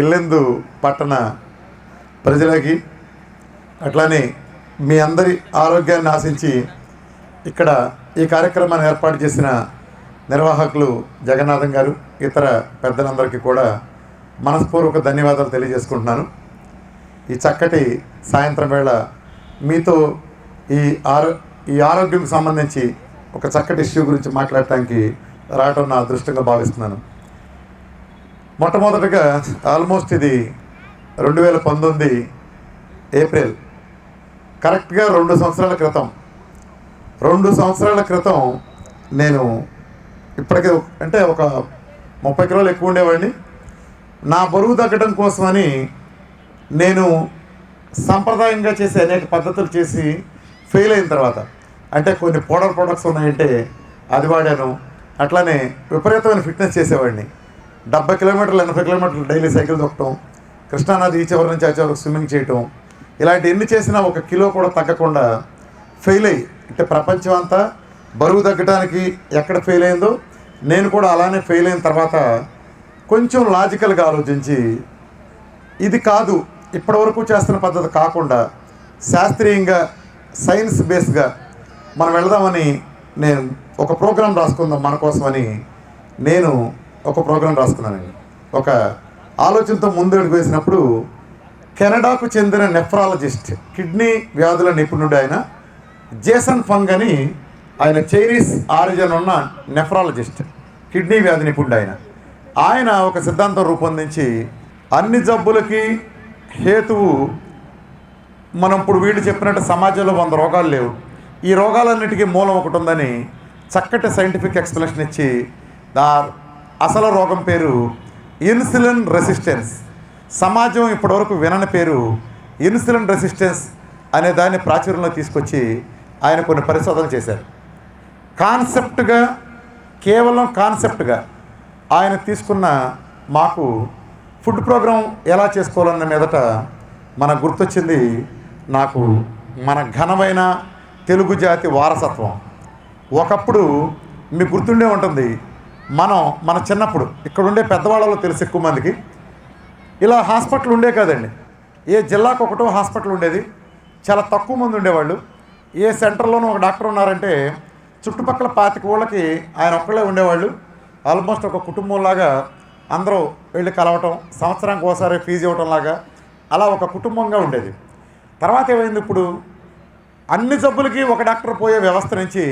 ఇల్లెందు పట్టణ ప్రజలకి అట్లానే మీ అందరి ఆరోగ్యాన్ని ఆశించి ఇక్కడ ఈ కార్యక్రమాన్ని ఏర్పాటు చేసిన నిర్వాహకులు జగన్నాథం గారు ఇతర పెద్దలందరికీ కూడా మనస్పూర్వక ధన్యవాదాలు తెలియజేసుకుంటున్నాను. ఈ చక్కటి సాయంత్రం వేళ మీతో ఈ ఆరోగ్యంకి సంబంధించి ఒక చక్కటి ఇష్యూ గురించి మాట్లాడటానికి రావటం నా అదృష్టంగా భావిస్తున్నాను. మొట్టమొదటిగా ఆల్మోస్ట్ ఇది 2019 ఏప్రిల్, కరెక్ట్గా 2 సంవత్సరాల క్రితం నేను ఇప్పటికే అంటే ఒక 30 కిలోలు ఎక్కువ ఉండేవాడిని. నా బరువు తగ్గడం కోసమని నేను సాంప్రదాయంగా చేసే అనేక పద్ధతులు చేసి ఫెయిల్ అయిన తర్వాత, అంటే కొన్ని పౌడర్ ప్రొడక్ట్స్ ఉన్నాయంటే అది వాడాను. అట్లానే విపరీతమైన ఫిట్నెస్ చేసేవాడిని. 70 కిలోమీటర్లు 80 కిలోమీటర్లు డైలీ సైకిల్ తొక్కటం, కృష్ణానది ఈ చివరి నుంచి ఆ చివరికి స్విమ్మింగ్ చేయటం, ఇలాంటి ఎన్ని చేసినా 1 కిలో కూడా తగ్గకుండా ఫెయిల్ అయ్యి, అంటే ప్రపంచం అంతా బరువు తగ్గడానికి ఎక్కడ ఫెయిల్ అయిందో నేను కూడా అలానే ఫెయిల్ అయిన తర్వాత కొంచెం లాజికల్గా ఆలోచించి ఇది కాదు, ఇప్పటివరకు చేస్తున్న పద్ధతి కాకుండా శాస్త్రీయంగా సైన్స్ బేస్గా మనం వెళదామని నేను ఒక ప్రోగ్రాం రాసుకుందాం మన కోసమని నేను ఒక ప్రోగ్రాం రాసుకున్నానండి. ఒక ఆలోచనతో ముందడుగు వేసినప్పుడు కెనడాకు చెందిన నెఫ్రాలజిస్ట్, కిడ్నీ వ్యాధుల నిపుణుడు ఆయన జేసన్ ఫంగ్ అని, ఆయన చైనీస్ ఆరిజిన్ ఉన్న నెఫ్రాలజిస్ట్, కిడ్నీ వ్యాధి నిపుణుడు ఆయన ఒక సిద్ధాంతం రూపొందించి అన్ని జబ్బులకి హేతువు మనం ఇప్పుడు వీళ్ళు చెప్పినట్టు సమాజంలో 100 రోగాలు లేవు, ఈ రోగాలన్నిటికీ మూలం ఒకటి ఉందని చక్కటి సైంటిఫిక్ ఎక్స్ప్లెనేషన్ ఇచ్చి అసలు రోగం పేరు ఇన్సులిన్ రెసిస్టెన్స్. సమాజం ఇప్పటివరకు వినని పేరు ఇన్సులిన్ రెసిస్టెన్స్ అనే దాన్ని ప్రాచుర్యంలో తీసుకొచ్చి ఆయన కొన్ని పరిశోధనలు చేశారు. కేవలం కాన్సెప్ట్గా ఆయన తీసుకున్న మాకు ఫుడ్ ప్రోగ్రాం ఎలా చేసుకోవాలన్న మీదట మనకు గుర్తొచ్చింది నాకు మన ఘనమైన తెలుగు జాతి వారసత్వం. ఒకప్పుడు మీకు గుర్తుండే ఉంటుంది, మన చిన్నప్పుడు ఇక్కడ ఉండే పెద్దవాళ్ళలో తెలుసు ఎక్కువ మందికి, ఇలా హాస్పిటల్ ఉండే కదండి. ఏ జిల్లాకు ఒకటో హాస్పిటల్ ఉండేది, చాలా తక్కువ మంది ఉండేవాళ్ళు. ఏ సెంటర్లోనూ ఒక డాక్టర్ ఉన్నారంటే చుట్టుపక్కల 25 ఊళ్ళకి ఆయన ఒక్కళ్ళే ఉండేవాళ్ళు. ఆల్మోస్ట్ ఒక కుటుంబంలాగా అందరూ వెళ్ళి కలవటం, సంవత్సరానికి ఒకసారి ఫీజు ఇవ్వటం లాగా అలా ఒక కుటుంబంగా ఉండేది. తర్వాత ఏమైంది, ఇప్పుడు అన్ని జబ్బులకి ఒక డాక్టర్ పోయే వ్యవస్థ నుంచి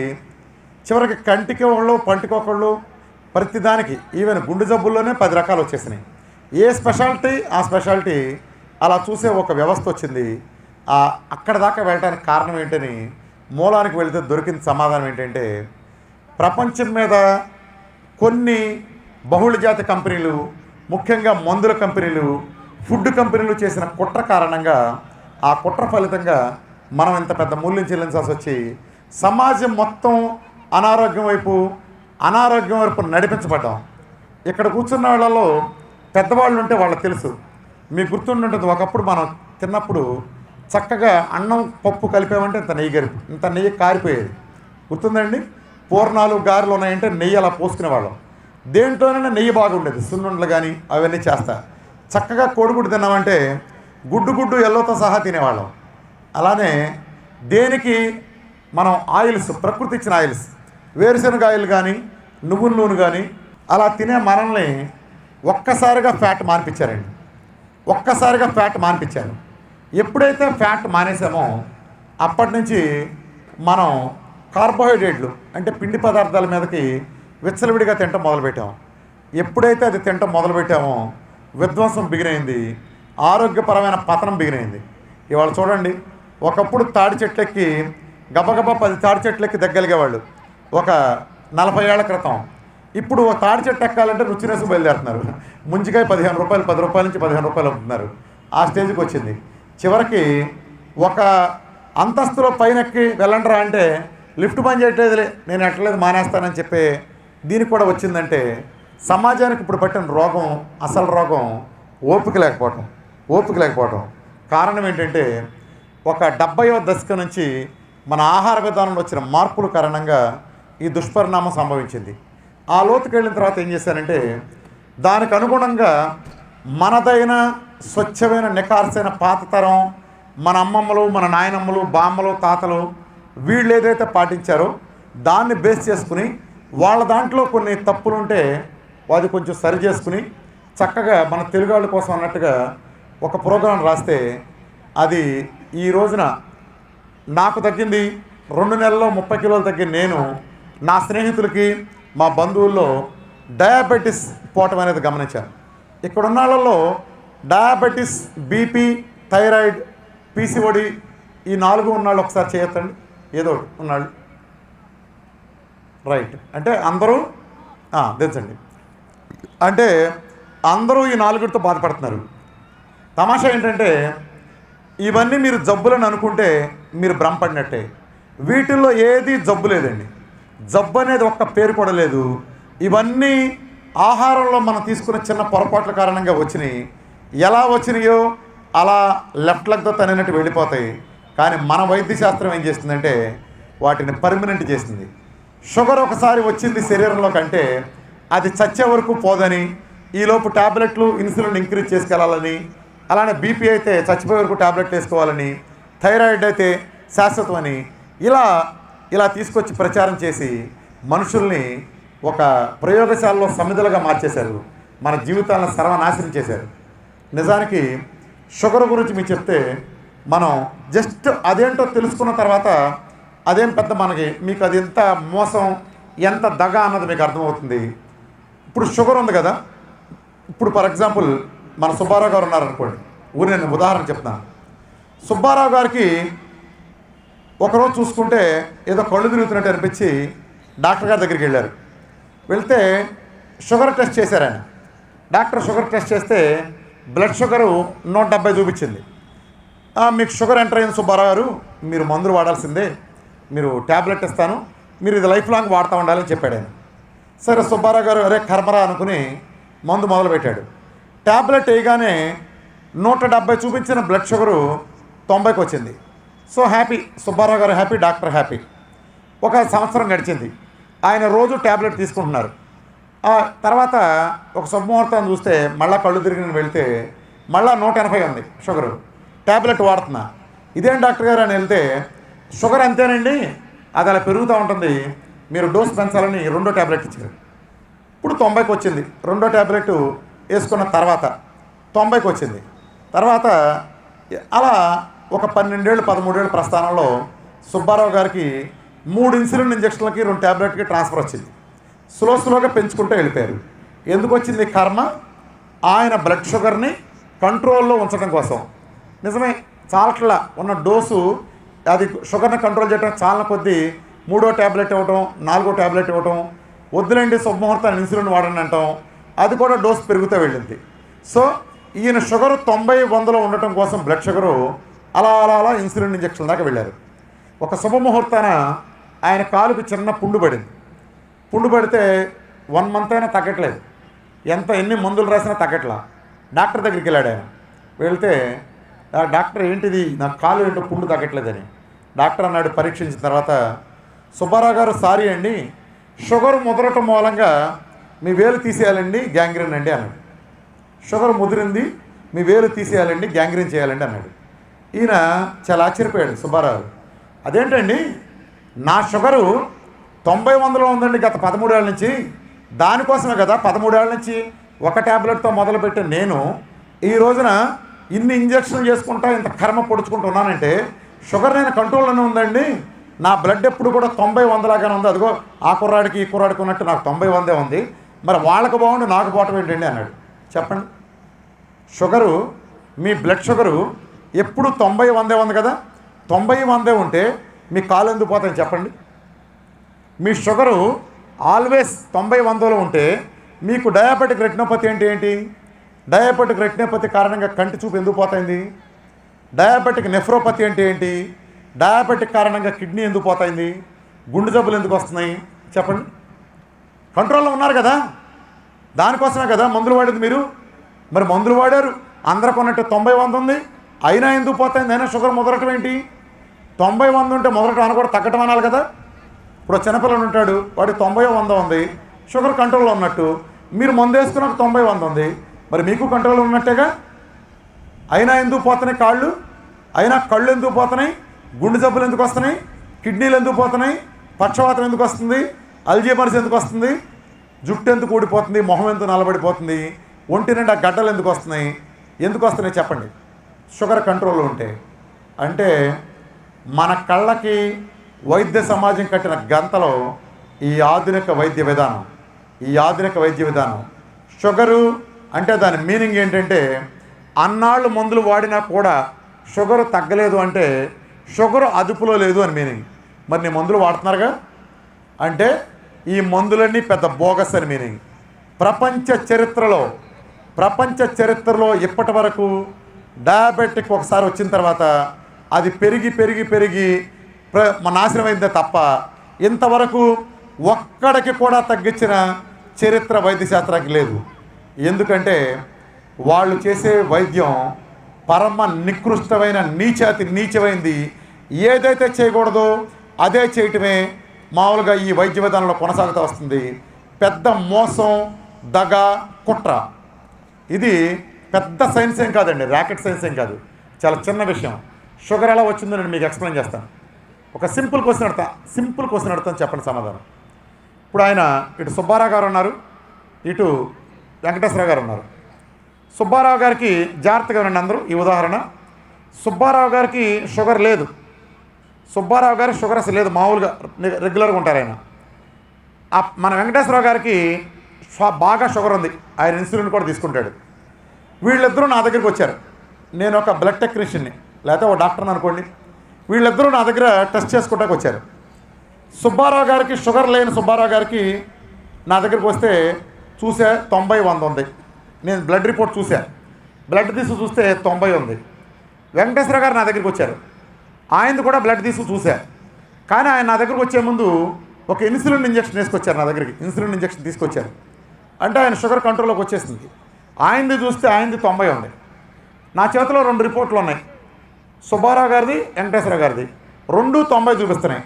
చివరికి కంటికి ఒకళ్ళు పంటికి ఒకళ్ళు, ప్రతిదానికి ఈవెన్ గుండె జబ్బుల్లోనే 10 రకాలు వచ్చేసినాయి. ఏ స్పెషాలిటీ ఆ స్పెషాలిటీ అలా చూసే ఒక వ్యవస్థ వచ్చింది. అక్కడ దాకా వెళ్ళడానికి కారణం ఏంటని మూలానికి వెళితే దొరికిన సమాధానం ఏంటంటే, ప్రపంచం మీద కొన్ని బహుళజాతి కంపెనీలు, ముఖ్యంగా మందుల కంపెనీలు, ఫుడ్ కంపెనీలు చేసిన కుట్ర కారణంగా, ఆ కుట్ర ఫలితంగా మనం ఇంత పెద్ద మూల్యం చెల్లించాల్సి వచ్చి సమాజం మొత్తం అనారోగ్యం వైపు నడిపించబడ్డాం. ఇక్కడ కూర్చున్న వాళ్ళలో పెద్దవాళ్ళు ఉంటే వాళ్ళకి తెలుసు, మీకు గుర్తుంటుంది, ఒకప్పుడు మనం తిన్నప్పుడు చక్కగా అన్నం పప్పు కలిపామంటే ఇంత నెయ్యి కారిపోయేది, గుర్తుందండి. పూర్ణాలు గారెలు ఉన్నాయంటే నెయ్యి అలా పోసుకునేవాళ్ళం. దేంట్లోనైనా నెయ్యి బాగుండేది, సున్నుండలు కానీ అవన్నీ చేస్తా. చక్కగా కోడిగుడ్డు తిన్నామంటే గుడ్డు ఎల్లోతో సహా తినేవాళ్ళం. అలానే దేనికి మనం ఆయిల్స్, ప్రకృతి ఇచ్చిన ఆయిల్స్, వేరుశనగ ఆయిల్ కానీ నువ్వుల నూనె కానీ అలా తినే మనల్ని ఒక్కసారిగా ఫ్యాట్ మాన్పించారు. ఎప్పుడైతే ఫ్యాట్ మానేసామో అప్పటి నుంచి మనం కార్బోహైడ్రేట్లు అంటే పిండి పదార్థాల మీదకి విచ్చలవిడిగా తినటం మొదలుపెట్టాము. ఎప్పుడైతే అది తినటం మొదలుపెట్టామో విధ్వంసం బిగినైంది, ఆరోగ్యపరమైన పతనం బిగినైంది. ఇవాళ చూడండి, ఒకప్పుడు తాడి చెట్లెక్కి గబగబా 10 తాడి చెట్లెక్కి దగ్గలిగేవాళ్ళు ఒక 40 ఏళ్ల క్రితం. ఇప్పుడు తాడి చెట్టు ఎక్కాలంటే రుచినేసి బయలుదేరుతున్నారు. ముంజికాయ 15 రూపాయలు, 10 రూపాయల నుంచి 15 రూపాయలు అమ్ముతున్నారు. ఆ స్టేజ్కి వచ్చింది. చివరికి ఒక అంతస్తులో పైనెక్కి వెళ్ళండిరా అంటే లిఫ్ట్ పని చేయట్లేదులే, నేను ఎట్టలేదు మానేస్తానని చెప్పే దీనికి కూడా వచ్చిందంటే సమాజానికి ఇప్పుడు పట్టిన రోగం, అసలు రోగం ఓపిక లేకపోవటం. కారణం ఏంటంటే ఒక 70వ దశకం నుంచి మన ఆహార విధానంలో వచ్చిన మార్పుల కారణంగా ఈ దుష్పరిణామం సంభవించింది. ఆ లోతుకి వెళ్ళిన తర్వాత ఏం చేశానంటే దానికి అనుగుణంగా మనదైన స్వచ్ఛమైన నికార్సైన పాత తరం మన అమ్మమ్మలు, మన నాయనమ్మలు, బామ్మలు, తాతలు వీళ్ళు ఏదైతే పాటించారో దాన్ని బేస్ చేసుకుని వాళ్ళ దాంట్లో కొన్ని తప్పులుంటే అది కొంచెం సరి చేసుకుని చక్కగా మన తెలుగు వాళ్ళ కోసం అన్నట్టుగా ఒక ప్రోగ్రాం రాస్తే అది ఈ రోజున నాకు తగ్గింది 2 నెలల్లో 30 కిలోలు తగ్గిన నేను నా స్నేహితులకి మా బంధువుల్లో డయాబెటీస్ పోవటం అనేది గమనించాను. ఇక్కడ ఉన్న వాళ్ళలో డయాబెటీస్, బీపీ, థైరాయిడ్, పీసీఓడి ఈ 4 ఉన్నాళ్ళు ఒకసారి చేయొద్దండి. ఏదో ఉన్నాళ్ళు రైట్ అంటే అందరూ దించండి. అంటే అందరూ ఈ 4తో బాధపడుతున్నారు. తమాషా ఏంటంటే ఇవన్నీ మీరు జబ్బులని అనుకుంటే మీరు భ్రమపడినట్టే. వీటిల్లో ఏది జబ్బు లేదండి. జబ్బు అనేది ఒక్క పేరు కూడా లేదు. ఇవన్నీ ఆహారంలో మనం తీసుకున్న చిన్న పొరపాట్ల కారణంగా వచ్చినాయి. ఎలా వచ్చినాయో అలా లెఫ్ట్ లెగ్తో తనినట్టు వెళ్ళిపోతాయి. కానీ మన వైద్యశాస్త్రం ఏం చేస్తుందంటే వాటిని పర్మనెంట్ చేసింది. షుగర్ ఒకసారి వచ్చింది శరీరంలో కంటే అది చచ్చే వరకు పోదని, ఈలోపు ట్యాబ్లెట్లు, ఇన్సులిన్ ఇంక్రీజ్ చేసుకెళ్ళాలని, అలానే బీపీ అయితే చచ్చిపోయే వరకు ట్యాబ్లెట్లు వేసుకోవాలని, థైరాయిడ్ అయితే శాశ్వతమని ఇలా తీసుకొచ్చి ప్రచారం చేసి మనుషుల్ని ఒక ప్రయోగశాలలో సమిధలుగా మార్చేశారు. మన జీవితాలను సర్వనాశనం చేశారు. నిజానికి షుగర్ గురించి మీకు చెప్తే మనం జస్ట్ అదేంటో తెలుసుకున్న తర్వాత అదేం పెద్ద మీకు అది ఎంత మోసం, ఎంత దగ అన్నది మీకు అర్థమవుతుంది. ఇప్పుడు షుగర్ ఉంది కదా, ఇప్పుడు ఫర్ ఎగ్జాంపుల్ మన సుబ్బారావు గారు ఉన్నారనుకోండి, నేను ఉదాహరణ చెప్తున్నాను. సుబ్బారావు గారికి ఒకరోజు చూసుకుంటే ఏదో కళ్ళు తిరుగుతున్నట్టు అనిపించి డాక్టర్ గారి దగ్గరికి వెళ్ళారు. వెళ్తే షుగర్ టెస్ట్ చేశారు ఆయన. డాక్టర్ షుగర్ టెస్ట్ చేస్తే బ్లడ్ షుగరు 170 చూపించింది. మీకు షుగర్ ఎంటర్ అయింది సుబ్బారావు గారు, మీరు మందులు వాడాల్సిందే, మీరు ట్యాబ్లెట్ ఇస్తాను, మీరు ఇది లైఫ్ లాంగ్ వాడుతూ ఉండాలని చెప్పాడు ఆయన. సరే సుబ్బారావు గారు అరే కర్మరా అనుకుని మందు మొదలుపెట్టాడు. ట్యాబ్లెట్ వేయగానే 170 చూపించిన బ్లడ్ షుగరు 90కి వచ్చింది. సో హ్యాపీ, సుబ్బారావు గారు హ్యాపీ, డాక్టర్ హ్యాపీ. 1 సంవత్సరం గడిచింది. ఆయన రోజు ట్యాబ్లెట్ తీసుకుంటున్నారు. తర్వాత ఒక శుభముహూర్తాన్ని చూస్తే మళ్ళీ కళ్ళు తిరిగి వెళ్తే మళ్ళీ 180 ఉంది షుగరు. ట్యాబ్లెట్ వాడుతున్నా. ఇదేం డాక్టర్ గారు అని వెళ్తే షుగర్ అంతేనండి, అది అలా పెరుగుతూ ఉంటుంది, మీరు డోస్ పెంచాలని 2వ ట్యాబ్లెట్ ఇచ్చారు. ఇప్పుడు 90కి వచ్చింది. 2వ ట్యాబ్లెట్ వేసుకున్న తర్వాత 90కి వచ్చింది. తర్వాత అలా ఒక 12 ఏళ్ళు 13 ఏళ్ళ ప్రస్థానంలో సుబ్బారావు గారికి 3 ఇన్సులిన్ ఇంజక్షన్లకి 2 ట్యాబ్లెట్కి ట్రాన్స్ఫర్ వచ్చింది. స్లోగా పెంచుకుంటూ వెళ్ళిపోయారు. ఎందుకు వచ్చింది కర్మ? ఆయన బ్లడ్ షుగర్ని కంట్రోల్లో ఉంచడం కోసం. నిజమే, చాలట్లా ఉన్న డోసు అది షుగర్ని కంట్రోల్ చేయడం చాలా కొద్దీ 3వ ట్యాబ్లెట్ ఇవ్వటం, 4వ ట్యాబ్లెట్ ఇవ్వటం, వద్దులేండి శుభముహూర్తాన్ని ఇన్సులిన్ వాడండి అంటాం, అది కూడా డోస్ పెరుగుతూ వెళ్ళింది. సో ఈయన షుగరు 90-100లో ఉండటం కోసం బ్లడ్ షుగరు అలా ఇన్సులిన్ ఇంజక్షన్ దాకా వెళ్ళారు. ఒక శుభముహూర్తాన ఆయన కాలుకి చిన్న పుండు పడింది. పుండు పడితే 1 మంత్ అయినా తగ్గట్లేదు. ఎన్ని మందులు రాసినా తగ్గట్లా. డాక్టర్ దగ్గరికి వెళ్ళాడు ఆయన. వెళ్తే డాక్టర్ ఏంటిది, నా కాలు ఏంటో పుండు తగ్గట్లేదని. డాక్టర్ అన్నాడు పరీక్షించిన తర్వాత, సుబ్బారావు గారు సారీ అండి, షుగర్ ముదరటం మూలంగా మీ వేలు తీసేయాలండి, గ్యాంగ్రీన్ అండి అన్నాడు. షుగర్ ముదిరింది, మీ వేలు తీసేయాలండి, గ్యాంగ్రీన్ చేయాలండి అన్నాడు. ఈయన చాలా ఆశ్చర్యపోయాడు సుబ్బారావు. అదేంటండి, నా షుగరు 90-100లో ఉందండి గత 13 ఏళ్ళ నుంచి, దానికోసమే కదా 13 ఏళ్ళ నుంచి 1 ట్యాబ్లెట్తో మొదలుపెట్టే నేను ఈ రోజున ఇన్ని ఇంజక్షన్లు చేసుకుంటా ఇంత కర్మ పొడుచుకుంటూ ఉన్నానంటే షుగర్ నేను కంట్రోల్లోనే ఉందండి, నా బ్లడ్ ఎప్పుడు కూడా 90-100 లాగానే ఉంది, అదిగో ఆ కుర్రాడికి ఈ కుర్రాడికి ఉన్నట్టు నాకు 90-100 ఉంది, మరి వాళ్ళకి బాగుండి నాకు పోవటం ఏంటండి అన్నాడు. చెప్పండి, షుగరు మీ బ్లడ్ షుగరు ఎప్పుడు 90-100 ఉంది కదా, 90-100 ఉంటే మీ కాలు ఎందుకు పోతాయని చెప్పండి. మీ షుగరు ఆల్వేస్ 90-100లో ఉంటే మీకు డయాబెటిక్ రెటినోపతి ఏంటి? డయాబెటిక్ రెటినోపతి కారణంగా కంటి చూపు ఎందుకు పోతాయింది? డయాబెటిక్ నెఫ్రోపతి ఏంటి? డయాబెటిక్ కారణంగా కిడ్నీ ఎందుకు పోతాయింది? గుండె జబ్బులు ఎందుకు వస్తున్నాయి చెప్పండి. కంట్రోల్లో ఉన్నారు కదా, దానికోసమే కదా మందులు వాడేది మీరు. మరి మందులు వాడారు, అందరికి ఉన్నట్టు 90-100 ఉంది, అయినా ఎందుకు పోతాయింది? అయినా షుగర్ మొదలటం ఏంటి? 90-100 ఉంటే మొదలటం అని కూడా తగ్గటం అనాలి కదా. ఇప్పుడు చిన్నపిల్లలు ఉంటాడు, వాడికి 90-100 ఉంది, షుగర్ కంట్రోల్లో ఉన్నట్టు, మీరు మందు వేసుకున్నాక 90-100 ఉంది, మరి మీకు కంట్రోల్ ఉన్నట్టేగా. అయినా ఎందుకు పోతున్నాయి కాళ్ళు, అయినా కళ్ళు ఎందుకు పోతున్నాయి, గుండె జబ్బులు ఎందుకు వస్తున్నాయి, కిడ్నీలు ఎందుకు పోతున్నాయి, పక్షవాతం ఎందుకు వస్తుంది, అల్జీమర్స్ ఎందుకు వస్తుంది, జుట్టు ఎందుకు ఊడిపోతుంది, మొహం ఎందుకు నల్లబడిపోతుంది, ఒంటి నిండా గడ్డలు ఎందుకు వస్తున్నాయి, ఎందుకు వస్తున్నాయి చెప్పండి? షుగర్ కంట్రోల్లో ఉంటే. అంటే మన కళ్ళకి వైద్య సమాజం కట్టిన గంతలో ఈ ఆధునిక వైద్య విధానం షుగరు అంటే దాని మీనింగ్ ఏంటంటే, అన్నాళ్ళు మందులు వాడినా కూడా షుగరు తగ్గలేదు అంటే షుగరు అదుపులో లేదు అని మీనింగ్. మరి నీ మందులు వాడుతున్నారుగా అంటే ఈ మందులన్నీ పెద్ద బోగస్ అని మీనింగ్. ప్రపంచ చరిత్రలో ఇప్పటి వరకు డయాబెటిక్ ఒకసారి వచ్చిన తర్వాత అది పెరిగి నాశనమైందే తప్ప ఇంతవరకు ఒక్కడికి కూడా తగ్గించిన చరిత్ర వైద్యశాస్త్రానికి లేదు. ఎందుకంటే వాళ్ళు చేసే వైద్యం పరమ నికృష్టమైన నీచమైంది. ఏదైతే చేయకూడదో అదే చేయటమే మామూలుగా ఈ వైద్య విధానంలో కొనసాగుతూ వస్తుంది. పెద్ద మోసం, దగ, కుట్ర. ఇది పెద్ద సైన్స్ ఏం కాదండి, రాకెట్ సైన్స్ ఏం కాదు, చాలా చిన్న విషయం. షుగర్ ఎలా వచ్చిందో నేను మీకు ఎక్స్ప్లెయిన్ చేస్తాను. ఒక సింపుల్ క్వశ్చన్ అడుగుతాను, చెప్పండి సమాధానం. ఇప్పుడు ఆయన ఇటు సుబ్బారావు గారు ఉన్నారు, ఇటు వెంకటేశ్వర గారు ఉన్నారు. సుబ్బారావు గారికి జాగ్రత్తగా ఉండండి అందరూ. ఈ ఉదాహరణ, సుబ్బారావు గారికి షుగర్ లేదు. సుబ్బారావు గారికి షుగర్ అసలు లేదు, మామూలుగా రెగ్యులర్గా ఉంటారు ఆయన. మన వెంకటేశ్వరరావు గారికి బాగా షుగర్ ఉంది, ఆయన ఇన్సులిన్ కూడా తీసుకుంటాడు. వీళ్ళిద్దరూ నా దగ్గరికి వచ్చారు. నేను ఒక బ్లడ్ టెక్నీషియన్ని, లేకపోతే ఒక డాక్టర్ని అనుకోండి. వీళ్ళిద్దరూ నా దగ్గర టెస్ట్ చేసుకోవడానికి వచ్చారు. సుబ్బారావు గారికి షుగర్ లేని సుబ్బారావు గారికి నా దగ్గరికి వస్తే చూసా 90-100 ఉంది. నేను బ్లడ్ రిపోర్ట్ చూసా, బ్లడ్ తీసి చూస్తే 90 ఉంది. వెంకటేశ్వర గారు నా దగ్గరికి వచ్చారు, ఆయనది కూడా బ్లడ్ తీసి చూసా. కానీ ఆయన నా దగ్గరికి వచ్చే ముందు ఒక ఇన్సులిన్ ఇంజెక్షన్ వేసుకొచ్చారు నా దగ్గరికి. ఇన్సులిన్ ఇంజెక్షన్ తీసుకొచ్చారు అంటే ఆయన షుగర్ కంట్రోల్లోకి వచ్చేసింది. ఆయనది చూస్తే ఆయనది 90 ఉంది. నా చేతిలో 2 రిపోర్ట్లు ఉన్నాయి, సుబ్బారావు గారిది, వెంకటేశ్వర గారిది. 2 90 చూపిస్తున్నాయి.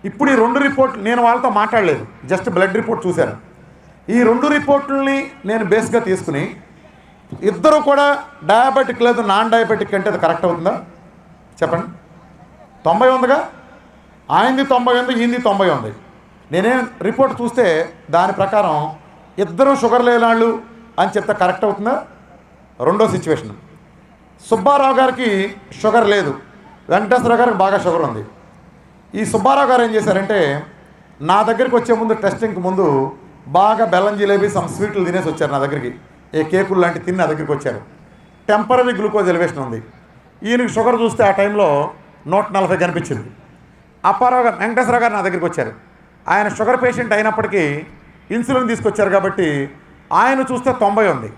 ఇప్పుడు ఈ 2 రిపోర్ట్లు నేను వాళ్ళతో మాట్లాడలేదు, జస్ట్ బ్లడ్ రిపోర్ట్ చూశాను. ఈ 2 రిపోర్ట్లని నేను బేస్గా తీసుకుని ఇద్దరు కూడా డయాబెటిక్ లేదు, నాన్ డయాబెటిక్ అంటే అది కరెక్ట్ అవుతుందా చెప్పండి? 90 ఉందిగా, ఆయనది 90 ఉంది, ఈయనది 90 ఉంది. నేనేం రిపోర్ట్ చూస్తే దాని ప్రకారం ఇద్దరు షుగర్ లేని వాళ్ళు అని చెప్తే కరెక్ట్ అవుతుందా? రెండో సిచ్యువేషన్, సుబ్బారావు గారికి షుగర్ లేదు, వెంకటేశ్వర గారికి బాగా షుగర్ ఉంది. ఈ సుబ్బారావు గారు ఏం చేశారంటే నా దగ్గరికి వచ్చే ముందు, టెస్టింగ్కి ముందు బాగా బెల్లం జిలేబీ స్వీట్లు తినేసి వచ్చారు నా దగ్గరికి. కేకులు లాంటివి తిని నా దగ్గరికి వచ్చారు. టెంపరీ గ్లూకోజ్ ఎలివేషన్ ఉంది. ఈయనకి షుగర్ చూస్తే ఆ టైంలో 140 కనిపించింది. అప్పారావు గారు, వెంకటేశ్వర గారు నా దగ్గరికి వచ్చారు. ఆయన షుగర్ పేషెంట్ అయినప్పటికీ ఇన్సులిన్ తీసుకొచ్చారు కాబట్టి ఆయన చూస్తే 90 ఉంది.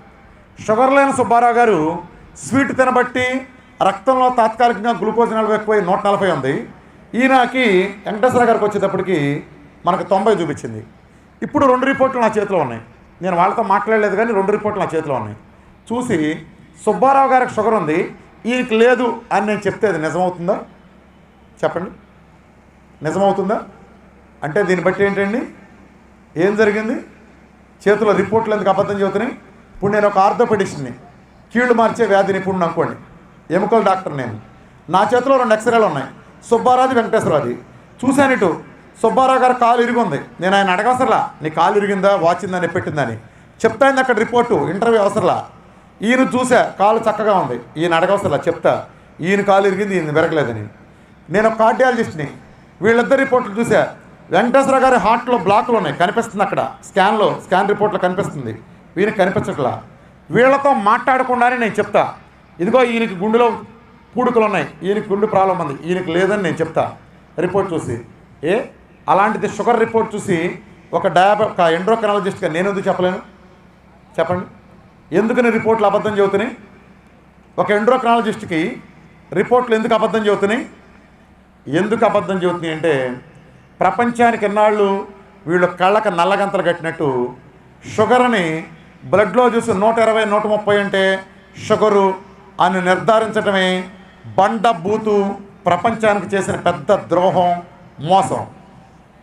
షుగర్ లేని సుబ్బారావు గారు స్వీట్ తినబట్టి రక్తంలో తాత్కాలికంగా గ్లూకోజ్ నిల్వ ఎక్కువై 140 ఉంది. ఈయనకి వెంకటేశ్వర గారికి వచ్చేటప్పటికి మనకు 90 చూపించింది. ఇప్పుడు 2 రిపోర్ట్లు నా చేతిలో ఉన్నాయి. నేను వాళ్ళతో మాట్లాడలేదు కానీ 2 రిపోర్ట్లు నా చేతిలో ఉన్నాయి. చూసి సుబ్బారావు గారికి షుగర్ ఉంది, ఈయనకి లేదు అని నేను చెప్తే అది నిజమవుతుందా చెప్పండి? నిజమవుతుందా? అంటే దీన్ని బట్టి ఏంటండి, ఏం జరిగింది? చేతిలో రిపోర్ట్లు ఎందుకు అబద్ధం చెబుతున్నాయి? ఇప్పుడు నేను ఒక ఆర్థోపెడిషన్ని, కీళ్ళు మార్చే వ్యాధి నిపుణుడు అనుకోండి, ఎముకల డాక్టర్ నేను. నా చేతిలో 2 ఎక్స్రేలు ఉన్నాయి, సుబ్బారావుది, వెంకటేశ్వరరావుది. చూశాను ఇటు సుబ్బారావు గారు కాలు ఇరిగింది. నేను ఆయన అడగవసరలా, నీ కాలు ఇరిగిందా, వాచిందని పెట్టిందని చెప్తాయింది అక్కడ రిపోర్టు, ఇంటర్వ్యూ అవసరంలా. ఈయన చూసా కాలు చక్కగా ఉంది, ఈయన అడగవసరలా, చెప్తా ఈయన కాలు ఇరిగింది, ఈయన విరగలేదని. నేను ఒక కార్డియాలజిస్ట్ని, వీళ్ళిద్దరు రిపోర్ట్లు చూసా. వెంకటేశ్వర గారి హార్ట్లో బ్లాకులు ఉన్నాయి, కనిపిస్తుంది అక్కడ స్కాన్ రిపోర్ట్లో కనిపిస్తుంది, వీళ్ళకి కనిపించట్లా. వీళ్ళతో మాట్లాడకుండానే నేను చెప్తా, ఇదిగో ఈయనకి గుండెలో పూడుకలు ఉన్నాయి, ఈయనకి గుండె ప్రాబ్లం ఉంది, ఈయనకి లేదని నేను చెప్తా రిపోర్ట్ చూసి. అలాంటిది షుగర్ రిపోర్ట్ చూసి ఒక ఎండ్రోక్రైనాలజిస్ట్గా నేను ఎందుకు చెప్పలేను చెప్పండి? ఎందుకని రిపోర్ట్లు అబద్ధం చెబుతున్నాయి? ఒక ఎండ్రోక్రైనాలజిస్ట్కి రిపోర్ట్లు ఎందుకు అబద్ధం చెబుతున్నాయి? ఎందుకు అబద్ధం చెబుతున్నాయి అంటే, ప్రపంచానికి ఎన్నాళ్ళు వీళ్ళు కళ్ళకి నల్లగంతలు కట్టినట్టు షుగర్ని బ్లడ్లో చూసి 120, 130 అంటే షుగరు అని నిర్ధారించడమే బండ బూతు ప్రపంచానికి చేసిన పెద్ద ద్రోహం, మోసం.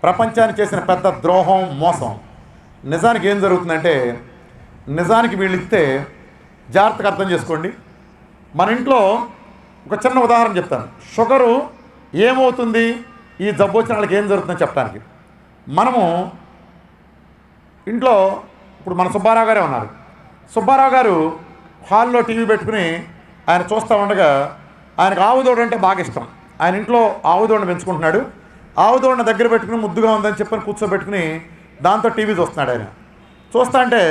ప్రపంచానికి చేసిన పెద్ద ద్రోహం, మోసం. నిజానికి ఏం జరుగుతుందంటే, నిజానికి వీళ్ళు ఇస్తే జాగ్రత్తగా అర్థం చేసుకోండి. మన ఇంట్లో ఒక చిన్న ఉదాహరణ చెప్తాను. షుగరు ఏమవుతుంది, ఈ జబ్బు వచ్చిన వాళ్ళకి ఏం జరుగుతుందని చెప్పడానికి. మనము ఇంట్లో ఇప్పుడు మన సుబ్బారావు గారే ఉన్నారు. సుబ్బారావు గారు హాల్లో టీవీ పెట్టుకుని ఆయన చూస్తూ ఉండగా ఆయనకు ఆవుదోడ అంటే బాగా ఇష్టం. ఆయన ఇంట్లో ఆవుదోడను పెంచుకుంటున్నాడు. ఆవుదోడను దగ్గర పెట్టుకుని ముద్దుగా ఉందని చెప్పని కూర్చోబెట్టుకుని దాంతో టీవీ చూస్తున్నాడు. ఆయన చూస్తా అంటే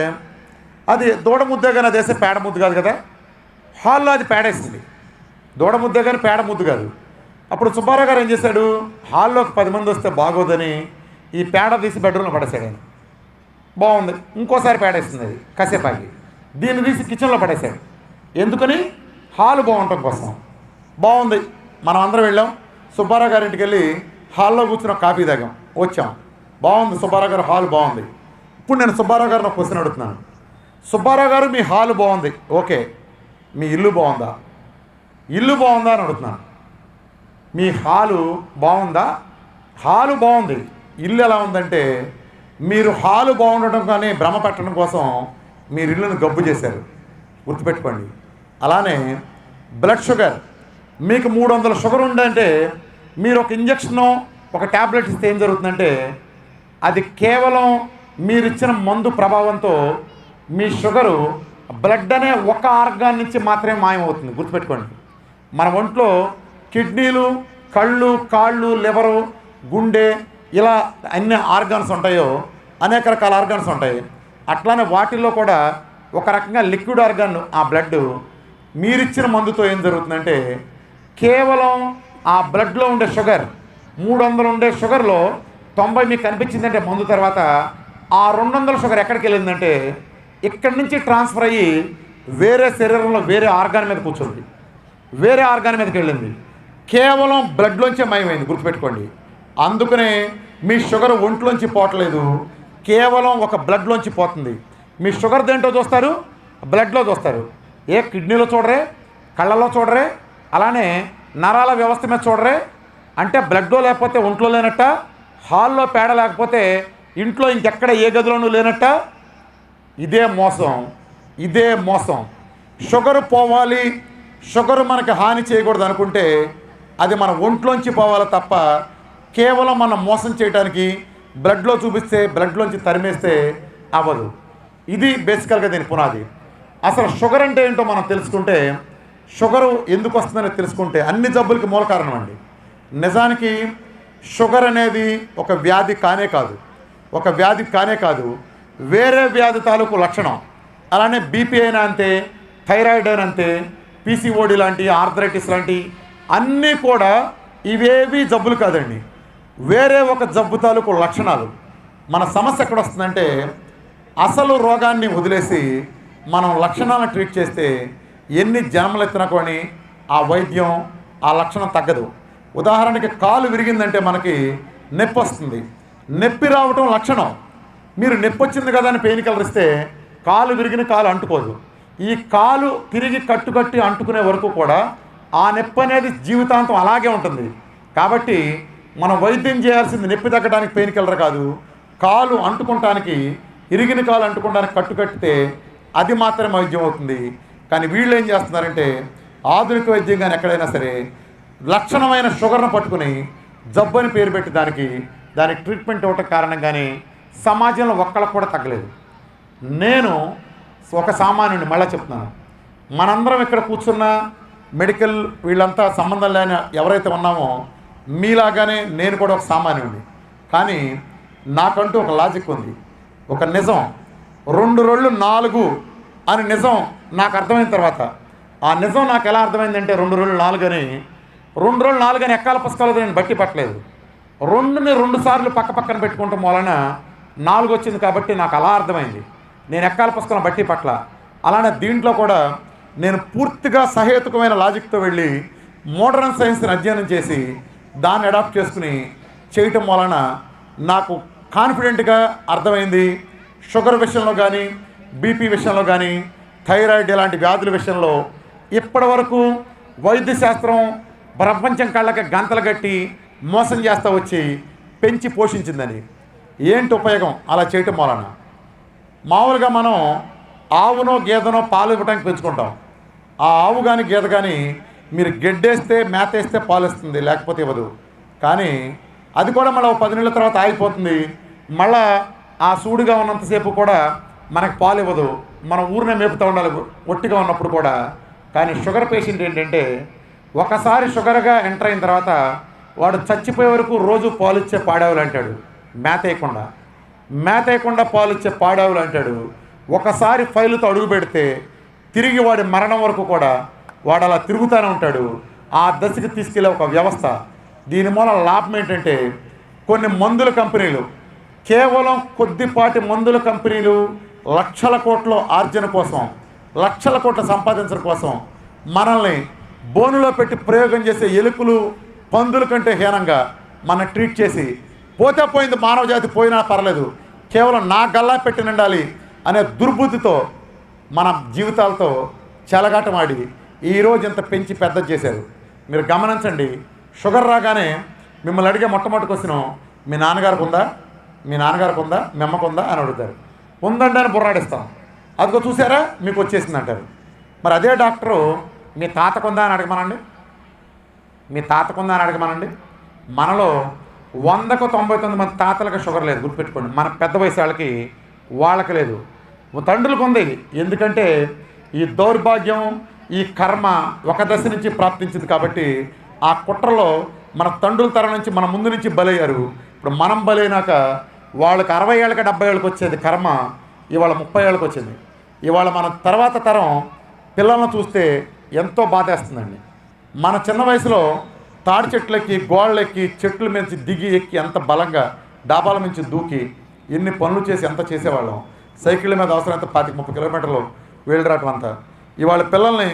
అది దూడ ముద్దే కానీ అది వేసే పేడ ముద్దు కాదు కదా. హాల్లో అది పేడేసింది. దూడ ముద్దే కానీ పేడ ముద్దు కాదు. అప్పుడు సుబ్బారావు గారు ఏం చేశాడు, హాల్లోకి 10 మంది వస్తే బాగోదని ఈ పేడ తీసి బెడ్రూమ్లో పడేశాడు. ఆయన బాగుంది, ఇంకోసారి పేడేస్తుంది అది కాసేపాకి, దీన్ని తీసి కిచెన్లో పడేశాడు. ఎందుకని, హాలు బాగుండటం కోసం. బాగుంది, మనం అందరం వెళ్ళాం. సుబ్బారావు గారి ఇంటికి వెళ్ళి హాల్లో కూర్చుని కాఫీ తాగాం, వచ్చాం. బాగుంది, సుబ్బారావు గారు హాల్ బాగుంది. ఇప్పుడు నేను సుబ్బారావు గారిని ఒక క్వశ్చన్ అడుగుతున్నాను. సుబ్బారావు గారు మీ హాలు బాగుంది, ఓకే, మీ ఇల్లు బాగుందా? ఇల్లు బాగుందా అని అడుగుతున్నాను. మీ హాలు బాగుందా? హాలు బాగుంది. ఇల్లు ఎలా ఉందంటే మీరు హాలు బాగుండటం కానీ భ్రమ పెట్టడం కోసం మీరు ఇల్లును గబ్బు చేశారు, గుర్తుపెట్టుకోండి. అలానే బ్లడ్ షుగర్, మీకు 300 షుగర్ ఉందంటే మీరు ఒక ఇంజక్షను ఒక ట్యాబ్లెట్ ఇస్తే ఏం జరుగుతుందంటే అది కేవలం మీరు ఇచ్చిన మందు ప్రభావంతో మీ షుగరు బ్లడ్ అనే ఒక ఆర్గాన్ నుంచి మాత్రమే మాయమవుతుంది, గుర్తుపెట్టుకోండి. మన ఒంట్లో కిడ్నీలు, కళ్ళు, కాళ్ళు, లివరు, గుండె, ఇలా అన్ని ఆర్గాన్స్ ఉంటాయో అనేక రకాల ఆర్గాన్స్ ఉంటాయి. అట్లానే వాటిల్లో కూడా ఒక రకంగా లిక్విడ్ ఆర్గాన్ ఆ బ్లడ్ మీరిచ్చిన మందుతో ఏం జరుగుతుందంటే కేవలం ఆ బ్లడ్లో ఉండే షుగర్ 300 ఉండే షుగర్లో 90 మీకు కనిపించిందంటే మందు తర్వాత ఆ 200 షుగర్ ఎక్కడికి వెళ్ళిందంటే ఇక్కడి నుంచి ట్రాన్స్ఫర్ అయ్యి వేరే శరీరంలో వేరే ఆర్గాన్ మీద కూర్చుంది, వేరే ఆర్గాన్ మీదకి వెళ్ళింది. కేవలం బ్లడ్లోంచే మయమైంది, గుర్తుపెట్టుకోండి. అందుకనే మీ షుగర్ ఒంట్లోంచి పోవట్లేదు, కేవలం ఒక బ్లడ్లోంచి పోతుంది. మీ షుగర్ దేంటో చూస్తారు, బ్లడ్లో చూస్తారు. ఏ కిడ్నీలో చూడరే, కళ్ళలో చూడరే, అలానే నరాల వ్యవస్థ మీద చూడరే. అంటే బ్లడ్లో లేకపోతే ఒంట్లో లేనట్ట, హాల్లో పేడ లేకపోతే ఇంట్లో ఇంకెక్కడ ఏ గదిలోనూ లేనట్ట. ఇదే మోసం, ఇదే మోసం. షుగర్ పోవాలి, షుగర్ మనకి హాని చేయకూడదు అనుకుంటే అది మన ఒంట్లోంచి పోవాలి తప్ప కేవలం మనం మోసం చేయడానికి బ్లడ్లో చూపిస్తే బ్లడ్లోంచి తరిమేస్తే అవ్వదు. ఇది బేసికల్గా దీని పునాది. అసలు షుగర్ అంటే ఏంటో మనం తెలుసుకుంటే, షుగరు ఎందుకు వస్తుందని తెలుసుకుంటే అన్ని జబ్బులకి మూల కారణం అండి. నిజానికి షుగర్ అనేది ఒక వ్యాధి కానే కాదు, ఒక వ్యాధి కానే కాదు, వేరే వ్యాధి తాలూకు లక్షణం. అలానే బీపీ అయినా అంతే, థైరాయిడ్ అయినా అంతే, పీసీఓడి లాంటి, ఆర్థరైటిస్ లాంటి అన్నీ కూడా ఇవేవి జబ్బులు కాదండి, వేరే ఒక జబ్బు తాలూకు లక్షణాలు. మన సమస్య ఎక్కడ వస్తుందంటే అసలు రోగాన్ని వదిలేసి మనం లక్షణాలను ట్రీట్ చేస్తే ఎన్ని జన్మలు ఎత్తినా కానీ ఆ వైద్యం ఆ లక్షణం తగ్గదు. ఉదాహరణకి కాలు విరిగిందంటే మనకి నొప్పి వస్తుంది, నొప్పి రావటం లక్షణం. మీరు నొప్పి వచ్చింది కదా అని పెయిన్ కిల్లర్ ఇస్తే కాలు విరిగిన కాలు అంటుకోదు. ఈ కాలు తిరిగి కట్టుకట్టి అంటుకునే వరకు కూడా ఆ నొప్పి అనేది జీవితాంతం అలాగే ఉంటుంది. కాబట్టి మనం వైద్యం చేయాల్సింది నొప్పి తగ్గడానికి పెయిన్ కిల్లర్ కాదు, కాలు అంటుకుంటానికి, ఇరిగిన కాలు అంటుకోవడానికి కట్టుకట్టితే అది మాత్రమే వైద్యం అవుతుంది. కానీ వీళ్ళు ఏం చేస్తున్నారంటే ఆధునిక వైద్యం కానీ ఎక్కడైనా సరే లక్షణమైన షుగర్ను పట్టుకుని జబ్బు అని పేరు పెట్టి దానికి ట్రీట్మెంట్ ఇవ్వటం కారణంగానే సమాజంలో ఒక్కళ్ళకు కూడా తగ్గలేదు. నేను ఒక సామాన్యుడిని, మళ్ళీ చెప్తున్నాను, మనందరం ఇక్కడ కూర్చున్న మెడికల్ వీళ్ళంతా సంబంధం లేని ఎవరైతే ఉన్నామో మీలాగానే నేను కూడా ఒక సామాన్యుడిని. కానీ నాకంటూ ఒక లాజిక్ ఉంది, ఒక నిజం. 2 రోళ్ళు 4 అని నిజం నాకు అర్థమైన తర్వాత ఆ నిజం నాకు ఎలా అర్థమైందంటే 2 రోళ్ళు 4 అని 2 రోళ్ళు 4 అని ఎక్కాల పుస్తకాలతో నేను బట్టి పట్టలేదు. 2ని 2 సార్లు పక్క పక్కన పెట్టుకుంటాం వలన 4 వచ్చింది కాబట్టి నాకు అలా అర్థమైంది. నేను ఎక్కాల పుస్తకం బట్టి పట్ల. అలానే దీంట్లో కూడా నేను పూర్తిగా సహేతుకమైన లాజిక్తో వెళ్ళి మోడర్న్ సైన్స్ని అధ్యయనం చేసి దాన్ని అడాప్ట్ చేసుకుని చేయటం వలన నాకు కాన్ఫిడెంట్గా అర్థమైంది. షుగర్ విషయంలో కానీ, బీపీ విషయంలో కానీ, థైరాయిడ్ ఇలాంటి వ్యాధుల విషయంలో ఇప్పటి వరకు వైద్య శాస్త్రం ప్రపంచం కళ్ళకి గంతలు కట్టి మోసం చేస్తూ వచ్చి పెంచి పోషించిందని. ఏంటి ఉపయోగం అలా చేయటం వలన? మామూలుగా మనం ఆవునో గేదెనో పాలు ఇవ్వడానికి పెంచుకుంటాం. ఆ ఆవు కానీ గేదె కానీ మీరు గెడ్డేస్తే మేతేస్తే పాలు ఇస్తుంది, లేకపోతే ఇవ్వదు. కానీ అది కూడా మళ్ళీ 10 నెలల తర్వాత ఆగిపోతుంది. మళ్ళా ఆ సూడిగా ఉన్నంతసేపు కూడా మనకు పాలు ఇవ్వదు. మనం ఊరినే మేపుతూ ఉండాలి ఒట్టిగా ఉన్నప్పుడు కూడా. కానీ షుగర్ పేషెంట్ ఏంటంటే ఒకసారి షుగర్గా ఎంటర్ అయిన తర్వాత వాడు చచ్చిపోయే వరకు రోజు పాలు ఇచ్చే పాడావులు అంటాడు. మేత వేయకుండా పాలు ఇచ్చే పాడావులు అంటాడు. ఒకసారి ఫైలుతో అడుగు పెడితే తిరిగి వాడి మరణం వరకు కూడా వాడు అలా తిరుగుతూనే ఉంటాడు. ఆ దశకి తీసుకెళ్లే ఒక వ్యవస్థ. దీని మూల లాభం ఏంటంటే కొన్ని మందుల కంపెనీలు, కేవలం కొద్దిపాటి మందుల కంపెనీలు లక్షల కోట్ల ఆర్జన కోసం, లక్షల కోట్ల సంపాదించడం కోసం మనల్ని బోనులో పెట్టి ప్రయోగం చేసే ఎలుకలు పందుల కంటే హీనంగా మన ట్రీట్ చేసి పోతే పోయింది, మానవ జాతి పోయినా పర్లేదు, కేవలం నా గల్లా పెట్టి నిండాలి అనే దుర్బుద్ధితో మన జీవితాలతో చెలగాటమాడి ఈరోజు ఇంత పెంచి పెద్ద చేశారు. మీరు గమనించండి, షుగర్ రాగానే మిమ్మల్ని అడిగే మొట్టమొదటి క్వశ్చన్, మీ నాన్నగారికి ఉందా, మీ నాన్నగారికి ఉందా, మీ అమ్మకు ఉందా అని అడుగుతారు. ఉందండి అని బుర్రాడిస్తాం. అదిగో చూసారా మీకు వచ్చేసింది అంటారు. మరి అదే డాక్టరు మీ తాతకుందా అని అడగమనండి, మీ తాతకుందా అని అడగమనండి. మనలో 100కు 99 మంది తాతలకు షుగర్ లేదు, గుర్తుపెట్టుకోండి. మన పెద్ద వయసు వాళ్ళకి లేదు, తండ్రులకు ఉంది. ఎందుకంటే ఈ దౌర్భాగ్యం, ఈ కర్మ ఒక దశ నుంచి ప్రాప్తించింది కాబట్టి ఆ కుట్రలో మన తండ్రుల తరం నుంచి మన ముందు నుంచి బలయ్యారు. ఇప్పుడు మనం బలైనాక వాళ్ళకి 60 ఏళ్ళకి 70 ఏళ్ళకి వచ్చేది కర్మ ఇవాళ 30 ఏళ్ళకి వచ్చింది. ఇవాళ మన తర్వాత తరం పిల్లలను చూస్తే ఎంతో బాధేస్తుందండి. మన చిన్న వయసులో తాడి చెట్లెక్కి, గోళ్ళెక్కి, చెట్ల మించి దిగి ఎక్కి ఎంత బలంగా డాబాల మించి దూకి ఎన్ని పనులు చేసి ఎంత చేసేవాళ్ళం. సైకిళ్ళ మీద అవసరమైతే 25-30 కిలోమీటర్లు వెళ్ళరాటం అంతా. ఇవాళ పిల్లల్ని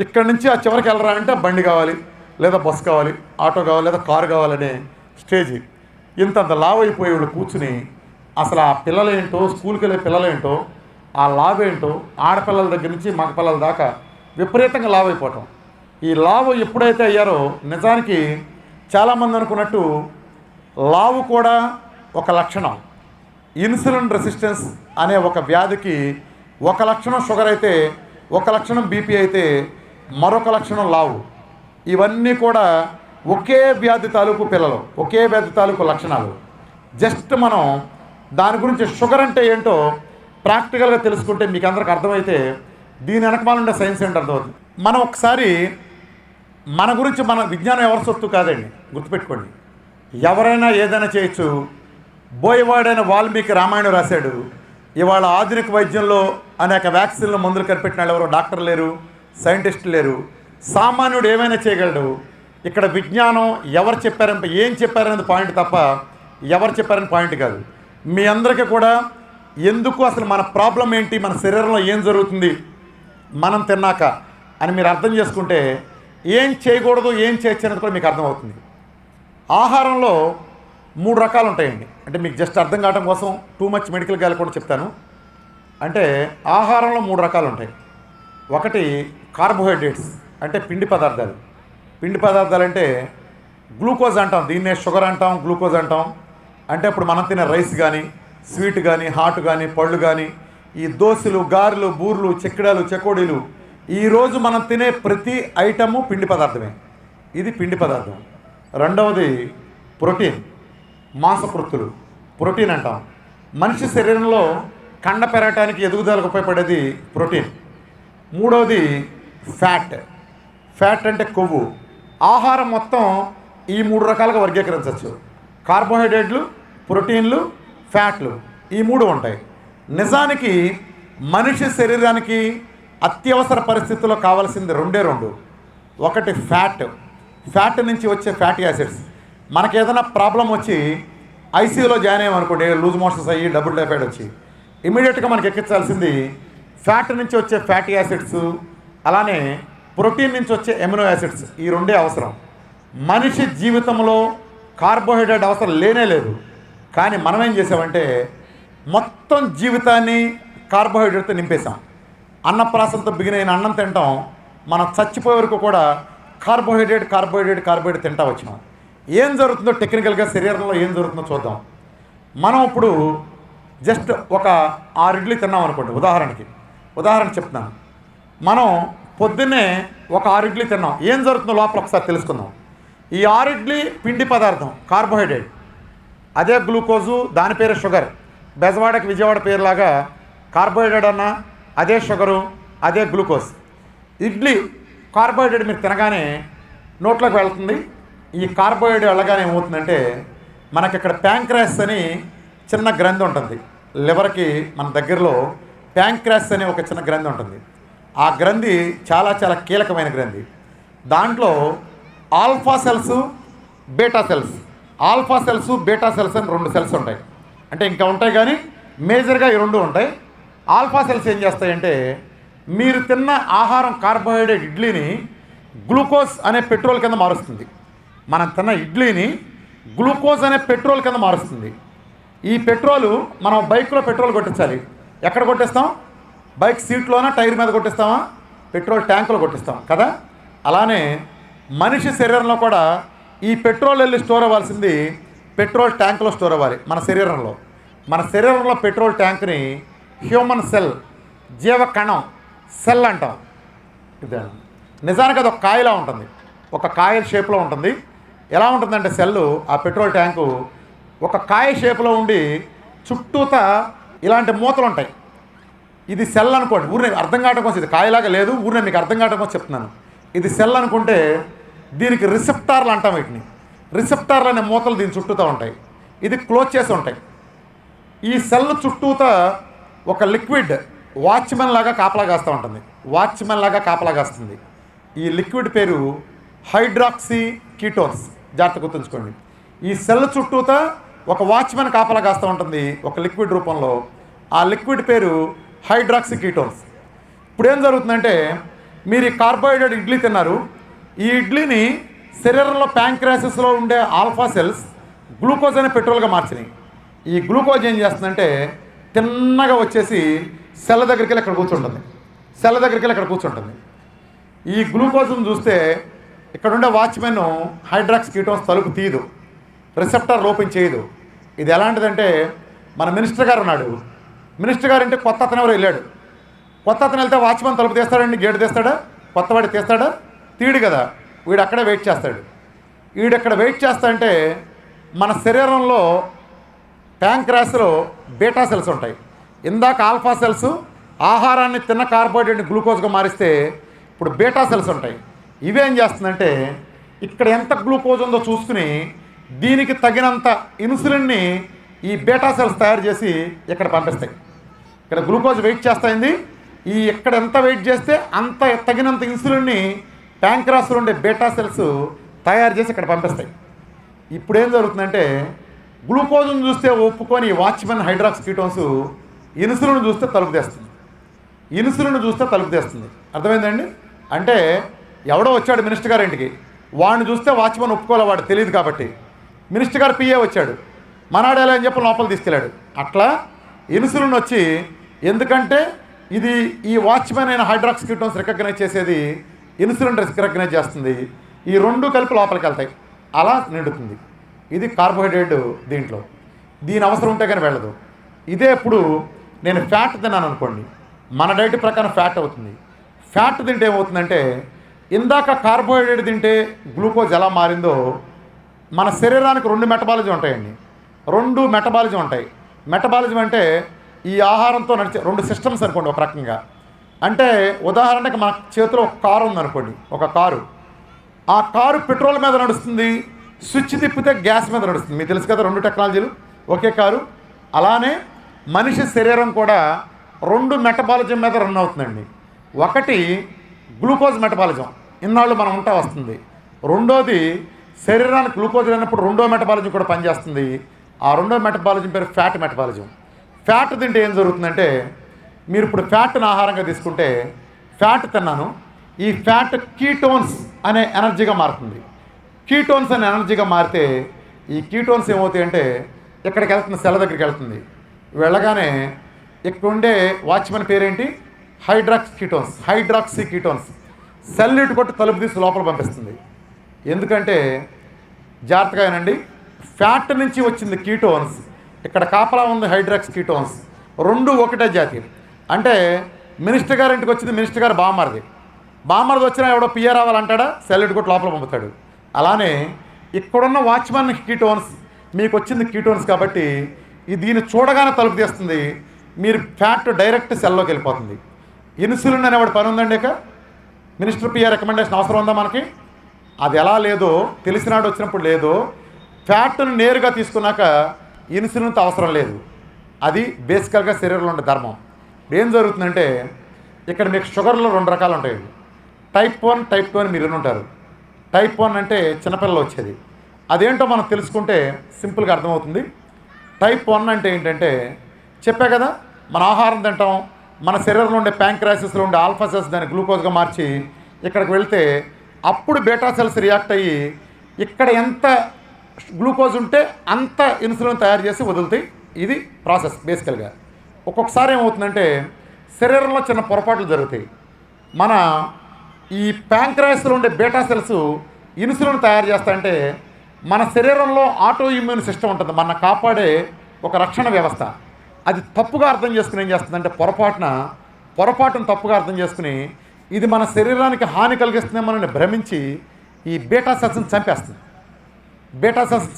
ఇక్కడి నుంచి ఆ చివరికి వెళ్ళరా అంటే బండి కావాలి, లేదా బస్సు కావాలి, ఆటో కావాలి, లేదా కారు కావాలనే స్టేజీ. ఇంతంత లావ్ అయిపోయి వాళ్ళు కూర్చుని అసలు ఆ పిల్లలేంటో, స్కూల్కి వెళ్ళే పిల్లలేంటో, ఆ లావ్ ఏంటో, ఆడపిల్లల దగ్గర నుంచి మగపిల్లల దాకా విపరీతంగా లావ్ అయిపోవటం. ఈ లావు ఎప్పుడైతే అయ్యారో నిజానికి చాలామంది అనుకున్నట్టు లావు కూడా ఒక లక్షణం. ఇన్సులిన్ రెసిస్టెన్స్ అనే ఒక వ్యాధికి ఒక లక్షణం షుగర్ అయితే, ఒక లక్షణం బీపీ అయితే, మరొక లక్షణం లావు. ఇవన్నీ కూడా ఒకే వ్యాధి తాలూకు పిల్లలు, ఒకే వ్యాధి తాలూకు లక్షణాలు. జస్ట్ మనం దాని గురించి షుగర్ అంటే ఏంటో ప్రాక్టికల్గా తెలుసుకుంటే మీకు అందరికి అర్థమైతే దీని వెనకమాలుండే సైన్స్ ఏంటో అర్థమవుతుంది. మనం ఒకసారి మన గురించి, మన విజ్ఞానం ఎవరి సొత్తు కాదండి, గుర్తుపెట్టుకోండి. ఎవరైనా ఏదైనా చేయొచ్చు. బోయవాడైన వాల్మీకి రామాయణం రాశాడు. ఇవాళ ఆధునిక వైద్యంలో అనేక వ్యాక్సిన్లు, మందులు కనిపెట్టిన వాళ్ళు ఎవరో డాక్టర్ లేరు, సైంటిస్టులు లేరు. సామాన్యుడు ఏమైనా చేయగలడు. ఇక్కడ విజ్ఞానం ఎవరు చెప్పారంటే ఏం చెప్పారనేది పాయింట్ తప్ప ఎవరు చెప్పారని పాయింట్ కాదు. మీ అందరికీ కూడా ఎందుకు అసలు మన ప్రాబ్లం ఏంటి, మన శరీరంలో ఏం జరుగుతుంది మనం తిన్నాక అని మీరు అర్థం చేసుకుంటే ఏం చేయకూడదు, ఏం చేయొచ్చు అనేది కూడా మీకు అర్థమవుతుంది. ఆహారంలో 3 రకాలు ఉంటాయండి. అంటే మీకు జస్ట్ అర్థం కావడం కోసం టూ మచ్ మెడికల్ గాలి కూడా చెప్తాను. అంటే ఆహారంలో 3 రకాలు ఉంటాయి. ఒకటి కార్బోహైడ్రేట్స్, అంటే పిండి పదార్థాలు. పిండి పదార్థాలు అంటే గ్లూకోజ్ అంటాం, దీన్నే షుగర్ అంటాం, గ్లూకోజ్ అంటాం. అంటే ఇప్పుడు మనం తినే రైస్ కానీ, స్వీట్ కానీ, హాట్ కానీ, పళ్ళు కానీ, ఈ దోశలు, గారెలు, బూర్లు, చెక్కిడాలు, చెకోడీలు, ఈరోజు మనం తినే ప్రతి ఐటము పిండి పదార్థమే. ఇది పిండి పదార్థం. రెండవది ప్రోటీన్, మాంసకృత్తులు, ప్రోటీన్ అంటాం. మనిషి శరీరంలో కండ పెరగటానికి, ఎదుగుదలకు ఉపయోగపడేది ప్రోటీన్. మూడవది ఫ్యాట్. ఫ్యాట్ అంటే కొవ్వు. ఆహారం మొత్తం ఈ 3 రకాలుగా వర్గీకరించవచ్చు. కార్బోహైడ్రేట్లు, ప్రోటీన్లు, ఫ్యాట్లు, ఈ 3 ఉంటాయి. నిజానికి మనిషి శరీరానికి అత్యవసర పరిస్థితుల్లో కావాల్సింది 2. ఒకటి ఫ్యాట్. ఫ్యాట్ నుంచి వచ్చే ఫ్యాటీ యాసిడ్స్. మనకి ఏదైనా ప్రాబ్లం వచ్చి ఐసీయూలో జాయిన్ అయ్యామనుకోండి, లూజ్ మోషన్స్ అయ్యి, డబుల్ టైఫాయిడ్ వచ్చి, ఇమీడియట్గా మనకి ఎక్కించాల్సింది ఫ్యాట్ నుంచి వచ్చే ఫ్యాటీ యాసిడ్స్, అలానే ప్రోటీన్ నుంచి వచ్చే ఎమినో యాసిడ్స్. ఈ 2 అవసరం. మనిషి జీవితంలో కార్బోహైడ్రేట్ అవసరం లేనే లేదు. కానీ మనం ఏం చేసామంటే మొత్తం జీవితాన్ని కార్బోహైడ్రేట్తో నింపేశాం. అన్నప్రాసంతో బిగినైన అన్నం తింటాం, మనం చచ్చిపోయే వరకు కూడా కార్బోహైడ్రేట్ తింటా వచ్చినాం. ఏం జరుగుతుందో టెక్నికల్గా శరీరంలో ఏం జరుగుతుందో చూద్దాం. మనం ఇప్పుడు జస్ట్ ఒక 6 ఇడ్లీ తిన్నాం అనుకోండి ఉదాహరణకి. ఉదాహరణ చెప్తున్నాను. మనం పొద్దున్నే ఒక 6 ఇడ్లీ తిన్నాం. ఏం జరుగుతుందో లోపల ఒకసారి తెలుసుకుందాం. ఈ 6 ఇడ్లీ పిండి పదార్థం, కార్బోహైడ్రేట్, అదే గ్లూకోజు, దాని పేరు షుగర్. బెజవాడకి విజయవాడ పేరులాగా కార్బోహైడ్రేట్ అన్న అదే షుగరు, అదే గ్లూకోజ్. ఇడ్లీ కార్బోహైడ్రేట్ మీరు తినగానే నోట్లోకి వెళ్తుంది. ఈ కార్బోహైడ్రేట్ వెళ్ళగానే ఏమవుతుందంటే మనకి ఇక్కడ ప్యాంక్రాస్ అని చిన్న గ్రంథి ఉంటుంది. లివర్కి మన దగ్గరలో ప్యాంక్రాస్ అనే ఒక చిన్న గ్రంథి ఉంటుంది. ఆ గ్రంథి చాలా చాలా కీలకమైన గ్రంథి. దాంట్లో alpha cells, beta cells, alpha cells, beta cells అని 2 సెల్స్ ఉంటాయి. అంటే ఇంకా ఉంటాయి కానీ మేజర్గా ఈ 2 ఉంటాయి. ఆల్ఫా సెల్స్ ఏం చేస్తాయంటే మీరు తిన్న ఆహారం కార్బోహైడ్రేట్ ఇడ్లీని గ్లూకోజ్ అనే పెట్రోల్ కింద మారుస్తుంది. మనం తిన్న ఇడ్లీని గ్లూకోజ్ అనే పెట్రోల్ కింద మారుస్తుంది. ఈ పెట్రోలు మనం బైక్లో పెట్రోల్ కొట్టించాలి. ఎక్కడ కొట్టిస్తాం? బైక్ సీట్లోనా, టైర్ మీద కొట్టిస్తామా? పెట్రోల్ ట్యాంకులో కొట్టిస్తాం కదా. అలానే మనిషి శరీరంలో కూడా ఈ పెట్రోల్ వెళ్ళి స్టోర్ అవ్వాల్సింది పెట్రోల్ ట్యాంకులో స్టోర్ అవ్వాలి. మన శరీరంలో పెట్రోల్ ట్యాంక్ని హ్యూమన్ సెల్, జీవకణం సెల్ అంటాం. ఇదే నిజానికి అది ఒక కాయలా ఉంటుంది, ఒక కాయ షేప్లో ఉంటుంది. ఎలా ఉంటుందంటే సెల్లు, ఆ పెట్రోల్ ట్యాంకు ఒక కాయ షేప్లో ఉండి చుట్టూత ఇలాంటి మూతలు ఉంటాయి. ఇది సెల్ అనుకోండి, ఊరిని అర్థం కావడం కోసం. ఇది కాయలాగా లేదు, ఊరిని మీకు అర్థం కావడం కోసం చెప్తున్నాను. ఇది సెల్ అనుకుంటే దీనికి రిసెప్టార్లు అంటాం. వీటిని రిసెప్టార్లు అనే మూతలు దీని చుట్టూతా ఉంటాయి. ఇది క్లోజ్ చేసి ఉంటాయి. ఈ సెల్ చుట్టూతా ఒక లిక్విడ్ వాచ్మెన్ లాగా కాపలా కాస్తుంది. ఈ లిక్విడ్ పేరు హైడ్రాక్సీ కీటోన్స్. జాగ్రత్త గుర్తుంచుకోండి. ఈ సెల్ చుట్టూతా ఒక వాచ్మెన్ కాపలా కాస్తూ ఉంటుంది ఒక లిక్విడ్ రూపంలో. ఆ లిక్విడ్ పేరు హైడ్రాక్సీ కీటోన్స్. ఇప్పుడు ఏం జరుగుతుందంటే మీరు ఈ కార్బోహైడ్రేట్ ఇడ్లీ తిన్నారు. ఈ ఇడ్లీని శరీరంలో ప్యాంక్రాసిస్లో ఉండే ఆల్ఫా సెల్స్ గ్లూకోజ్ అనే పెట్రోల్గా మార్చినాయి. ఈ గ్లూకోజ్ ఏం చేస్తుందంటే తిన్నగా వచ్చేసి సెల్ దగ్గరికి వెళ్ళి ఇక్కడ కూర్చుంటుంది. ఈ గ్లూకోజ్ను చూస్తే ఇక్కడ ఉండే వాచ్మెన్ హైడ్రాక్స్ కీటోన్స్ తలుపు తీయదు, రిసెప్టర్ ఓపెన్ చేయదు. ఇది ఎలాంటిదంటే మన మినిస్టర్ గారు ఉన్నాడు. మినిస్టర్ గారు అంటే కొత్త అతను ఎవరు వెళ్ళాడు. కొత్త అతను వెళ్తే వాచ్మెన్ తలుపు తీస్తాడండి, గేటు తీస్తాడా? కొత్తవాడి తీస్తాడా? తీడు కదా. వీడు అక్కడే వెయిట్ చేస్తాడు. వీడెక్కడ వెయిట్ చేస్తా అంటే మన శరీరంలో ప్యాంక్రాస్లో బీటా సెల్స్ ఉంటాయి. ఇందాక ఆల్ఫా సెల్స్ ఆహారాన్ని తిన్న కార్బోహైడ్రేట్ని గ్లూకోజ్గా మారిస్తే ఇప్పుడు బీటా సెల్స్ ఉంటాయి. ఇవేం చేస్తుందంటే ఇక్కడ ఎంత గ్లూకోజ్ ఉందో చూసుకుని దీనికి తగినంత ఇన్సులిన్ని ఈ బీటా సెల్స్ తయారు చేసి ఇక్కడ పంపిస్తాయి. ఇక్కడ గ్లూకోజ్ వెయిట్ చేస్తాయింది. ఈ ఇక్కడ ఎంత వెయిట్ చేస్తే అంత తగినంత ఇన్సులిన్ని ప్యాంక్రాస్లో ఉండే బీటా సెల్స్ తయారు చేసి ఇక్కడ పంపిస్తాయి. ఇప్పుడు ఏం జరుగుతుందంటే గ్లూకోజ్ను చూస్తే ఒప్పుకొని వాచ్మెన్ హైడ్రాక్స్ కీటోన్స్ ఇన్సులిన్ చూస్తే తలుపు తీస్తుంది. అర్థమైందండి? అంటే ఎవడో వచ్చాడు మినిస్టర్ గారి ఇంటికి, వాడిని చూస్తే వాచ్మెన్ ఒప్పుకోలే, వాడు తెలియదు కాబట్టి. మినిస్టర్ గారు పిఏ వచ్చాడు, మనాడేలా అని చెప్పి లోపల తీసుకెళ్ళాడు. అట్లా ఇన్సులిన్ వచ్చి, ఎందుకంటే ఇది ఈ వాచ్మెన్ అయిన హైడ్రాక్స్ కీటోన్స్ రికగ్నైజ్ చేసేది ఇన్సులిన్ రికగ్నైజ్ చేస్తుంది. ఈ 2 కలిపి లోపలికి వెళ్తాయి, అలా నిండుతుంది. ఇది కార్బోహైడ్రేట్. దీని అవసరం ఉంటే కానీ వెళ్ళదు. ఇదే ఇప్పుడు నేను ఫ్యాట్ తిన్నాను అనుకోండి, మన డైట్ ప్రకారం ఫ్యాట్ అవుతుంది. ఫ్యాట్ తింటే ఏమవుతుందంటే ఇందాక కార్బోహైడ్రేట్ తింటే గ్లూకోజ్ ఎలా మారిందో మన శరీరానికి 2 మెటబాలిజం ఉంటాయండి. 2 మెటబాలిజం ఉంటాయి. మెటబాలిజం అంటే ఈ ఆహారంతో నడిచే 2 సిస్టమ్స్ అనుకోండి. ఒక రకంగా అంటే ఉదాహరణకి మన చేతిలో ఒక కారు ఉందనుకోండి. ఒక కారు, ఆ కారు పెట్రోల్ మీద నడుస్తుంది, స్విచ్ తిప్పితే గ్యాస్ మీద నడుస్తుంది. మీకు తెలుసు కదా 2 టెక్నాలజీలు ఒకే కారు. అలానే మనిషి శరీరం కూడా 2 మెటబాలిజం మీద రన్ అవుతుందండి. ఒకటి గ్లూకోజ్ మెటబాలిజం, ఇన్నాళ్ళు మనం ఉంటా వస్తుంది. రెండోది శరీరానికి గ్లూకోజ్ లేనప్పుడు 2వ మెటబాలిజం కూడా పనిచేస్తుంది. ఆ 2వ మెటబాలిజం పేరు ఫ్యాట్ మెటబాలిజం. ఫ్యాట్ తింటే ఏం జరుగుతుందంటే మీరు ఇప్పుడు ఫ్యాట్ని ఆహారంగా తీసుకుంటే, ఫ్యాట్ తిన్నాను, ఈ ఫ్యాట్ కీటోన్స్ అనే ఎనర్జీగా మారుతుంది. కీటోన్స్ అనే ఎనర్జీగా మారితే ఈ కీటోన్స్ ఏమవుతాయి అంటే ఇక్కడికి వెళ్తుంది, సెల్ దగ్గరికి వెళ్తుంది. వెళ్ళగానే ఇక్కడ ఉండే వాచ్మెన్ పేరేంటి? Hydroxy ketones. సెల్ ఇటు కొట్టి తలుపు తీసి లోపల పంపిస్తుంది. ఎందుకంటే జాగ్రత్తగా ఏనండి, ఫ్యాట్ నుంచి వచ్చింది కీటోన్స్, ఇక్కడ కాపలా ఉంది హైడ్రాక్స్ కీటోన్స్. 2 ఒకటే జాతి. అంటే మినిస్టర్ గారి ఇంటికి వచ్చింది మినిస్టర్ గారు బామ్మరిది వచ్చినా ఎవడో పిఆర్ రావాలంటాడా, సెల్యూట్ కొట్టి లోపల పంపుతాడు. అలానే ఇక్కడున్న వాచ్మెన్ కీటోన్స్, మీకు వచ్చింది కీటోన్స్ కాబట్టి దీన్ని చూడగానే తలుపు తీస్తుంది, మీరు ఫ్యాట్ డైరెక్ట్ సెల్లోకి వెళ్ళిపోతుంది. ఇన్సులిన్ అనేవాడు పని ఉందండి. ఇక మినిస్టర్ పిఆర్ రికమెండేషన్ అవసరం ఉందా మనకి? అది ఎలా లేదో తెలిసినాడు వచ్చినప్పుడు లేదో, ఫ్యాట్ను నేరుగా తీసుకున్నాక ఇన్సులిన్తో అవసరం లేదు. అది బేసికల్గా శరీరంలో ఉండే ధర్మం. ఏం జరుగుతుందంటే ఇక్కడ మీకు షుగర్లో 2 రకాలు ఉంటాయి. టైప్ 1, టైప్ 2 అని మీరు ఉంటారు. టైప్ 1 అంటే చిన్నపిల్లలు వచ్చేది. అదేంటో మనం తెలుసుకుంటే సింపుల్గా అర్థమవుతుంది. టైప్ 1 అంటే ఏంటంటే చెప్పా కదా, మన ఆహారం తింటాం, మన శరీరంలో ఉండే ప్యాంక్రాసిస్లో ఉండే ఆల్ఫా సెల్స్ దాన్ని గ్లూకోజ్గా మార్చి ఇక్కడికి వెళ్తే అప్పుడు బీటా సెల్స్ రియాక్ట్ అయ్యి ఇక్కడ ఎంత గ్లూకోజ్ ఉంటే అంత ఇన్సులిన్ తయారు చేసి వదులుతాయి. ఇది ప్రాసెస్ బేసికల్గా. ఒక్కొక్కసారి ఏమవుతుందంటే శరీరంలో చిన్న పొరపాట్లు జరుగుతాయి. మన ఈ ప్యాంక్రాస్లో ఉండే బీటా సెల్స్ ఇన్సులిన్ తయారు చేస్తాయంటే మన శరీరంలో ఆటో ఇమ్యూన్ సిస్టమ్ ఉంటుంది, మన కాపాడే ఒక రక్షణ వ్యవస్థ. అది తప్పుగా అర్థం చేసుకుని ఏం చేస్తుందంటే పొరపాటును తప్పుగా అర్థం చేసుకుని ఇది మన శరీరానికి హాని కలిగిస్తుందేమోనని భ్రమించి ఈ బీటా సెల్స్ని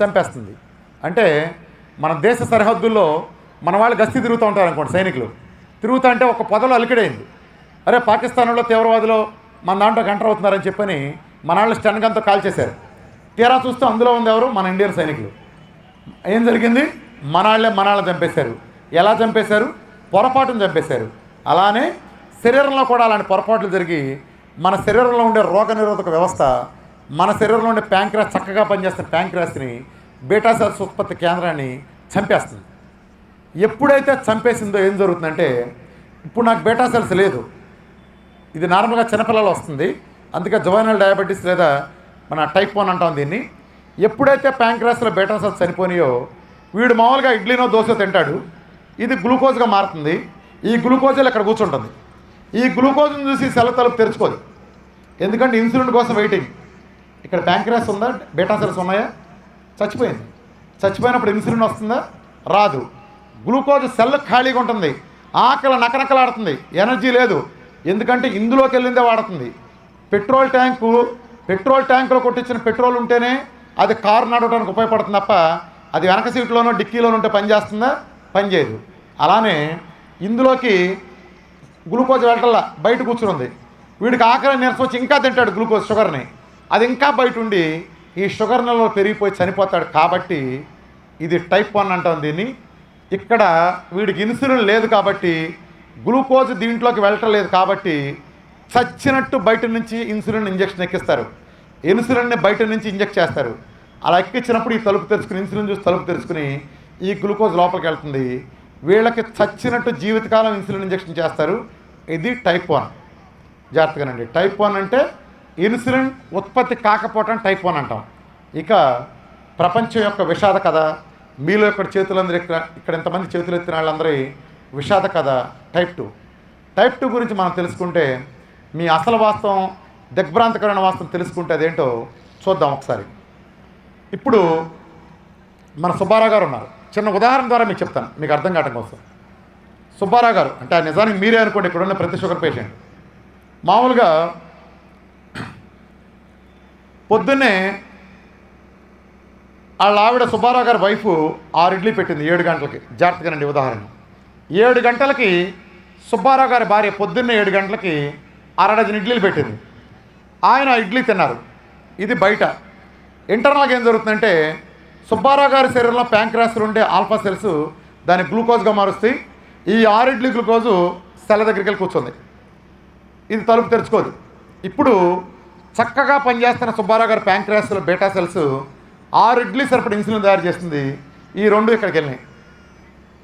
చంపేస్తుంది. అంటే మన దేశ సరిహద్దుల్లో మన వాళ్ళు గస్తీ తిరుగుతూ ఉంటారు అనుకోండి, సైనికులు తిరుగుతూ అంటే ఒక పొదలో అలికిడైంది, అరే పాకిస్తాన్లో తీవ్రవాదులు మన దాంట్లో గంట అవుతున్నారని చెప్పని మన వాళ్ళు స్టన్ గన్తో కాల్చేశారు. తీరా చూస్తూ అందులో ఉంది ఎవరు? మన ఇండియన్ సైనికులు. ఏం జరిగింది? మన వాళ్ళని చంపేశారు. ఎలా చంపేశారు? పొరపాటును చంపేశారు. అలానే శరీరంలో కూడా అలాంటి పొరపాట్లు జరిగి మన శరీరంలో ఉండే రోగనిరోధక వ్యవస్థ, మన శరీరంలో ఉండే ప్యాంక్రాస్ చక్కగా పనిచేస్తున్న ప్యాంక్రాస్ని, బీటా సెల్స్ ఉత్పత్తి కేంద్రాన్ని చంపేస్తుంది. ఎప్పుడైతే చంపేసిందో ఏం జరుగుతుందంటే ఇప్పుడు నాకు బీటా సెల్స్ లేదు. ఇది నార్మల్గా చిన్నపిల్లలు వస్తుంది, అందుకే జువైనల్ డయాబెటీస్ లేదా మన టైప్ 1 అంటాం దీన్ని. ఎప్పుడైతే ప్యాంక్రాస్లో బీటా సెల్స్ చనిపోయినాయో వీడు మామూలుగా ఇడ్లీనో దోశ తింటాడు, ఇది గ్లూకోజ్గా మారుతుంది. ఈ గ్లూకోజులు ఇక్కడ కూర్చుంటుంది. ఈ గ్లూకోజ్ని చూసి సెల్ తలుపు తెరుచుకోదు, ఎందుకంటే ఇన్సులిన్ కోసం వెయిటింగ్. ఇక్కడ ప్యాంక్రాస్ ఉందా? బీటా సెల్స్ ఉన్నాయా? చచ్చిపోయింది. చచ్చిపోయినప్పుడు ఇన్సులిన్ వస్తుందా? రాదు. గ్లూకోజ్ సెల్ ఖాళీగా ఉంటుంది, ఆకలి నకనకలాడుతుంది, ఎనర్జీ లేదు, ఎందుకంటే ఇందులోకి వెళ్ళిందే వాడుతుంది. పెట్రోల్ ట్యాంకులో కొట్టించిన పెట్రోల్ ఉంటేనే అది కారు నడవడానికి ఉపయోగపడుతుంది తప్ప అది వెనక సీట్లోనో డిక్కీలోనో ఉంటే పనిచేస్తుందా? పనిచేయదు. అలానే ఇందులోకి గ్లూకోజ్ వెళ్ళటల్లా బయట కూర్చుని వీడికి ఆకలి నీరసం వచ్చి ఇంకా తింటాడు గ్లూకోజ్ షుగర్ని, అది ఇంకా బయట ఉండి ఈ షుగర్ నెలలో పెరిగిపోయి చనిపోతాడు. కాబట్టి ఇది టైప్ 1 అంటాం దీన్ని. ఇక్కడ వీడికి ఇన్సులిన్ లేదు కాబట్టి గ్లూకోజ్ దీంట్లోకి వెళ్ళటం లేదు కాబట్టి చచ్చినట్టు బయట నుంచి ఇన్సులిన్ ఇంజెక్షన్ ఎక్కిస్తారు. ఇన్సులిన్ని బయట నుంచి ఇంజెక్ట్ చేస్తారు. అలా ఎక్కించినప్పుడు ఈ తలుపు తెరుచుకుని ఇన్సులిన్ చూసి తలుపు తెరుచుకుని ఈ గ్లూకోజ్ లోపలికి వెళ్తుంది. వీళ్ళకి చచ్చినట్టు జీవితకాలం ఇన్సులిన్ ఇంజెక్షన్ చేస్తారు. ఇది టైప్ 1. జాగ్రత్తగానండి. టైప్ 1 అంటే ఇన్సులిన్ ఉత్పత్తి కాకపోవటం టైప్ 1 అంటాం. ఇక ప్రపంచం యొక్క విషాద కథ, మీలో ఇక్కడ చేతులందరూ ఇక్కడ ఇంతమంది చేతులు ఎత్తిన వాళ్ళందరి విషాద కథ టైప్ 2. టైప్ 2 గురించి మనం తెలుసుకుంటే మీ అసలు వాస్తవం, దిగ్భ్రాంతికరమైన వాస్తవం తెలుసుకుంటే అదేంటో చూద్దాం ఒకసారి. ఇప్పుడు మన సుబ్బారావు గారు ఉన్నారు. చిన్న ఉదాహరణ ద్వారా మీకు చెప్తాను, మీకు అర్థం కావడం కోసం. సుబ్బారావు గారు అంటే నిజానికి మీరే అనుకోండి, ఇక్కడున్న ప్రతి షుగర్ పేషెంట్. మామూలుగా పొద్దున్నే వాళ్ళ ఆవిడ సుబ్బారావు గారి వైఫ్ 6 ఇడ్లీ పెట్టింది 7 గంటలకి. జాగ్రత్తగానండి ఉదాహరణ. 7 గంటలకి సుబ్బారావు గారి భార్య పొద్దున్నే 7 గంటలకి 6 డజన్ ఇడ్లీలు పెట్టింది. ఆయన ఇడ్లీ తిన్నారు. ఇది బయట. ఇంటర్నల్గా ఏం జరుగుతుందంటే సుబ్బారావు గారి శరీరంలో ప్యాంక్రాస్లో ఉండే ఆల్ఫా సెల్స్ దాన్ని గ్లూకోజ్గా మారుస్తాయి. ఈ 6 ఇడ్లీ గ్లూకోజు సెల్ దగ్గరికి వెళ్ళి కూర్చుంది. ఇది తలుపు తెరుచుకోదు. ఇప్పుడు చక్కగా పనిచేస్తున్న సుబ్బారావు గారి ప్యాంక్రాస్లో బీటా సెల్స్ 6 ఇడ్లీ సరిపడి ఇన్సులిన్ తయారు చేస్తుంది. ఈ 2 ఇక్కడికి వెళ్ళినాయి.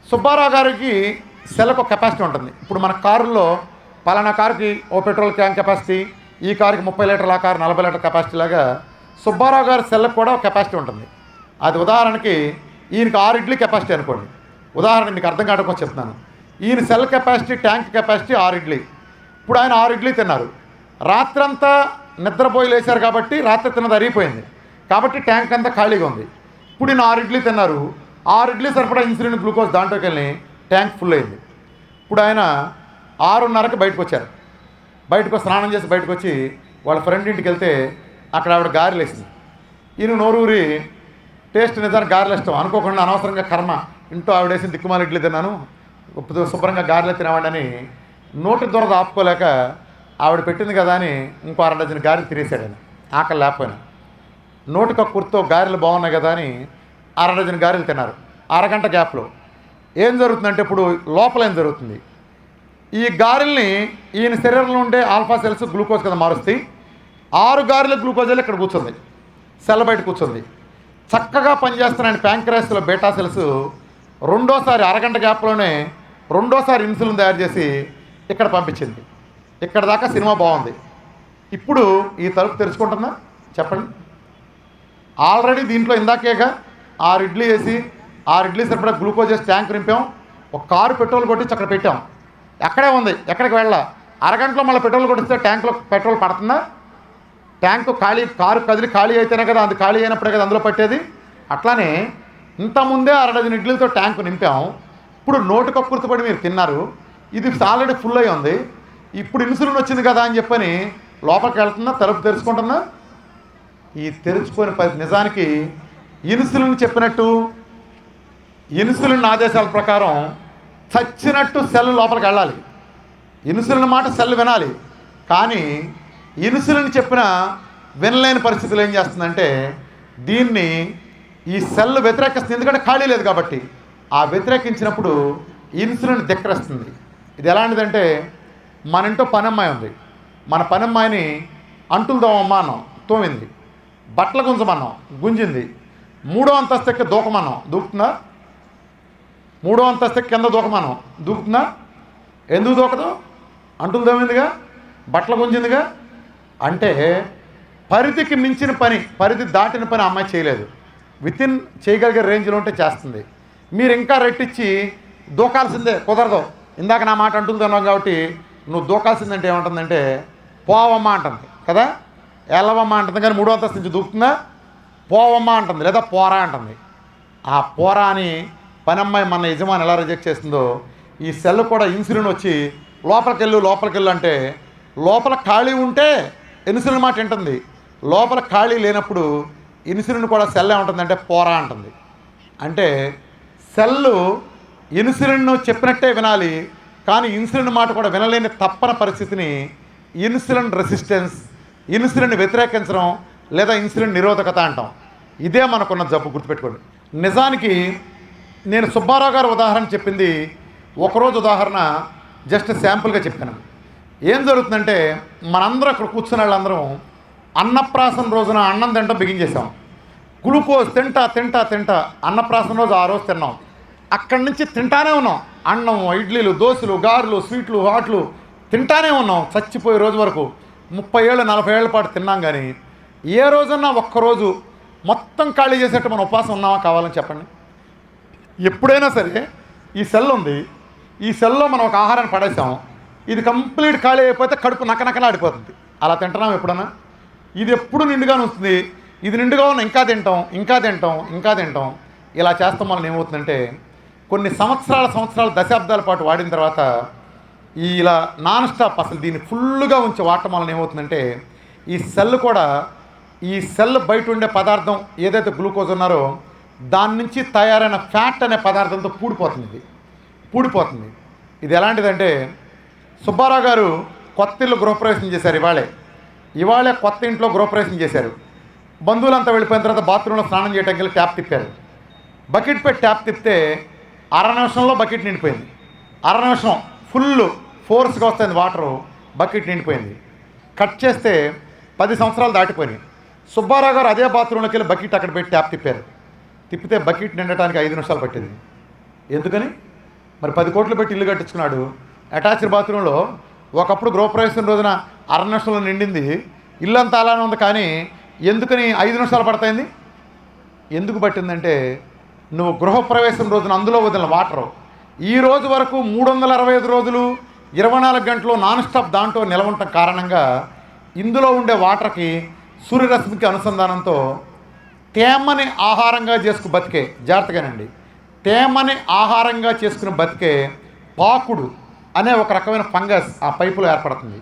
సుబ్బారావు గారికి సెల్కు ఒక కెపాసిటీ ఉంటుంది. ఇప్పుడు మన కారులో పలానా కారుకి ఓ పెట్రోల్ ట్యాంక్ కెపాసిటీ, ఈ కారుకి 30 లీటర్ల, ఆ కారు 40 లీటర్ కెపాసిటీ లాగా సుబ్బారావు గారి సెల్కి కూడా ఒక కెపాసిటీ ఉంటుంది. అది ఉదాహరణకి ఈయనకి 6 ఇడ్లీ కెపాసిటీ అనుకోండి. ఉదాహరణ మీకు అర్థం కావడం కోసం చెప్తున్నాను. ఈయన cell capacity, tank capacity 6 idli. ఇప్పుడు ఆయన 6 ఇడ్లీ తిన్నారు. రాత్రంతా నిద్రపోయి లేచారు కాబట్టి రాత్రి తిన్నది అరిగిపోయింది కాబట్టి ట్యాంక్ అంతా ఖాళీగా ఉంది. ఇప్పుడు ఈయన 6 ఇడ్లీ తిన్నారు. 6 ఇడ్లీ సరిపడా ఇన్సులిన్ గ్లూకోజ్ దాంట్లోకి వెళ్ళి ట్యాంక్ ఫుల్ అయింది. ఇప్పుడు ఆయన 6:30కి బయటకు వచ్చారు. బయటకు స్నానం చేసి బయటకు వచ్చి వాళ్ళ ఫ్రెండ్ ఇంటికి వెళ్తే అక్కడ ఆవిడ గారెలు వేసింది. ఈయన నోరూరి టేస్ట్ నిజానికి గారెలు ఇష్టం అనుకోకుండా అనవసరంగా కర్మ ఇంట్లో ఆవిడ వేసిన దిక్కుమాల ఇడ్లీ తిన్నాను, శుభ్రంగా గారెలు తినవాడని నోటి దొరద ఆపుకోలేక ఆవిడ పెట్టింది కదా అని ఇంకో 6 డజన్ గారెలు తినేసాడు ఆయన, ఆకలి లేకపోయినా. నోటికి ఒక కుర్తో గారెలు బాగున్నాయి కదా అని 6 డజన్ గారెలు తిన్నారు. అరగంట గ్యాప్లో ఏం జరుగుతుందంటే ఇప్పుడు లోపల ఏం జరుగుతుంది, ఈ గారెల్ని ఈయన శరీరంలో ఉండే ఆల్ఫా సెల్స్ గ్లూకోజ్ కింద మారుస్తాయి. 6 గారెల గ్లూకోజ్ వెళ్ళి ఇక్కడ కూర్చుంది, సెల్ బయట కూర్చుంది. చక్కగా పనిచేస్తున్నాయని ప్యాంక్రాస్లో బీటా సెల్స్ రెండోసారి అరగంట గ్యాప్లోనే రెండోసారి ఇన్సులిన్ తయారు చేసి ఇక్కడ పంపించింది. ఇక్కడ దాకా సినిమా బాగుంది. ఇప్పుడు ఈ తలుపు తెరుచుకుంటుందా చెప్పండి? ఆల్రెడీ దీంట్లో ఇందాకేగా 6 ఇడ్లీ వేసి 6 ఇడ్లీ సరిపడా గ్లూకోజ్ వేసి ట్యాంక్ నింపాం. ఒక కారు పెట్రోల్ కొట్టించి అక్కడ పెట్టాం. ఎక్కడే ఉంది, ఎక్కడికి వెళ్ళా. అరగంటలో మళ్ళీ పెట్రోల్ కొట్టిస్తే ట్యాంక్లో పెట్రోల్ పడుతుందా? ట్యాంకు ఖాళీ, కారు కదిలి ఖాళీ అయితేనే కదా, అది ఖాళీ అయినప్పుడే కదా అందులో పట్టేది. అట్లానే ఇంతకుముందే 6 డజన్ ఇడ్లీలతో ట్యాంకు నింపాం. ఇప్పుడు నోటి కక్కుర్తిపడి మీరు తిన్నారు, ఇది ఆల్రెడీ ఫుల్ అయి ఉంది. ఇప్పుడు ఇన్సులిన్ వచ్చింది కదా అని చెప్పని లోపలికి వెళ్తున్నా, తలుపు తెరుచుకుంటున్నా. ఈ తెరుచుకొని నిజానికి ఇన్సులిన్ చెప్పినట్టు, ఇన్సులిన్ ఆదేశాల ప్రకారం చచ్చినట్టు సెల్ లోపలికి వెళ్ళాలి. ఇన్సులిన్ మాట సెల్ వినాలి. కానీ ఇన్సులిన్ చెప్పిన వినలేని పరిస్థితులు ఏం చేస్తుందంటే దీన్ని ఈ సెల్ వ్యతిరేకిస్తుంది. ఎందుకంటే ఖాళీ లేదు కాబట్టి. ఆ వ్యతిరేకించినప్పుడు ఇన్సులిన్ ధిక్కరిస్తుంది. ఇది ఎలాంటిదంటే మన ఇంట్లో పనమ్మాయి ఉంది. మన పనమ్మాయిని అంటులు దోమమ్మ అన్నాం, తోమింది. బట్టలు గుంజమన్నాం, గుంజింది. 3వ అంతస్తు ఎక్కి దూకమన్నాం, దూకుతుందా? 3వ అంతస్తు కింద దూకమన్నాం, దూకుతుందా? ఎందుకు దూకదు? అంటులు దోమిందిగా, బట్టలు గుంజిందిగా. అంటే పరిధికి మించిన పని, పరిధి దాటిన పని అమ్మాయి చేయలేదు. వితిన్ చేయగలిగే రేంజ్లో ఉంటే చేస్తుంది. మీరు ఇంకా రెట్టించి దూకాల్సిందే, కుదరదు. ఇందాక నా మాట అంటుంది అన్నావు కాబట్టి నువ్వు దూకాల్సిందంటే ఏమంటుందంటే పోవమ్మ అంటుంది కదా, ఎల్లవమ్మ అంటుంది. కానీ 3వ అంతస్తు నుంచి దూకుతుందా? పోవమ్మ అంటుంది, లేదా పోరా అంటుంది. ఆ పోరా అని పనమ్మాయి మన యజమాని ఎలా రిజెక్ట్ చేస్తుందో ఈ సెల్ కూడా ఇన్సులిన్ వచ్చి లోపలికెళ్ళు అంటే లోపల ఖాళీ ఉంటే ఇన్సులిన్ మాట వింటుంది. లోపల ఖాళీ లేనప్పుడు ఇన్సులిన్ కూడా సెల్ ఏముంటుందంటే పోరా అంటుంది. అంటే సెల్లు ఇన్సులిన్ చెప్పినట్టే వినాలి, కానీ ఇన్సులిన్ మాట కూడా వినలేని తప్పని పరిస్థితిని ఇన్సులిన్ రెసిస్టెన్స్, ఇన్సులిన్ వ్యతిరేకించడం లేదా ఇన్సులిన్ నిరోధకత అంటాం. ఇదే మనకున్న జబ్బు, గుర్తుపెట్టుకోండి. నిజానికి నేను సుబ్బారావు గారు ఉదాహరణ చెప్పింది ఒకరోజు ఉదాహరణ, జస్ట్ శాంపుల్గా చెప్పాను. ఏం జరుగుతుందంటే మనందరం అక్కడ కూర్చున్న వాళ్ళందరం అన్నప్రాసన రోజున అన్నం తింటాం బిగించేసాం. గ్లూకోజ్ తింటా అన్నప్రాసన రోజు ఆ రోజు తిన్నాం. అక్కడి నుంచి తింటానే ఉన్నాం. అన్నం, ఇడ్లీలు, దోశలు, గారెలు, స్వీట్లు, హాట్లు తింటానే ఉన్నాం చచ్చిపోయే రోజు వరకు. 30 ఏళ్ళు 40 ఏళ్ల పాటు తిన్నాం. కానీ ఏ రోజన్నా ఒక్కరోజు మొత్తం ఖాళీ చేసేట్టు మనం ఉపవాసం ఉన్నామా? కావాలని చెప్పండి. ఎప్పుడైనా సరే ఈ సెల్ ఉంది, ఈ సెల్లో మనం ఒక ఆహారాన్ని పడేసాం, ఇది కంప్లీట్ ఖాళీ అయిపోతే కడుపు నకనకలాడిపోతుంది. అలా తింటున్నాం ఎప్పుడన్నా? ఇది ఎప్పుడు నిండుగానే వస్తుంది. ఇది నిండుగా ఉన్న ఇంకా తింటాం. ఇలా చేస్తాం వల్ల ఏమవుతుందంటే కొన్ని సంవత్సరాలు దశాబ్దాల పాటు వాడిన తర్వాత ఇలా నాన్ స్టాప్ అసలు దీన్ని ఫుల్గా ఉంచి వాడటం వల్ల ఏమవుతుందంటే ఈ సెల్ కూడా, ఈ సెల్ బయట ఉండే పదార్థం ఏదైతే గ్లూకోజ్ ఉన్నారో దాని నుంచి తయారైన ఫ్యాట్ అనే పదార్థంతో పూడిపోతుంది. ఇది ఎలాంటిదంటే సుబ్బారావు గారు కొత్త ఇల్లు గృహప్రవేశం చేశారు. ఇవాళే కొత్త ఇంట్లో గృహప్రవేశం చేశారు. బంధువులంతా వెళ్ళిపోయిన తర్వాత బాత్రూంలో స్నానం చేయడానికి వెళ్ళి ట్యాప్ తిప్పారు. బకెట్ పెట్టి ట్యాప్ తిప్పితే 1/2 నిమిషంలో బకెట్ నిండిపోయింది. 1/2 నిమిషం ఫుల్ ఫోర్స్గా వస్తుంది వాటరు, బకెట్ నిండిపోయింది. కట్ చేస్తే 10 సంవత్సరాలు దాటిపోయినాయి. సుబ్బారావు గారు అదే బాత్రూంలోకి వెళ్ళి బకెట్ అక్కడ పెట్టి ట్యాప్ తిప్పితే బకెట్ నిండటానికి 5 నిమిషాలు పట్టింది. ఎందుకని? మరి 10 కోట్లు పెట్టి ఇల్లు కట్టించుకున్నాడు. అటాచ్డ్ బాత్రూంలో ఒకప్పుడు గృహప్రవేశం రోజున 1/2 నిమిషంలో నిండింది. ఇల్లంతా అలానే ఉంది. కానీ ఎందుకని 5 నిమిషాలు పడతాయింది? ఎందుకు పట్టిందంటే నువ్వు గృహప్రవేశం రోజున అందులో వదిలిన వాటరు ఈ రోజు వరకు 365 రోజులు 24 గంటలు నాన్ స్టాప్ దాంట్లో నిలవటం కారణంగా ఇందులో ఉండే వాటర్కి సూర్యరశ్మికి అనుసంధానంతో తేమని ఆహారంగా చేసుకుని బతికే, జాగ్రత్తగానండి, తేమని ఆహారంగా చేసుకుని బతికే పాకుడు అనే ఒక రకమైన ఫంగస్ ఆ పైపులో ఏర్పడుతుంది.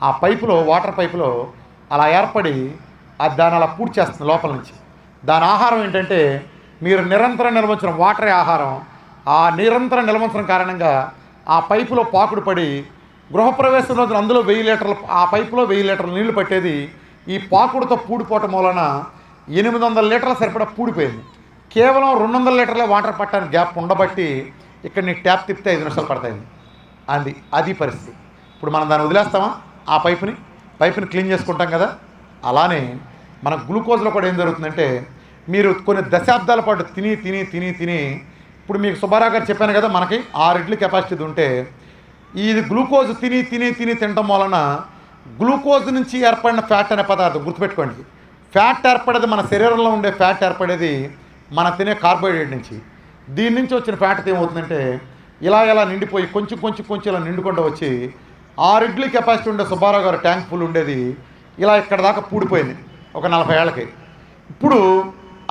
ఆ పైపులో వాటర్ పైపులో అలా ఏర్పడి అది దాన్ని అలా పూర్తి చేస్తుంది లోపల నుంచి. దాని ఆహారం ఏంటంటే మీరు నిరంతరం నిల్వంచడం వాటరే ఆహారం. ఆ నిరంతరం నిల్వంచడం కారణంగా ఆ పైపులో పాకుడు పడి గృహప్రవేశం రోజున అందులో 1000 లీటర్లు ఆ పైపులో 1000 లీటర్ల నీళ్లు పట్టేది ఈ పాకుడుతో పూడిపోవటం వలన 800 లీటర్ల సరిపడా పూడిపోయింది. కేవలం 200 లీటర్ల వాటర్ పట్టడానికి గ్యాప్ ఉండబట్టి ఇక్కడ నీ ట్యాప్ తిప్పితే 5 నిమిషాలు పడతాయింది. అది పరిస్థితి. ఇప్పుడు మనం దాన్ని వదిలేస్తామా? ఆ పైపుని క్లీన్ చేసుకుంటాం కదా. అలానే మన గ్లూకోజ్లో కూడా ఏం జరుగుతుందంటే మీరు కొన్ని దశాబ్దాల పాటు తిని ఇప్పుడు మీకు సుబ్బారావు గారు చెప్పాను కదా, మనకి 6 ఇడ్లీ కెపాసిటీ ఉంటే ఇది గ్లూకోజ్ తిని తినటం వలన గ్లూకోజ్ నుంచి ఏర్పడిన ఫ్యాట్ అనే పదార్థం గుర్తుపెట్టుకోండి. ఫ్యాట్ ఏర్పడేది మన శరీరంలో ఉండే ఫ్యాట్ ఏర్పడేది మనం తినే కార్బోహైడ్రేట్ నుంచి. దీని నుంచి వచ్చిన ఫ్యాట్ ఏమవుతుందంటే ఇలా నిండిపోయి కొంచెం ఇలా నిండుకుంటూ వచ్చి 6 ఇడ్లీ కెపాసిటీ ఉండే సుబ్బారావు గారు ట్యాంక్ ఫుల్ ఉండేది ఇలా ఇక్కడ దాకా పూడిపోయింది ఒక 40 ఏళ్ళకి. ఇప్పుడు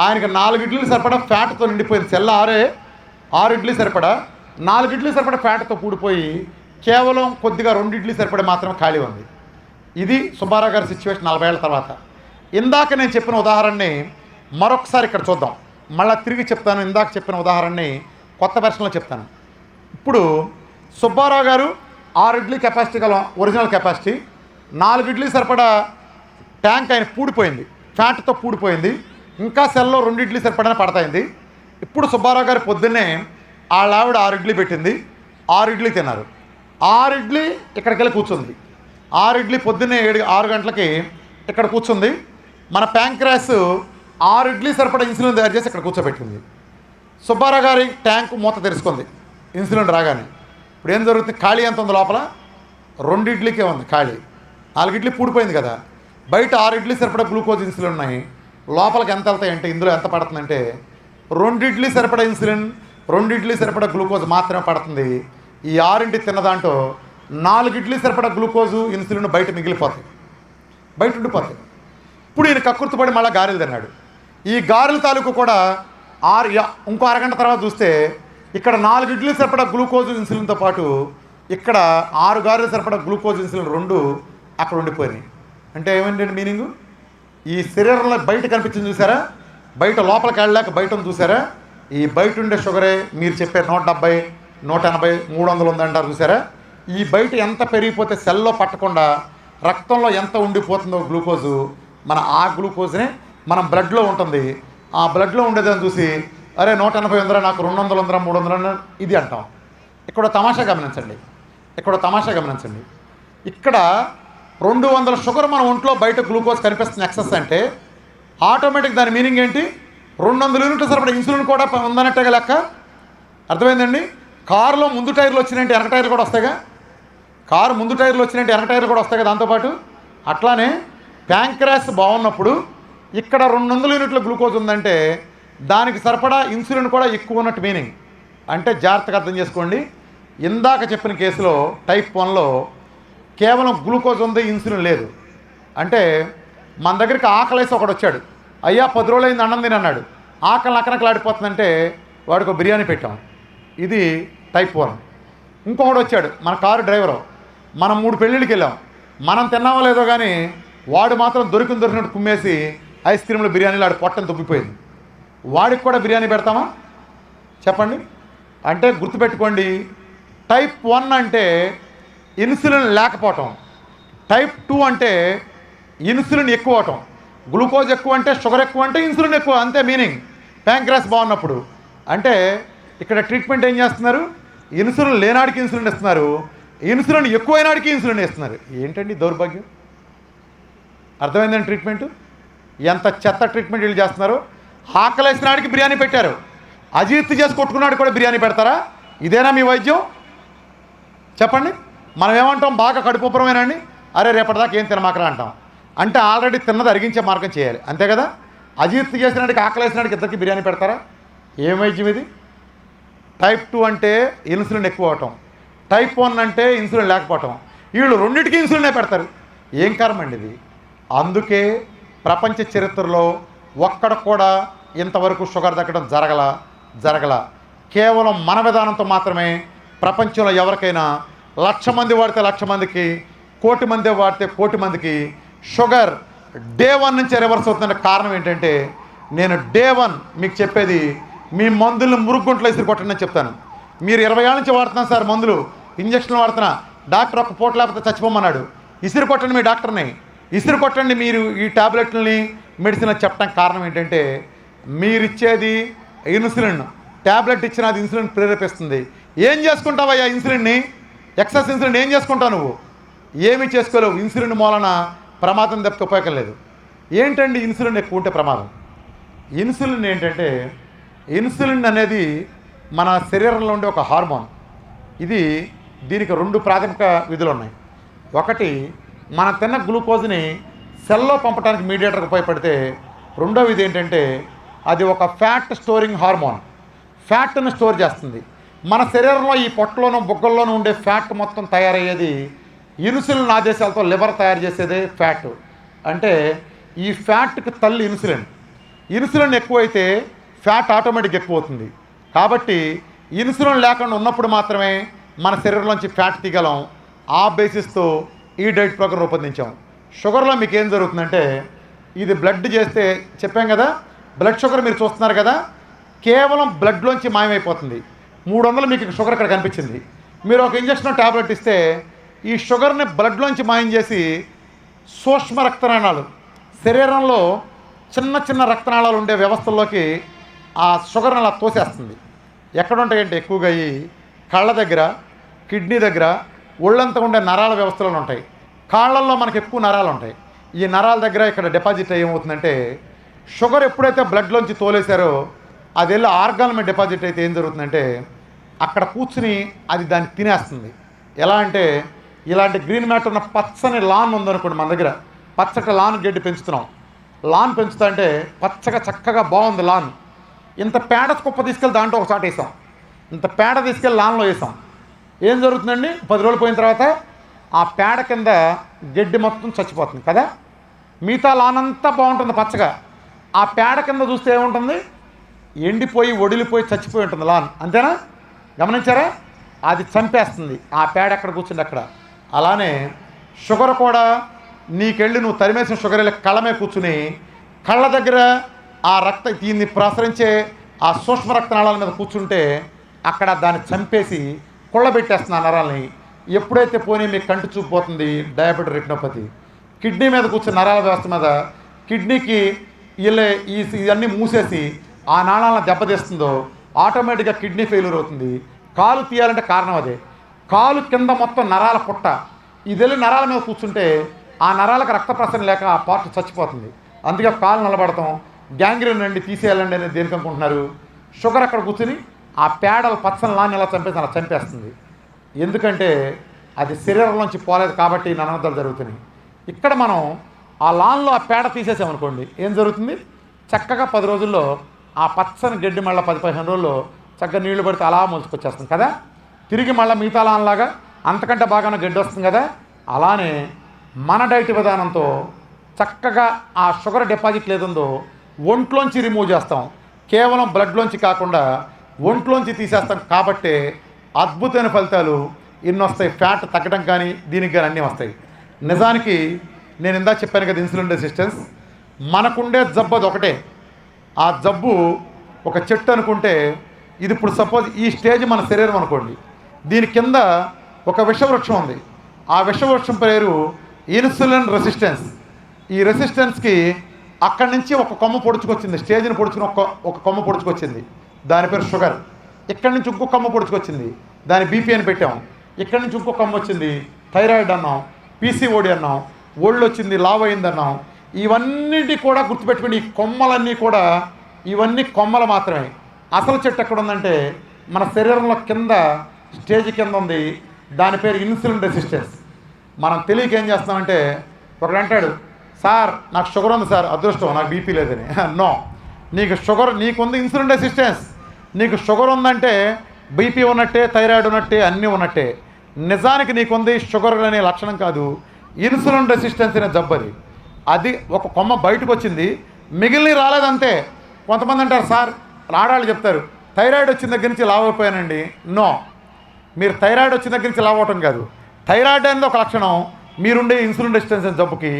ఆయనకి 4 ఇడ్లీలు సరిపడా ఫ్యాట్తో నిండిపోయింది. సెల్ల 6 ఇడ్లీ సరిపడా 4 ఇడ్లీ సరిపడా ఫ్యాట్తో పూడిపోయి కేవలం కొద్దిగా 2 ఇడ్లీ సరిపడే మాత్రమే ఖాళీ ఉంది. ఇది సుబ్బారావు గారి సిచ్యువేషన్ 40 ఏళ్ళ తర్వాత. ఇందాక నేను చెప్పిన ఉదాహరణని మరొకసారి ఇక్కడ చూద్దాం. మళ్ళీ తిరిగి చెప్తాను. ఇందాక చెప్పిన ఉదాహరణని కొత్త వెర్షన్లో చెప్తాను. ఇప్పుడు సుబ్బారావు గారు 6 ఇడ్లీ కెపాసిటీ గల ఒరిజినల్ కెపాసిటీ, 4 ఇడ్లీ సరిపడా ట్యాంక్ ఆయన పూడిపోయింది, ఫ్యాట్తో పూడిపోయింది. ఇంకా సెల్లో 2 ఇడ్లీ సరిపడా పడతాయింది. ఇప్పుడు సుబ్బారావు గారు పొద్దున్నే వాళ్ళ ఆవిడ 6 ఇడ్లీ పెట్టింది, 6 ఇడ్లీ తిన్నారు. 6 ఇడ్లీ ఇక్కడికి వెళ్ళి కూర్చుంది. 6 ఇడ్లీ పొద్దున్నే 6 గంటలకి ఇక్కడ కూర్చుంది. మన ప్యాంక్రాస్ 6 ఇడ్లీ సరిపడా ఇన్సులిన్ తయారు చేసి ఇక్కడ కూర్చోబెట్టింది. సుబ్బారావు గారి ట్యాంకు మూత తెరుచుకుంది ఇన్సులిన్ రాగానే. ఇప్పుడు ఏం జరుగుతుంది? ఖాళీ ఎంత ఉంది లోపల? 2 ఇడ్లీకే ఉంది ఖాళీ. 4 ఇడ్లీ పూడిపోయింది కదా. బయట 6 ఇడ్లీ సరిపడా గ్లూకోజ్ ఇన్సులిన్ ఉన్నాయి. లోపలికి ఎంత వెళ్తాయంటే ఇందులో ఎంత పడుతుందంటే 2 ఇడ్లీ సరిపడా ఇన్సులిన్, 2 ఇడ్లీ సరిపడా గ్లూకోజ్ మాత్రమే పడుతుంది. ఈ 6 తిన్న దాంట్లో 4 ఇడ్లీ సరిపడా గ్లూకోజు ఇన్సులిన్ బయట మిగిలిపోతాయి, బయట ఉండిపోతాయి. ఇప్పుడు ఈయన కక్కుర్తిపడి మళ్ళీ గారెలు తిన్నాడు. ఈ గారెల తాలూకు కూడా ఇంకో అరగంట తర్వాత చూస్తే ఇక్కడ 4 ఇడ్లీ సరిపడా గ్లూకోజ్ ఇన్సులిన్తో పాటు ఇక్కడ 6 గారెలు సరిపడా గ్లూకోజ్ ఇన్సులిన్ 2 అక్కడ ఉండిపోయినాయి. అంటే ఏమంటే మీనింగు? ఈ శరీరంలో బయట కనిపించింది చూసారా, బయట లోపలికి వెళ్ళలేక బయట చూసారా, ఈ బయట ఉండే షుగరే మీరు చెప్పే 170, 180, 300 ఉందంటారు చూసారా. ఈ బయట ఎంత పెరిగిపోతే సెల్లో పట్టకుండా రక్తంలో ఎంత ఉండిపోతుందో గ్లూకోజు, ఆ గ్లూకోజ్నే మనం బ్లడ్లో ఉంటుంది. ఆ బ్లడ్లో ఉండేదని చూసి అరే 180 ఉందరా, నాకు 200 ఉందరా, 300 ఇది అంటాం. ఇక్కడ తమాషా గమనించండి. ఇక్కడ 200 షుగర్ మన ఒంట్లో బయట గ్లూకోజ్ కనిపిస్తుంది ఎక్సెస్ అంటే ఆటోమేటిక్ దాని మీనింగ్ ఏంటి? 200 యూనిట్ల సరిపడా ఇన్సులిన్ కూడా ఉందన్నట్టుగా లెక్క. అర్థమైందండి? కారులో ముందు టైర్లు వచ్చినాయంటే వెనక టైర్లు కూడా వస్తాయిగా. కారు ముందు టైర్లు వచ్చినాయంటే వెనక టైర్లు కూడా వస్తాయి కదా దాంతోపాటు. అట్లానే ప్యాంక్రాస్ బాగున్నప్పుడు ఇక్కడ 200 యూనిట్ల గ్లూకోజ్ ఉందంటే దానికి సరిపడా ఇన్సులిన్ కూడా ఎక్కువ ఉన్నట్టు మీనింగ్. అంటే జాగ్రత్తగా అర్థం చేసుకోండి. ఇందాక చెప్పిన కేసులో టైప్ 1లో కేవలం గ్లూకోజ్ ఉంది, ఇన్సులిన్ లేదు. అంటే మన దగ్గరికి ఆకలేసి ఒకడు వచ్చాడు, అయ్యా 10 రోజులైంది అన్నం తిని అన్నాడు. ఆకలి నక్కనకలాడిపోతుందంటే వాడికి బిర్యానీ పెట్టాం. ఇది టైప్ 1. ఇంకొకడు వచ్చాడు, మన కారు డ్రైవరు, మనం 3 పెళ్ళిళ్ళకి వెళ్ళాం, మనం తిన్నామో లేదో కానీ వాడు మాత్రం దొరికినట్టు కుమ్మేసి ఐస్ క్రీమ్లు బిర్యానీలు ఆడి పొట్టని దుబ్బిపోయింది. వాడికి కూడా బిర్యానీ పెడతామా చెప్పండి? అంటే గుర్తుపెట్టుకోండి, టైప్ 1 అంటే ఇన్సులిన్ లేకపోవటం, టైప్ 2 అంటే ఇన్సులిన్ ఎక్కువ అవటం. గ్లూకోజ్ ఎక్కువ అంటే షుగర్ ఎక్కువ అంటే ఇన్సులిన్ ఎక్కువ, అంతే మీనింగ్. ప్యాంక్రాస్ బాగున్నప్పుడు అంటే ఇక్కడ ట్రీట్మెంట్ ఏం చేస్తున్నారు? ఇన్సులిన్ లేనాడికి ఇన్సులిన్ ఇస్తున్నారు, ఇన్సులిన్ ఎక్కువైనాడికి ఇన్సులిన్ ఇస్తున్నారు. ఏంటండి దౌర్భాగ్యం? అర్థమైందండి ట్రీట్మెంటు? ఎంత చెత్త ట్రీట్మెంట్ వీళ్ళు చేస్తున్నారు. ఆకలేసినాడికి బిర్యానీ పెట్టారు, అజీర్తి చేసి కొట్టుకున్నాడు కూడా బిర్యానీ పెడతారా? ఇదేనా మీ వైద్యం చెప్పండి? మనం ఏమంటాం? బాగా కడుపుపరమేనండి, అరే రేపటిదాకా ఏం తినమాకరా అంటాం. అంటే ఆల్రెడీ తిన్నది అరిగించే మార్గం చేయాలి, అంతే కదా. అజీర్తి చేసినాడికి ఆకలేసినాడికి ఇద్దరికి బిర్యానీ పెడతారా? ఏం వైద్యం ఇది? టైప్ 2 అంటే ఇన్సులిన్ ఎక్కువ అవటం, టైప్ 1 అంటే ఇన్సులిన్ లేకపోవటం. వీళ్ళు రెండింటికి ఇన్సులినే పెడతారు. ఏం కర్మ అండి ఇది? అందుకే ప్రపంచ చరిత్రలో ఒక్కడ కూడా ఇంతవరకు షుగర్ తగ్గడం జరగల. కేవలం మన విధానంతో మాత్రమే ప్రపంచంలో ఎవరికైనా 1,00,000 మంది వాడితే 1,00,000 మందికి, 1,00,00,000 మంది వాడితే 1,00,00,000 మందికి షుగర్ డే 1 నుంచి రివర్స్ అవుతున్న కారణం ఏంటంటే, నేను డే 1 మీకు చెప్పేది, మీ మందులను మురుగుంట్లో ఇసిరి కొట్టండి అని చెప్తాను. మీరు 20 ఏళ్ళ నుంచి వాడుతున్నాను సార్ మందులు, ఇంజక్షన్లు వాడుతున్నా, డాక్టర్ ఒక్క పూట లేకపోతే చచ్చిపోమన్నాడు. ఇసిరి కొట్టండి మీ డాక్టర్ని, ఇసిరి కొట్టండి మీరు ఈ టాబ్లెట్లని, మెడిసిన్ చెప్పడానికి కారణం ఏంటంటే, మీరిచ్చేది ఇన్సులిన్. ట్యాబ్లెట్ ఇచ్చిన అది ఇన్సులిన్ ప్రేరేపిస్తుంది. ఏం చేసుకుంటావయ్యా ఇన్సులిన్ని? ఎక్సెస్ ఇన్సులిన్ ఏం చేసుకుంటావు నువ్వు? ఏమీ చేసుకోలేవు. ఇన్సులిన్ మూలన ప్రమాదం తప్పితే ఉపయోగం లేదు. ఏంటండి ఇన్సులిన్ ఎక్కువ ఉంటే ప్రమాదం? ఇన్సులిన్ ఏంటంటే, ఇన్సులిన్ అనేది మన శరీరంలో ఉండే ఒక హార్మోన్. దీనికి 2 ప్రాథమిక విధులు ఉన్నాయి. ఒకటి, మనం తిన్న గ్లూకోజ్ని సెల్లో పంపడానికి మీడియేటర్కి ఉపయోగపడితే, రెండో విధి ఏంటంటే, అది ఒక ఫ్యాట్ స్టోరింగ్ హార్మోన్. ఫ్యాట్ను స్టోర్ చేస్తుంది. మన శరీరంలో ఈ పొట్టలోనూ బుగ్గల్లోనూ ఉండే ఫ్యాట్ మొత్తం తయారయ్యేది ఇన్సులిన్ ఆదేశాలతో. లివర్ తయారు చేసేదే ఫ్యాట్. అంటే ఈ ఫ్యాట్కి తల్లి ఇన్సులిన్. ఇన్సులిన్ ఎక్కువైతే ఫ్యాట్ ఆటోమేటిక్గా ఎక్కువ అవుతుంది. కాబట్టి ఇన్సులిన్ లేకుండా ఉన్నప్పుడు మాత్రమే మన శరీరంలోంచి ఫ్యాట్ తీయగలం. ఆ బేసిస్తో ఈ డైట్ ప్రోగ్రాం రూపొందించాం. షుగర్లో మీకు ఏం జరుగుతుందంటే, ఇది బ్లడ్ చేస్తే చెప్పాం కదా, బ్లడ్ షుగర్ మీరు చూస్తున్నారు కదా, కేవలం బ్లడ్లోంచి మాయమైపోతుంది. 300 మీకు షుగర్ ఇక్కడ కనిపించింది. మీరు ఒక ఇంజక్షన్ ట్యాబ్లెట్ ఇస్తే ఈ షుగర్ని బ్లడ్లోంచి మాయం చేసి సూక్ష్మ రక్తనాళాలు, శరీరంలో చిన్న చిన్న రక్తనాళాలు ఉండే వ్యవస్థల్లోకి ఆ షుగర్ని అలా తోసేస్తుంది. ఎక్కడ ఉంటాయంటే ఎక్కువగా ఈ కళ్ళ దగ్గర, కిడ్నీ దగ్గర, ఒళ్ళంతా ఉండే నరాల వ్యవస్థలు ఉంటాయి. కాళ్ళల్లో మనకు ఎక్కువ నరాలు ఉంటాయి. ఈ నరాల దగ్గర ఇక్కడ డిపాజిట్ ఏమవుతుందంటే, షుగర్ ఎప్పుడైతే బ్లడ్లోంచి తోలేశారో అది వెళ్ళి ఆర్గాన్ మీద డిపాజిట్ అయితే ఏం జరుగుతుందంటే, అక్కడ కూర్చుని అది దాన్ని తినేస్తుంది. ఎలా అంటే, ఇలాంటి గ్రీన్ మ్యాట్ ఉన్న పచ్చని లాన్ ఉందనుకోండి, మన దగ్గర పచ్చటి లాన్ గడ్డి పెంచుతున్నాం. లాన్ పెంచుతా అంటే పచ్చగా చక్కగా బాగుంది లాన్. ఇంత పేడ కుప్ప తీసుకెళ్ళి దాంట్లో ఒక చోట వేసాం, ఇంత పేడ తీసుకెళ్ళి లాన్లో వేసాం. ఏం జరుగుతుందండి? 10 రోజులు పోయిన తర్వాత ఆ పేడ కింద గడ్డి మొత్తం చచ్చిపోతుంది కదా. మిగతా లాన్ అంతా బాగుంటుంది పచ్చగా. ఆ పేడ కింద చూస్తే ఏముంటుంది? ఎండిపోయి ఒడిలిపోయి చచ్చిపోయి ఉంటుంది లాన్. అంతేనా? గమనించారా? అది చంపేస్తుంది ఆ పేడ ఎక్కడ కూర్చుంది అక్కడ. అలానే షుగర్ కూడా, నీకెళ్ళి నువ్వు తరిమేసిన షుగర్ వెళ్ళి కళ్ళ మీద కూర్చుని కళ్ళ దగ్గర ఆ దీన్ని ప్రసరించే ఆ సూక్ష్మ రక్తనాళాల మీద కూర్చుంటే అక్కడ దాన్ని చంపేసి కుళ్ళబెట్టేస్తుంది ఆ నరాలని. ఎప్పుడైతే పోనీ మీకు కంటి చూపు పోతుంది, డయాబెటిక్ రెటినోపతి. కిడ్నీ మీద కూర్చుని నరాల వ్యవస్థ మీద కిడ్నీకి ఇవన్నీ మూసేసి ఆ నాళాలను దెబ్బతీస్తుందో ఆటోమేటిక్గా కిడ్నీ ఫెయిల్యూర్ అవుతుంది. కాలు తీయాలంటే కారణం అదే. కాలు కింద మొత్తం నరాల పుట్ట, ఇది వెళ్ళి నరాల మీద కూర్చుంటే ఆ నరాలకు రక్త ప్రసరణ లేక ఆ పార్ట్ చచ్చిపోతుంది. అందుకే కాలు నిలబడతాం, గ్యాంగ్రీన్ రండి తీసేయాలండి అనేది దేనికి అనుకుంటున్నారు? షుగర్ అక్కడ కూర్చుని ఆ పేడలు పచ్చని లాన్ని ఎలా చంపేసి అలా చంపేస్తుంది. ఎందుకంటే అది శరీరంలోంచి పోలేదు కాబట్టి అనర్థాలు జరుగుతున్నాయి. ఇక్కడ మనం ఆ లాన్లో ఆ పేడ తీసేసామనుకోండి, ఏం జరుగుతుంది? చక్కగా 10 రోజుల్లో ఆ పచ్చని గడ్డి మళ్ళీ 10-15 రోజుల్లో చక్కగా నీళ్లు పడితే అలా మొలుచుకొచ్చేస్తుంది కదా. తిరిగి మళ్ళీ మిగతా లాన్లాగా అంతకంటే బాగానే గడ్డి వస్తుంది కదా. అలానే మన డైట్ విధానంతో చక్కగా ఆ షుగర్ డిపాజిట్ లేదుందో ఒంట్లోంచి రిమూవ్ చేస్తాం. కేవలం బ్లడ్లోంచి కాకుండా ఒంట్లోంచి తీసేస్తాం. కాబట్టి అద్భుతమైన ఫలితాలు ఎన్ని వస్తాయి. ఫ్యాట్ తగ్గడం కానీ దీనికి కానీ అన్నీ వస్తాయి. నిజానికి నేను ఇందా చెప్పాను కదా, ఇన్సులిన్ రెసిస్టెన్స్. మనకుండే జబ్బు అది ఒకటే. ఆ జబ్బు ఒక చెట్టు అనుకుంటే, ఇది ఇప్పుడు సపోజ్ ఈ స్టేజ్ మన శరీరం అనుకోండి, దీని కింద ఒక విషవృక్షం ఉంది. ఆ విషవృక్షం పేరు ఇన్సులిన్ రెసిస్టెన్స్. ఈ రెసిస్టెన్స్కి అక్కడి నుంచి ఒక కొమ్మ పొడుచుకొచ్చింది, స్టేజ్ని పొడుచుకుని ఒక కొమ్మ పొడుచుకొచ్చింది, దాని పేరు షుగర్. ఇక్కడి నుంచి ఇంకో కొమ్మ పొడుచుకొచ్చింది, దాని బీపీ అని పెట్టాం. ఇక్కడి నుంచి ఇంకో కొమ్మ వచ్చింది, థైరాయిడ్ అన్నాం, పీసీఓడి అన్నాం, ఒళ్ళు వచ్చింది, లావ్ అయింది అన్నాం. ఇవన్నిటి కూడా గుర్తుపెట్టుకుని, ఈ కొమ్మలన్నీ కూడా ఇవన్నీ కొమ్మలు మాత్రమే. అసలు చెట్టు ఎక్కడ ఉందంటే మన శరీరంలో కింద స్టేజ్ కింద ఉంది, దాని పేరు ఇన్సులిన్ రెసిస్టెన్స్. మనం తెలియక ఏం చేస్తామంటే, ఒకడు అంటాడు, సార్ నాకు షుగర్ ఉంది సార్, అదృష్టం నాకు బీపీ లేదని. నో, నీకు షుగర్, నీకుంది ఇన్సులిన్ రెసిస్టెన్స్. నీకు షుగర్ ఉందంటే బీపీ ఉన్నట్టే, థైరాయిడ్ ఉన్నట్టే, అన్నీ ఉన్నట్టే. నిజానికి నీకుంది షుగర్ అనే లక్షణం కాదు, ఇన్సులిన్ రెసిస్టెన్స్ అనే జబ్బది. అది ఒక కొమ్మ బయటకు వచ్చింది, మిగిలిన రాలేదంతే. కొంతమంది అంటారు, సార్ ఆడాళ్ళు చెప్తారు థైరాయిడ్ వచ్చిన దగ్గర నుంచి లావ్ అయిపోయానండి. నో, మీరు థైరాయిడ్ వచ్చిన దగ్గర నుంచి లావ్ అవటం కాదు. థైరాయిడ్ అనేది ఒక లక్షణం, మీరుండే ఇన్సులిన్ రెసిస్టెన్స్ అనే జబ్బుకి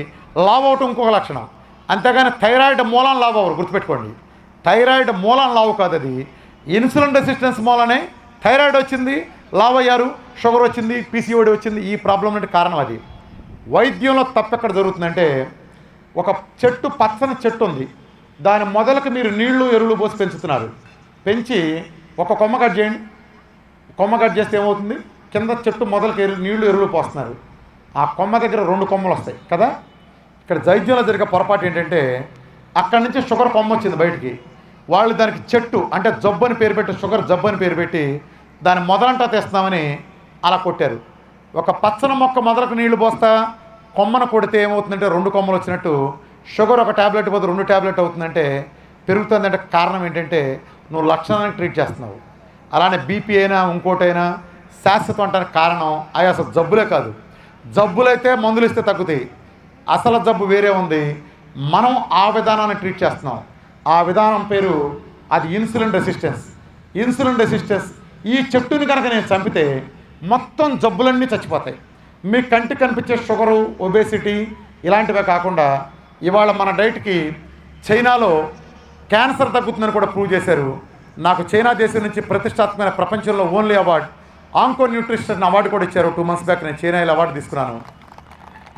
లావ్ అవటం ఇంకొక లక్షణం. అంతేగాని థైరాయిడ్ మూలం లావ్ అవ్వరు, గుర్తుపెట్టుకోండి. థైరాయిడ్ మూలం లావు కాదు, అది ఇన్సులిన్ రెసిస్టెన్స్ మూలనే థైరాయిడ్ వచ్చింది, లావ్ అయ్యారు, షుగర్ వచ్చింది, పీసీఓడి వచ్చింది. ఈ ప్రాబ్లం అంటే కారణం అది. వైద్యంలో తప్పు ఎక్కడ జరుగుతుందంటే, ఒక చెట్టు, పచ్చని చెట్టు ఉంది, దాని మొదలకు మీరు నీళ్లు ఎరువులు పోసి పెంచుతున్నారు. పెంచి ఒక కొమ్మ కట్ చేయండి, కొమ్మ కట్ చేస్తే ఏమవుతుంది, కింద చెట్టు మొదలకి నీళ్లు ఎరువులు పోస్తున్నారు. ఆ కొమ్మ దగ్గర 2 కొమ్మలు వస్తాయి కదా. ఇక్కడ వైద్యంలో జరిగే పొరపాటు ఏంటంటే, అక్కడి నుంచి షుగర్ కొమ్మ వచ్చింది బయటికి, వాళ్ళు దానికి చెట్టు అంటే జబ్బు అని పేరు పెట్టి, షుగర్ జబ్బు అని పేరు పెట్టి దాని మొదలంటా తెస్తున్నామని అలా కొట్టారు. ఒక పచ్చని మొక్క మొదలకు నీళ్లు పోస్తా కొమ్మను కొడితే ఏమవుతుందంటే 2 కొమ్మలు వచ్చినట్టు షుగర్ ఒక ట్యాబ్లెట్ పోతే 2 ట్యాబ్లెట్ అవుతుందంటే పెరుగుతుందంటే కారణం ఏంటంటే నువ్వు లక్షణానికి ట్రీట్ చేస్తున్నావు. అలానే బీపీ అయినా ఇంకోటైనా శాశ్వతం అంటానికి కారణం అవి అసలు జబ్బులే కాదు. జబ్బులైతే మందులు ఇస్తే తగ్గుతాయి, అసలు జబ్బు వేరే ఉంది. మనం ఆ విధానాన్ని ట్రీట్ చేస్తున్నాం. ఆ విధానం పేరు అది ఇన్సులిన్ రెసిస్టెన్స్. ఇన్సులిన్ రెసిస్టెన్స్ ఈ చెట్టుని కనుక నేను చంపితే మొత్తం జబ్బులన్నీ చచ్చిపోతాయి. మీ కంటికి కనిపించే షుగరు, ఒబేసిటీ ఇలాంటివే కాకుండా ఇవాళ మన డైట్కి చైనాలో క్యాన్సర్ తగ్గుతుందని కూడా ప్రూవ్ చేశారు. నాకు చైనా దేశం నుంచి ప్రతిష్టాత్మకమైన ప్రపంచంలో only award onco nutrition award కూడా ఇచ్చారు. 2 months బ్యాక్ నేను చైనాలో అవార్డు తీసుకున్నాను.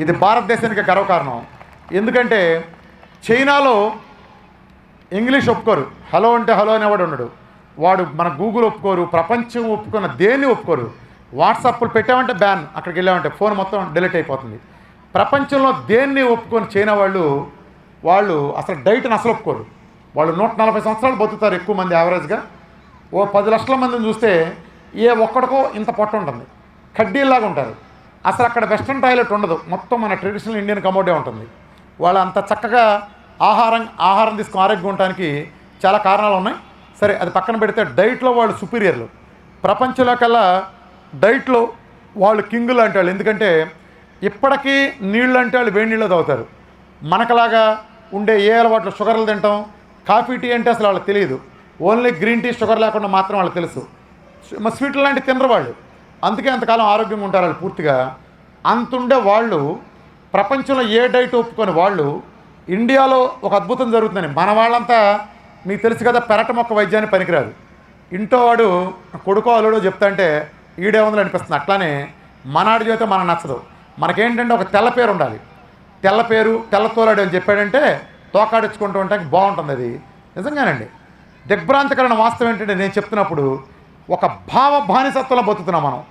ఇది భారతదేశానికి గర్వకారణం. ఎందుకంటే చైనాలో ఇంగ్లీష్ ఒప్పుకోరు, హలో అంటే హలో అనేవాడు ఉన్నాడు. వాడు మన గూగుల్ ఒప్పుకోరు, ప్రపంచం ఒప్పుకున్న దేన్ని ఒప్పుకోరు. వాట్సాప్లు పెట్టామంటే బ్యాన్, అక్కడికి వెళ్ళామంటే ఫోన్ మొత్తం డిలీట్ అయిపోతుంది. ప్రపంచంలో దేన్ని ఒప్పుకొని చైనా వాళ్ళు అసలు డైట్ని అసలు ఒప్పుకోరు. వాళ్ళు 140 సంవత్సరాలు బతుకుతారు ఎక్కువ మంది యావరేజ్గా. ఓ 10 లక్షల మందిని చూస్తే ఏ ఒక్కడికో ఇంత పొట్ట ఉంటుంది, కడ్డీల్లాగా ఉంటారు. అసలు అక్కడ వెస్ట్రన్ టాయిలెట్ ఉండదు, మొత్తం మన ట్రెడిషనల్ ఇండియన్ కమోడే ఉంటుంది. వాళ్ళు అంత చక్కగా ఆహారం తీసుకుని ఆరోగ్యం ఉండటానికి చాలా కారణాలు ఉన్నాయి. సరే, అది పక్కన పెడితే డైట్లో వాళ్ళు సుపీరియర్లు. ప్రపంచంలో కల్లా డైట్లో వాళ్ళు కింగులు లాంటి వాళ్ళు. ఎందుకంటే ఇప్పటికీ నీళ్ళు అంటే వాళ్ళు వేడి నీళ్ళు తాగుతారు. మనకలాగా ఉండే ఏ అలవాట్లు, షుగర్లు తింటాం, కాఫీ టీ అంటే అసలు వాళ్ళకి తెలియదు. ఓన్లీ గ్రీన్ టీ షుగర్ లేకుండా మాత్రం వాళ్ళకి తెలుసు. స్వీట్లు లాంటి తినరు వాళ్ళు. అందుకే అంతకాలం ఆరోగ్యంగా ఉంటారు వాళ్ళు పూర్తిగా. అంతుండే వాళ్ళు ప్రపంచంలో ఏ డైట్ ఒప్పుకొని వాళ్ళు ఇండియాలో ఒక అద్భుతం జరుగుతుందని. మన వాళ్ళంతా మీకు తెలుసు కదా, పెరట మొక్క వైద్యాన్ని పనికిరాదు. ఇంట్లో వాడు కొడుకో అల్లుడో చెప్తా అంటే ఈడే ఉందని అనిపిస్తుంది. అట్లానే మనాడు చేస్తే మనకు నచ్చదు. మనకేంటంటే ఒక తెల్ల పేరు ఉండాలి. తెల్ల పేరు, తెల్ల తోలాడు అని చెప్పాడంటే తోకాడించుకుంటూ ఉండటానికి బాగుంటుంది. అది నిజంగానండి. దిగ్భ్రాంతికరణ వాస్తవం ఏంటంటే నేను చెప్తున్నప్పుడు ఒక భావ బానిసత్వంలో బతుకుతున్నాం మనం.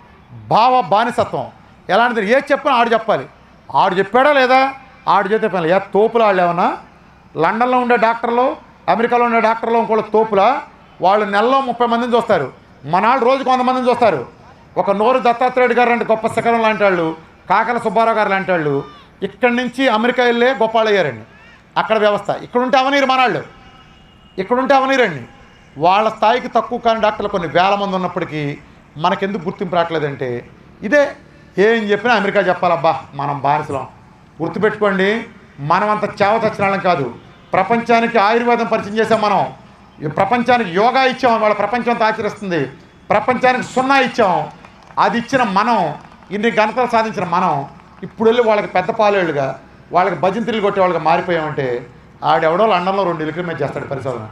భావ బానిసత్వం ఎలాంటిది, ఏది చెప్పినా ఆడు చెప్పాలి. ఆడు చెప్పాడా లేదా, ఆడు చేస్తే పని. ఏ తోపులు వాళ్ళు ఏమన్నా లండన్లో ఉండే డాక్టర్లు, అమెరికాలో ఉండే డాక్టర్లు ఇంకోళ్ళు తోపులా? వాళ్ళు నెలలో 30 మందిని చూస్తారు, మన వాళ్ళు రోజుకు 100 మందిని చూస్తారు. ఒక నోరు దత్తాత్రేయుడు గారు అంటే గొప్ప శకరం లాంటి వాళ్ళు, కాకల సుబ్బారావు గారు లాంటి వాళ్ళు ఇక్కడి నుంచి అమెరికా వెళ్ళే గొప్పవాళ్ళు అయ్యారండి. అక్కడ వ్యవస్థ. ఇక్కడుంటే అవనీరు మనాళ్ళు, ఇక్కడుంటే అవనీరండి. వాళ్ళ స్థాయికి తక్కువ కాని డాక్టర్లు కొన్ని వేల మంది ఉన్నప్పటికీ మనకెందుకు గుర్తింపు రావట్లేదంటే ఇదే. ఏం చెప్పినా అమెరికా చెప్పాలబ్బా, మనం బానిసలం. గుర్తుపెట్టుకోండి, మనం అంత చేవ చచ్చినాళ్ళం కాదు. ప్రపంచానికి ఆయుర్వేదం పరిచయం చేసాం మనం. ప్రపంచానికి యోగా ఇచ్చాం, వాళ్ళ ప్రపంచం అంతా ఆచరిస్తుంది. ప్రపంచానికి 0 ఇచ్చాం. అది ఇచ్చిన మనం, ఇన్ని ఘనతలు సాధించిన మనం ఇప్పుడు వెళ్ళి వాళ్ళకి పెద్ద పాలేళ్ళుగా, వాళ్ళకి భజంత్రులు కొట్టే వాళ్ళకి మారిపోయామంటే ఆడెవడో లండన్లో 2 ఎలుకల మీద చేస్తాడు పరిశోధన.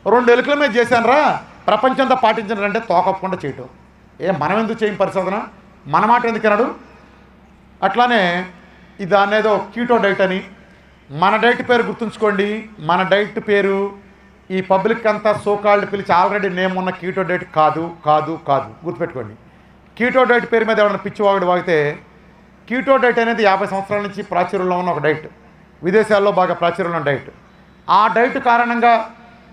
2 ఎలుకల మీద చేశానరా, ప్రపంచంతో పాటించారంటే తోకప్పకుండా చేయటం. మనం ఎందుకు చేయం పరిశోధన, మన మాట ఎందుకు అన్నాడు. అట్లానే ఇది అనేదో కీటో డైట్ అని. మన డైట్ పేరు గుర్తుంచుకోండి. మన డైట్ పేరు ఈ పబ్లిక్ అంతా సోకాల్డ్ పిలిచి ఆల్రెడీ నేమ్ ఉన్న కీటో డైట్ కాదు కాదు కాదు. గుర్తుపెట్టుకోండి. కీటో డైట్ పేరు మీద ఎవరైనా పిచ్చివాగుడు వాగితే, కీటో డైట్ అనేది 50 సంవత్సరాల నుంచి ప్రాచుర్యంలో ఉన్న ఒక డైట్. విదేశాల్లో బాగా ప్రాచుర్యంలో ఉన్న డైట్. ఆ డైట్ కారణంగా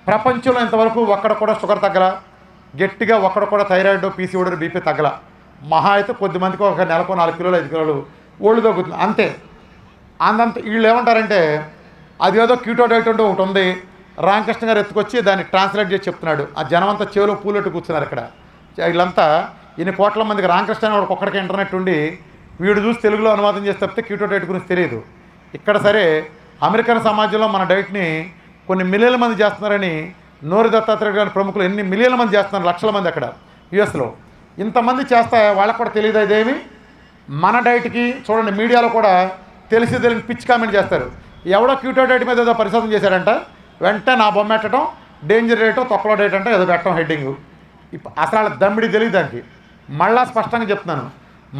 ప్రపంచంలో ఇంతవరకు ఒక్కడ కూడా షుగర్ తగ్గల, గట్టిగా ఒక్కడ కూడా థైరాయిడ్, పీసీఓడి, బీపీ తగ్గల. మహా అయితే కొద్దిమందికి ఒక నెలకు 4 కిలోలు 5 కిలోలు ఒళ్ళు తగ్గుతుంది అంతే. అందంత వీళ్ళు ఏమంటారంటే అదేదో కీటో డైట్ అంటే ఒకటి ఉంది, రామకృష్ణ గారు ఎత్తుకొచ్చి దాన్ని ట్రాన్స్లేట్ చేసి చెప్తున్నాడు. ఆ జనమంతా చెవిలో పూలెట్టు కూర్చున్నారు ఇక్కడ. వీళ్ళంతా ఇన్ని కోట్ల మందికి రామకృష్ణ అని ఒక్కడికి ఇంటర్నెట్ ఉండి వీడు చూసి తెలుగులో అనువాదం చేసి తప్పితే కీటో డైట్ గురించి తెలియదు. ఇక్కడ సరే అమెరికన్ సమాజంలో మన డైట్ని కొన్ని మిలియన్ల మంది చేస్తున్నారని నోరు దత్తాత్రేయ గారి ప్రముఖులు ఎన్ని మిలియన్ల మంది చేస్తున్నారు, లక్షల మంది అక్కడ యుఎస్లో. ఇంతమంది చేస్తే వాళ్ళకు కూడా తెలియదు అదేమి. మన డైట్కి చూడండి, మీడియాలో కూడా తెలియని పిచ్ కామెంట్ చేస్తారు. ఎవడో క్యూటో డైట్ మీద ఏదో పరిశోధన చేశారంట, వెంటనే నా బొమ్మ పెట్టడం, డేంజర్ డైట్ తొక్కలో డైట్ అంటే ఏదో పెట్టడం హెడ్డింగు. అసలు వాళ్ళ దమ్మిడి తెలియదు దానికి. మళ్ళా స్పష్టంగా చెప్తున్నాను,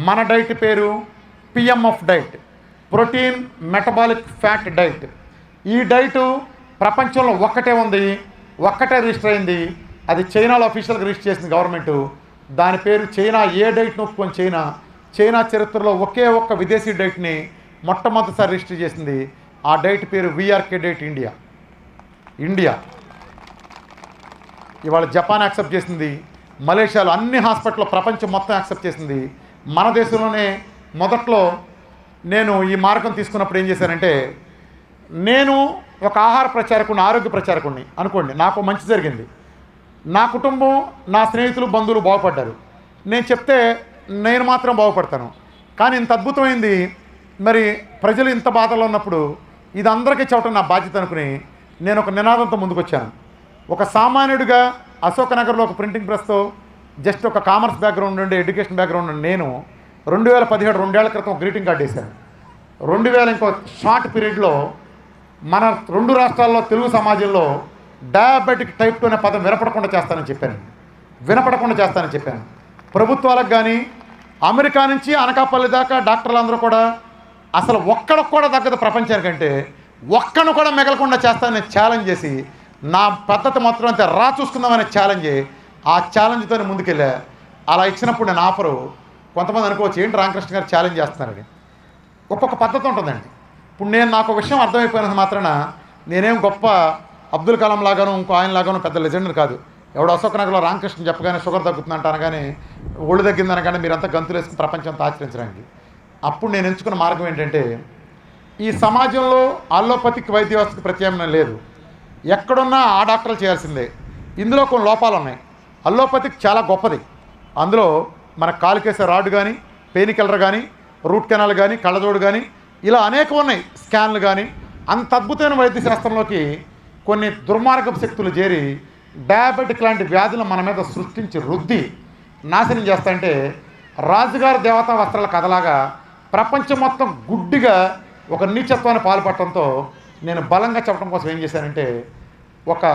మన డైట్ పేరు PMF diet, protein metabolic fat diet. ఈ డైటు ప్రపంచంలో ఒక్కటే ఉంది, ఒక్కటే రిజిస్టర్ అయింది. అది చైనాలో అఫీషియల్గా రిజిస్టర్ చేసింది గవర్నమెంటు. దాని పేరు చైనా. ఏ డైట్ను ఒప్పుకొని చైనా చరిత్రలో ఒకే ఒక్క విదేశీ డైట్ని మొట్టమొదటిసారి రిజిస్టర్ చేసింది. ఆ డైట్ పేరు విఆర్కే డైట్ ఇండియా. ఇవాళ జపాన్ యాక్సెప్ట్ చేసింది, మలేషియాలో అన్ని హాస్పిటల్లో ప్రపంచం మొత్తం యాక్సెప్ట్ చేసింది. మన దేశంలోనే మొదట్లో నేను ఈ మార్గం తీసుకున్నప్పుడు ఏం చేశానంటే, నేను ఒక ఆహార ప్రచారకుడిని, ఆరోగ్య ప్రచారకుడిని అనుకోండి, నాకు మంచి జరిగింది, నా కుటుంబం, నా స్నేహితులు, బంధువులు బాగుపడ్డారు. నేను చెప్తే నేను మాత్రం బాగుపడతాను. కానీ ఇంత అద్భుతమైంది, మరి ప్రజలు ఇంత బాధలో ఉన్నప్పుడు ఇది అందరికీ చెప్పడం నా బాధ్యత అనుకుని నేను ఒక నినాదంతో ముందుకొచ్చాను. ఒక సామాన్యుడిగా అశోక్ నగర్లో ఒక ప్రింటింగ్ ప్రెస్తో జస్ట్ ఒక కామర్స్ బ్యాక్గ్రౌండ్ నుండి, ఎడ్యుకేషన్ బ్యాక్గ్రౌండ్ నుండి నేను 2017 2 క్రితం ఒక గ్రీటింగ్ కార్డు వేశాను. 2000 ఇంకో షార్ట్ పీరియడ్లో మన 2 రాష్ట్రాల్లో తెలుగు సమాజంలో డయాబెటిక్ టైప్ 2 అనే పదం వినపడకుండా చేస్తానని చెప్పాను. ప్రభుత్వాలకు కానీ అమెరికా నుంచి అనకాపల్లి దాకా డాక్టర్లు అందరూ కూడా అసలు ఒక్కడికి కూడా తగ్గదు ప్రపంచానికంటే, ఒక్కను కూడా మిగలకుండా చేస్తానని ఛాలెంజ్ చేసి, నా పద్ధతి మొత్తం అంతే రా చూసుకుందామనే ఛాలెంజ్, ఆ ఛాలెంజ్తోనే ముందుకెళ్ళా. అలా ఇచ్చినప్పుడు నేను ఆఫరు, కొంతమంది అనుకోవచ్చు ఏంటి రామకృష్ణ గారు ఛాలెంజ్ చేస్తున్నారని. ఒక్కొక్క పద్ధతి ఉంటుందండి. ఇప్పుడు నాకు విషయం అర్థమైపోయినంత మాత్రాన నేనేం గొప్ప అబ్దుల్ కలాం లాగాను ఇంకో ఆయన లాగాను పెద్ద లెజెండ్ని కాదు. ఎవడో అశోక్ నగర్లో రామకృష్ణ చెప్పగానే షుగర్ తగ్గుతుందంట అనగానే, ఒళ్ళు తగ్గిందనగానే మీరంతా గంతులు వేసుకుని ప్రపంచంతో ఆచరించడానికి. అప్పుడు నేను ఎంచుకున్న మార్గం ఏంటంటే, ఈ సమాజంలో అల్లోపతిక్ వైద్య వ్యవస్థకు ప్రత్యామ్నాయం లేదు. ఎక్కడున్నా ఆ డాక్టర్లు చేయాల్సిందే. ఇందులో కొన్ని లోపాలు ఉన్నాయి. అల్లోపతిక్ చాలా గొప్పది. అందులో మన కాలుకేసే రాడ్ కానీ, పెయిన్ కిల్లర్ కానీ, రూట్ కెనాల్ కానీ, కళ్ళజోడు కానీ, ఇలా అనేకం ఉన్నాయి. స్కాన్లు కానీ. అంత అద్భుతమైన వైద్య శాస్త్రంలోకి కొన్ని దుర్మార్గపు శక్తులు చేరి డయాబెటిక్ లాంటి వ్యాధులు మన మీద సృష్టించి రుద్ది నాశనం చేస్తాయంటే, రాజుగారి దేవతా వస్త్రాల కథలాగా ప్రపంచం మొత్తం గుడ్డిగా ఒక నీచత్వాన్ని పాల్పడటంతో నేను బలంగా చెప్పడం కోసం ఏం చేశానంటే, ఒక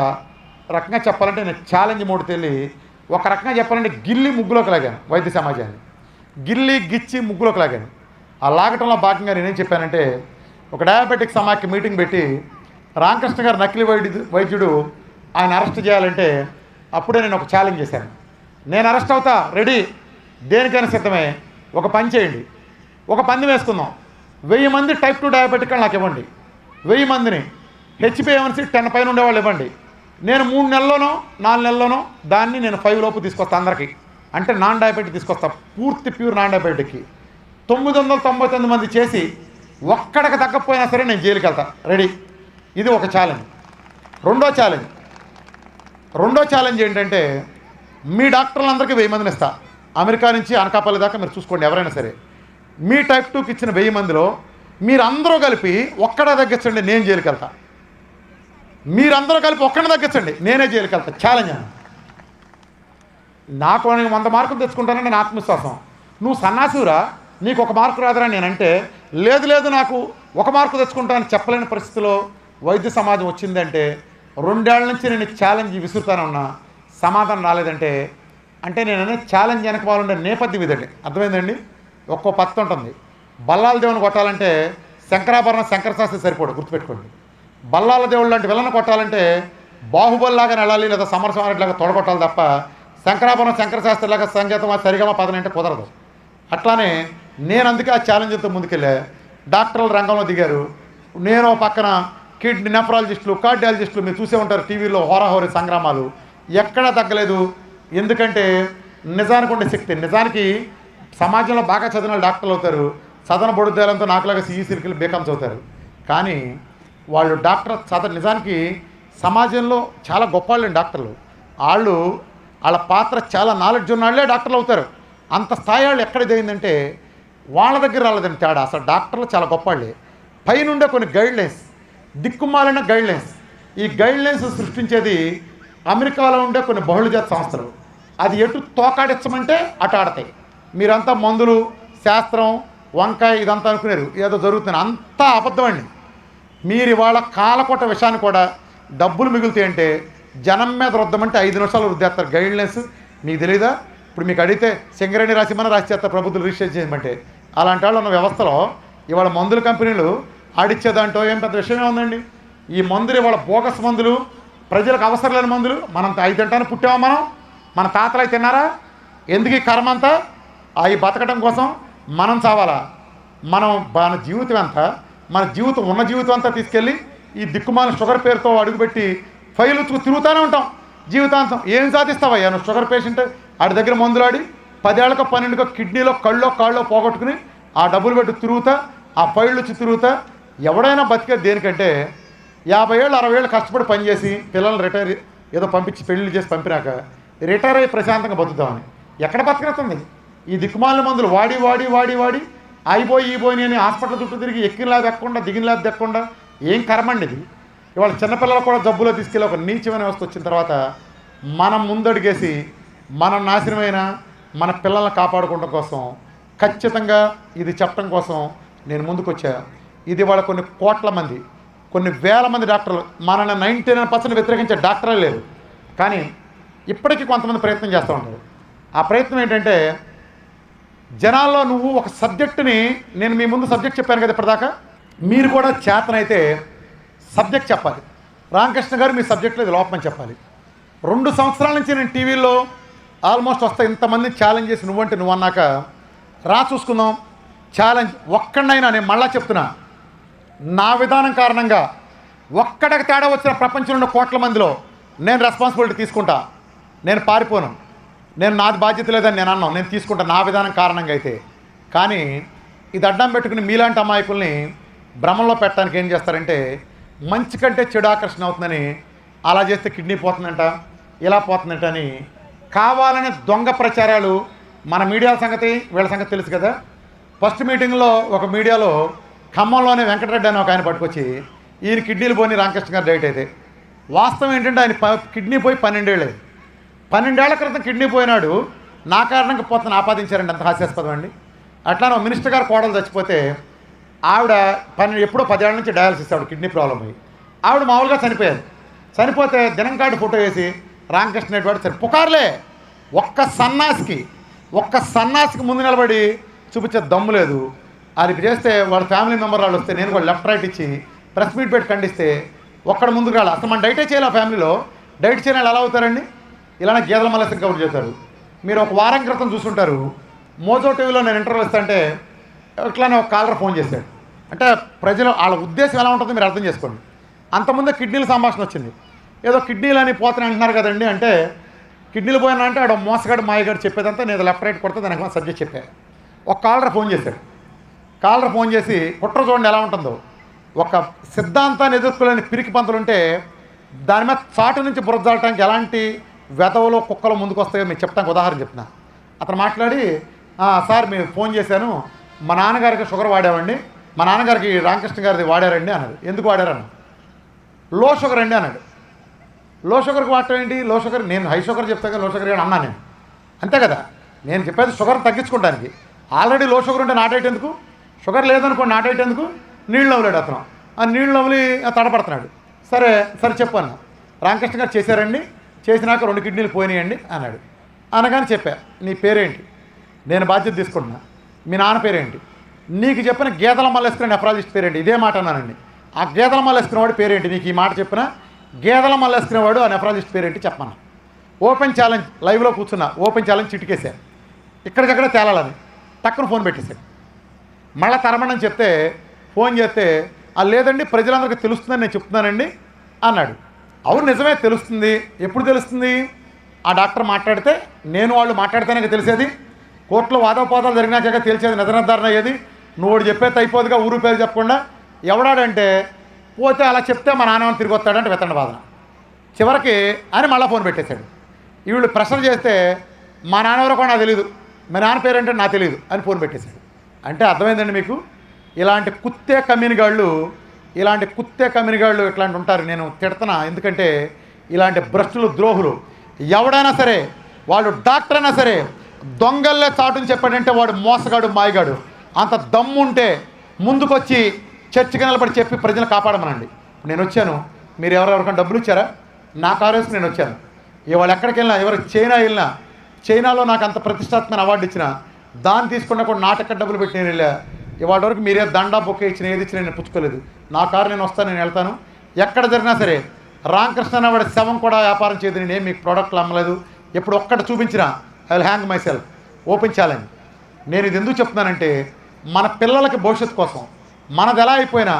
రకంగా చెప్పాలంటే నేను ఛాలెంజ్ మోడ్ తెల్లి, ఒక రకంగా చెప్పాలంటే గిల్లి ముగ్గులోకి లాగాను వైద్య సమాజాన్ని. గిల్లి గిచ్చి ముగ్గులోకి లాగాను. ఆ లాగటంలో భాగంగా నేనేం చెప్పానంటే, ఒక డయాబెటిక్ సమాఖ్య మీటింగ్ పెట్టి రామకృష్ణ గారు నకిలీ వైద్యుడు ఆయన అరెస్ట్ చేయాలంటే అప్పుడే నేను ఒక ఛాలెంజ్ చేశాను. నేను అరెస్ట్ అవుతా, రెడీ, దేనికైనా సిద్ధమే. ఒక పని చేయండి, ఒక పందెం వేసుకుందాం, 1000 మంది టైప్ 2 డయాబెటిక్ నాకు ఇవ్వండి. 1000 మందిని హెచ్బిఏవన్సీ 10 పైన ఉండేవాళ్ళు ఇవ్వండి. నేను 3 నెలల్లోనో 4 నెలల్లోనో దాన్ని నేను 5 లోపు తీసుకొస్తాను అందరికీ. అంటే నాన్ డయాబెటిక్ తీసుకొస్తాను, పూర్తి ప్యూర్ నాన్ డయాబెటిక్కి. 999 మంది చేసి ఒక్కడికి తగ్గకపోయినా సరే నేను జైలుకి వెళ్తా, రెడీ. ఇది ఒక ఛాలెంజ్. రెండో ఛాలెంజ్ ఏంటంటే, మీ డాక్టర్లందరికీ 1000 మందిని ఇస్తా. అమెరికా నుంచి అనకాపల్లి దాకా మీరు చూసుకోండి, ఎవరైనా సరే. మీ టైప్ 2కి ఇచ్చిన 1000 మందిలో మీరందరూ కలిపి ఒక్కడే తగ్గించండి, నేను జైలుకి వెళ్తా. మీరందరూ కలిపి ఒక్కడే తగ్గించండి, నేనే జైలుకి వెళ్తా. ఛాలెంజ్ అని. నాకు 100 మార్కులు తెచ్చుకుంటానని నా ఆత్మవిశ్వాసం. నువ్వు సన్నాసిరా, నీకు 1 మార్కు రాదురా నేనంటే, లేదు నాకు 1 మార్కు తెచ్చుకుంటానని చెప్పలేని పరిస్థితిలో వైద్య సమాజం వచ్చిందంటే, 2 ఏళ్ల నుంచి నేను ఛాలెంజ్ విసురుతానన్నా సమాధానం రాలేదంటే, అంటే నేను ఛాలెంజ్ వెనకవాలంటే నేపథ్యం ఇదండి. అర్థమైందండి? ఒక్కో పద్ధతి ఉంటుంది. బల్లాల దేవుని కొట్టాలంటే శంకరాభరణం శంకరశాస్త్రి సరిపోడు, గుర్తుపెట్టుకోండి. బల్లాల దేవుడు లాంటి విలన కొట్టాలంటే బాహుబలిలాగా వెళ్ళాలి, లేదా సమరసింహారెడ్డిలాగా తొడగొట్టాలి తప్ప శంకరాభరణం శంకరశాస్త్రిలాగా సంగీతం సరిగమ పదం అంటే కుదరదు. అట్లానే నేను అందుకే ఆ ఛాలెంజ్తో ముందుకెళ్ళా. డాక్టర్లు రంగంలో దిగారు. నేను పక్కన కిడ్నీ నెఫ్రాలజిస్టులు, కార్డియాలజిస్టులు మీరు చూసే ఉంటారు టీవీలో హోరాహోరీ సంగ్రామాలు. ఎక్కడా తగ్గలేదు. ఎందుకంటే నిజానికి ఉండే శక్తి. నిజానికి సమాజంలో బాగా చదివిన డాక్టర్లు అవుతారు, చదన బొడుద్దాలంతో నాకులాగా సిఈసీలకి బీకామ్స్ అవుతారు. కానీ వాళ్ళు డాక్టర్ నిజానికి సమాజంలో చాలా గొప్ప వాళ్ళండి డాక్టర్లు. వాళ్ళ పాత్ర చాలా నాలెడ్జ్ ఉన్న వాళ్ళే డాక్టర్లు అవుతారు. అంత స్థాయి వాళ్ళు ఎక్కడిదైందంటే వాళ్ళ దగ్గర రాలేదని తేడా. అసలు డాక్టర్లు చాలా గొప్ప వాళ్ళే. పైనుండే కొన్ని గైడ్లైన్స్, దిక్కుమాలిన గైడ్లైన్స్. ఈ గైడ్లైన్స్ సృష్టించేది అమెరికాలో ఉండే కొన్ని బహుళజాతి సంస్థలు. అది ఎటు తోకాడించమంటే అటు ఆడతాయి. మీరంతా మందులు శాస్త్రం వంకాయ ఇదంతా అనుకున్నారు, ఏదో జరుగుతుంది, అంతా అబద్ధం అండి. మీరు ఇవాళ కాలకొట్ట విషయాన్ని కూడా డబ్బులు మిగులుతాయంటే జనం మీద రుద్దమంటే 5 నిమిషాలు రుద్దేస్తారు. గైడ్లైన్స్ మీకు తెలీదా? ఇప్పుడు మీకు అడిగితే సింగరేణి రాసిమని రాసి చేస్తారు ప్రభుత్వం రిజిస్టర్ చేయమంటే. అలాంటి వాళ్ళు ఉన్న వ్యవస్థలో ఇవాళ మందుల కంపెనీలు ఆడిచ్చేదంటో ఏం పెద్ద విషయమే ఉందండి. ఈ మందులు ఇవాళ బోగస్ మందులు, ప్రజలకు అవసరం లేని మందులు. మనం 5 తింటాను పుట్టామా? మన తాతలు అవి తిన్నారా? ఎందుకు ఈ కర్మ అంతా? అవి బతకడం కోసం మనం చావాలా? మన జీవితం ఎంత? మన జీవితం ఉన్న జీవితం అంతా తీసుకెళ్ళి ఈ దిక్కుమాల షుగర్ పేరుతో అడుగుపెట్టి ఫైలు తిరుగుతూనే ఉంటాం జీవితాంతం. ఏం సాధిస్తావయ్యా నువ్వు? షుగర్ పేషెంట్ ఆడి దగ్గర మందులాడి 10 ఏళ్ళకో 12కో కిడ్నీలో కాళ్ళలో పోగొట్టుకుని ఆ డబ్బులు పెట్టి తిరుగుతా, ఆ ఫైళ్ళు వచ్చి తిరుగుతా. ఎవడైనా బతికేది దేనికంటే 50 ఏళ్ళు 60 ఏళ్ళు కష్టపడి పనిచేసి పిల్లల్ని రిటైర్ ఏదో పంపించి పెళ్ళిళ్ళు చేసి పంపినాక రిటైర్ అయ్యి ప్రశాంతంగా బతుకుతామని. ఎక్కడ బతకవుతుంది? ఈ దిక్కుమాలిన మందులు వాడి వాడి వాడి వాడి అయిపోయి అని హాస్పిటల్ చుట్టూ తిరిగి ఎక్కిన లాభ ఎక్కకుండా దిగిన లాభ దక్కకుండా ఏం కర్మండి ఇది. ఇవాళ చిన్నపిల్లలు కూడా జబ్బులో తీసుకెళ్ళి ఒక నీచమైన వ్యవస్థ వచ్చిన తర్వాత మనం ముందడిగేసి మనం నాశనమైన మన పిల్లల్ని కాపాడుకోవడం కోసం ఖచ్చితంగా ఇది చెప్పడం కోసం నేను ముందుకొచ్చా. ఇది వాళ్ళ కొన్ని కోట్ల మంది, కొన్ని వేల మంది డాక్టర్లు, మనల్ని 99% వ్యతిరేకించే డాక్టరే లేరు. కానీ ఇప్పటికీ కొంతమంది ప్రయత్నం చేస్తూ ఉంటారు. ఆ ప్రయత్నం ఏంటంటే జనాల్లో నువ్వు ఒక సబ్జెక్టుని, నేను మీ ముందు సబ్జెక్ట్ చెప్పాను కదా ఇప్పటిదాకా, మీరు కూడా చేతనైతే సబ్జెక్ట్ చెప్పాలి. రామకృష్ణ గారు మీ సబ్జెక్ట్లో ఇది లోపమని చెప్పాలి. 2 సంవత్సరాల నుంచి నేను టీవీలో ఆల్మోస్ట్ వస్తా, ఇంతమంది ఛాలెంజ్ చేసి నువ్వంటే నువ్వు అన్నాక రా చూసుకుందాం ఛాలెంజ్. ఒక్కడైనా నేను మళ్ళా చెప్తున్నా, నా విధానం కారణంగా ఒక్కడికి తేడా వచ్చిన ప్రపంచంలో ఉన్న కోట్ల మందిలో నేను రెస్పాన్సిబిలిటీ తీసుకుంటా. నేను పారిపోను, నేను నాది బాధ్యత లేదని నేను అన్నాను, నేను తీసుకుంటా నా విధానం కారణంగా అయితే. కానీ ఇది అడ్డం పెట్టుకుని మీలాంటి అమాయకుల్ని భ్రమంలో పెట్టడానికి ఏం చేస్తారంటే మంచి కంటే చెడు ఆకర్షణ అవుతుందని, అలా చేస్తే కిడ్నీ పోతుందంట, ఇలా పోతుందంట అని కావాలని దొంగ ప్రచారాలు. మన మీడియా సంగతి వీళ్ళ సంగతి తెలుసు కదా. ఫస్ట్ మీటింగ్లో ఒక మీడియాలో ఖమ్మంలోనే వెంకటరెడ్డి అని ఒక ఆయన పట్టుకొచ్చి ఈయన కిడ్నీలు పోని రామకృష్ణ గారు డైట్ అయితే, వాస్తవం ఏంటంటే ఆయన కిడ్నీ పోయి 12 ఏళ్ళే. 12 ఏళ్ల క్రితం కిడ్నీ పోయినాడు, నా కారణంగా పోతున్న ఆపాదించారండి. అంత హాస్యాస్పదం అండి. అట్లానే మినిస్టర్ గారు కోడలు చచ్చిపోతే ఆవిడ ఎప్పుడో 10 ఏళ్ళ నుంచి డయాలసిస్, ఆవిడ కిడ్నీ ప్రాబ్లం అయ్యి ఆవిడ మామూలుగా చనిపోయారు. చనిపోతే దినం కార్డు ఫోటో వేసి రామకృష్ణ రెడ్డి వాడు సరే పుకార్లే. ఒక్క సన్నాసికి ముందు నిలబడి చూపించే దమ్ము లేదు. అది చేస్తే వాళ్ళ ఫ్యామిలీ మెంబర్ వాళ్ళు వస్తే నేను కూడా లెఫ్ట్ రైట్ ఇచ్చి ప్రెస్ మీట్ పెట్టి ఖండిస్తే ఒక్కడ ముందుకు రాలి. అసలు మన డైటే చేయాలి. ఆ ఫ్యామిలీలో డైట్ చేయని ఎలా అవుతారండి? ఇలానే గేదెల మల్లెసం కబుర్ చేస్తారు. మీరు ఒక వారం క్రితం చూస్తుంటారు, మోజో టీవీలో నేను ఇంటర్వ్యూ ఇస్తుంటే ఇట్లానే ఒక కాలర్ ఫోన్ చేశాడు. అంటే ప్రజలు వాళ్ళ ఉద్దేశం ఎలా ఉంటుందో మీరు అర్థం చేసుకోండి. అంతకుముందే కిడ్నీల సంభాషణ వచ్చింది. ఏదో కిడ్నీలు అని పోతాను అంటున్నారు కదండి. అంటే కిడ్నీలు పోయినా అంటే ఆడ మోసగాడు మాయగాడు చెప్పేదంతా నేను లెఫ్ట్ రైట్ కొడితే దానికి సబ్జెక్ట్ చెప్పాను. ఒక కాలర్ ఫోన్ చేశాడు. కాలర్ ఫోన్ చేసి కుట్ర చూడండి ఎలా ఉంటుందో. ఒక సిద్ధాంతాన్ని ఎదుర్కోలేని పిరికి పంతులు ఉంటే దాని మీద చాటు నుంచి బురదలటానికి ఎలాంటి వెధవలో కుక్కలు ముందుకు వస్తాయో మీకు చెప్తానికి ఉదాహరణ చెప్తున్నా. అతను మాట్లాడి, సార్ మీరు ఫోన్ చేశాను, మా నాన్నగారికి షుగర్ వాడామండి, మా నాన్నగారికి రామకృష్ణ గారిది వాడారండి అన్నాడు. ఎందుకు వాడారన్న? లో షుగర్ అండి అన్నాడు. లో షుగర్కి వాడటం ఏంటి? లో షుగర్ నేను హై షుగర్ చెప్తాగా లో షుగర్ అని అన్నా నేను. అంతే కదా, నేను చెప్పేది షుగర్ తగ్గించుకోవడానికి. ఆల్రెడీ లో షుగర్ ఉంటే నాటేట్ ఎందుకు? షుగర్ లేదనుకోండి నాటేట్ ఎందుకు? నీళ్ళు నవ్వులేడు అతను. ఆ నీళ్ళు నవ్వులి తడపడుతున్నాడు. సరే చెప్పాను, రామకృష్ణ గారు చేశారండి, చేసినాక 2 కిడ్నీలు పోయినాయండి అన్నాడు. అనగానే చెప్పా, నీ పేరేంటి? నేను బాధ్యత తీసుకుంటున్నా. మీ నాన్న పేరేంటి? నీకు చెప్పిన గేదెల మల్లెసుకునే నెఫ్రాలజిస్ట్ పేరేంటి? ఇదే మాట అన్నానండి. ఆ గేదెల మల్లెసుకునేవాడు పేరేంటి? నీకు ఈ మాట చెప్పిన గేదెల మల్లెసుకునేవాడు ఆ నెఫ్రాలజిస్ట్ పేరేంటి చెప్పమన్నా. ఓపెన్ ఛాలెంజ్ లైవ్లో కూర్చున్నా, ఓపెన్ ఛాలెంజ్ చిటికేశాను. ఇక్కడికక్కడ తేలాలని టక్కున ఫోన్ పెట్టేశాడు. మళ్ళీ తరమని చెప్తే ఫోన్ చేస్తే లేదండి ప్రజలందరికీ తెలుస్తుందని నేను చెప్తున్నానండి అన్నాడు. అవును నిజమే తెలుస్తుంది. ఎప్పుడు తెలుస్తుంది? ఆ డాక్టర్ మాట్లాడితే, నేను వాళ్ళు మాట్లాడితేనే తెలిసేది. కోర్టులో వాదోపాదాలు జరిగినాక తెలిసేది, నిజ నిర్ధారణ అయ్యేది. నువ్వు వాడు చెప్పేది అయిపోదుగా ఊరు పేరు చెప్పకుండా. ఎవడాడంటే పోతే అలా చెప్తే మా నాన్న తిరిగి వస్తాడంటే వెతండి వాదన. చివరికి అని మళ్ళీ ఫోన్ పెట్టేశాడు. వీళ్ళు ప్రెషర్ చేస్తే మా నాన్న ఎవరో కూడా నాకు తెలియదు, మా నాన్న పేరేంటే నాకు తెలియదు అని ఫోన్ పెట్టేశాడు. అంటే అర్థమైందండి మీకు? ఇలాంటి కుత్తే కమ్యూనిగాళ్ళు ఇట్లాంటి ఉంటారు. నేను తిడుతున్నా ఎందుకంటే ఇలాంటి భ్రష్టులు ద్రోహులు ఎవడైనా సరే వాడు డాక్టర్ అయినా సరే దొంగల్లే చాటుని చెప్పాడంటే వాడు మోసగాడు, మాయగాడు. అంత దమ్ముంటే ముందుకొచ్చి చర్చికి నిలబడి చెప్పి ప్రజలు కాపాడమనండి. నేను వచ్చాను, మీరు ఎవరెవరికైనా డబ్బులు ఇచ్చారా? నా కారు వేసుకుని నేను వచ్చాను. ఇవాళ ఎక్కడికి వెళ్ళినా, ఎవరు చైనా వెళ్ళినా, చైనాలో నాకు అంత ప్రతిష్టాత్మక అవార్డు ఇచ్చిన దాన్ని తీసుకున్నా కూడా నాటక డబ్బులు పెట్టి నేను వెళ్ళా. ఇవాళ వరకు మీరే దండా బొక్క ఇచ్చిన ఏది ఇచ్చినా నేను పుచ్చుకోలేదు. నా కారు నేను వస్తాను, నేను వెళ్తాను. ఎక్కడ జరిగినా సరే రామకృష్ణ అనేవాడి శవం కూడా వ్యాపారం చేయదు. నేనేం మీకు ప్రోడక్ట్లు అమ్మలేదు. ఎప్పుడు ఒక్కటి చూపించినా I will hang my self, open challenge. నేను ఇది ఎందుకు చెప్తున్నానంటే మన పిల్లలకి భవిష్యత్తు కోసం మనది ఎలా అయిపోయినా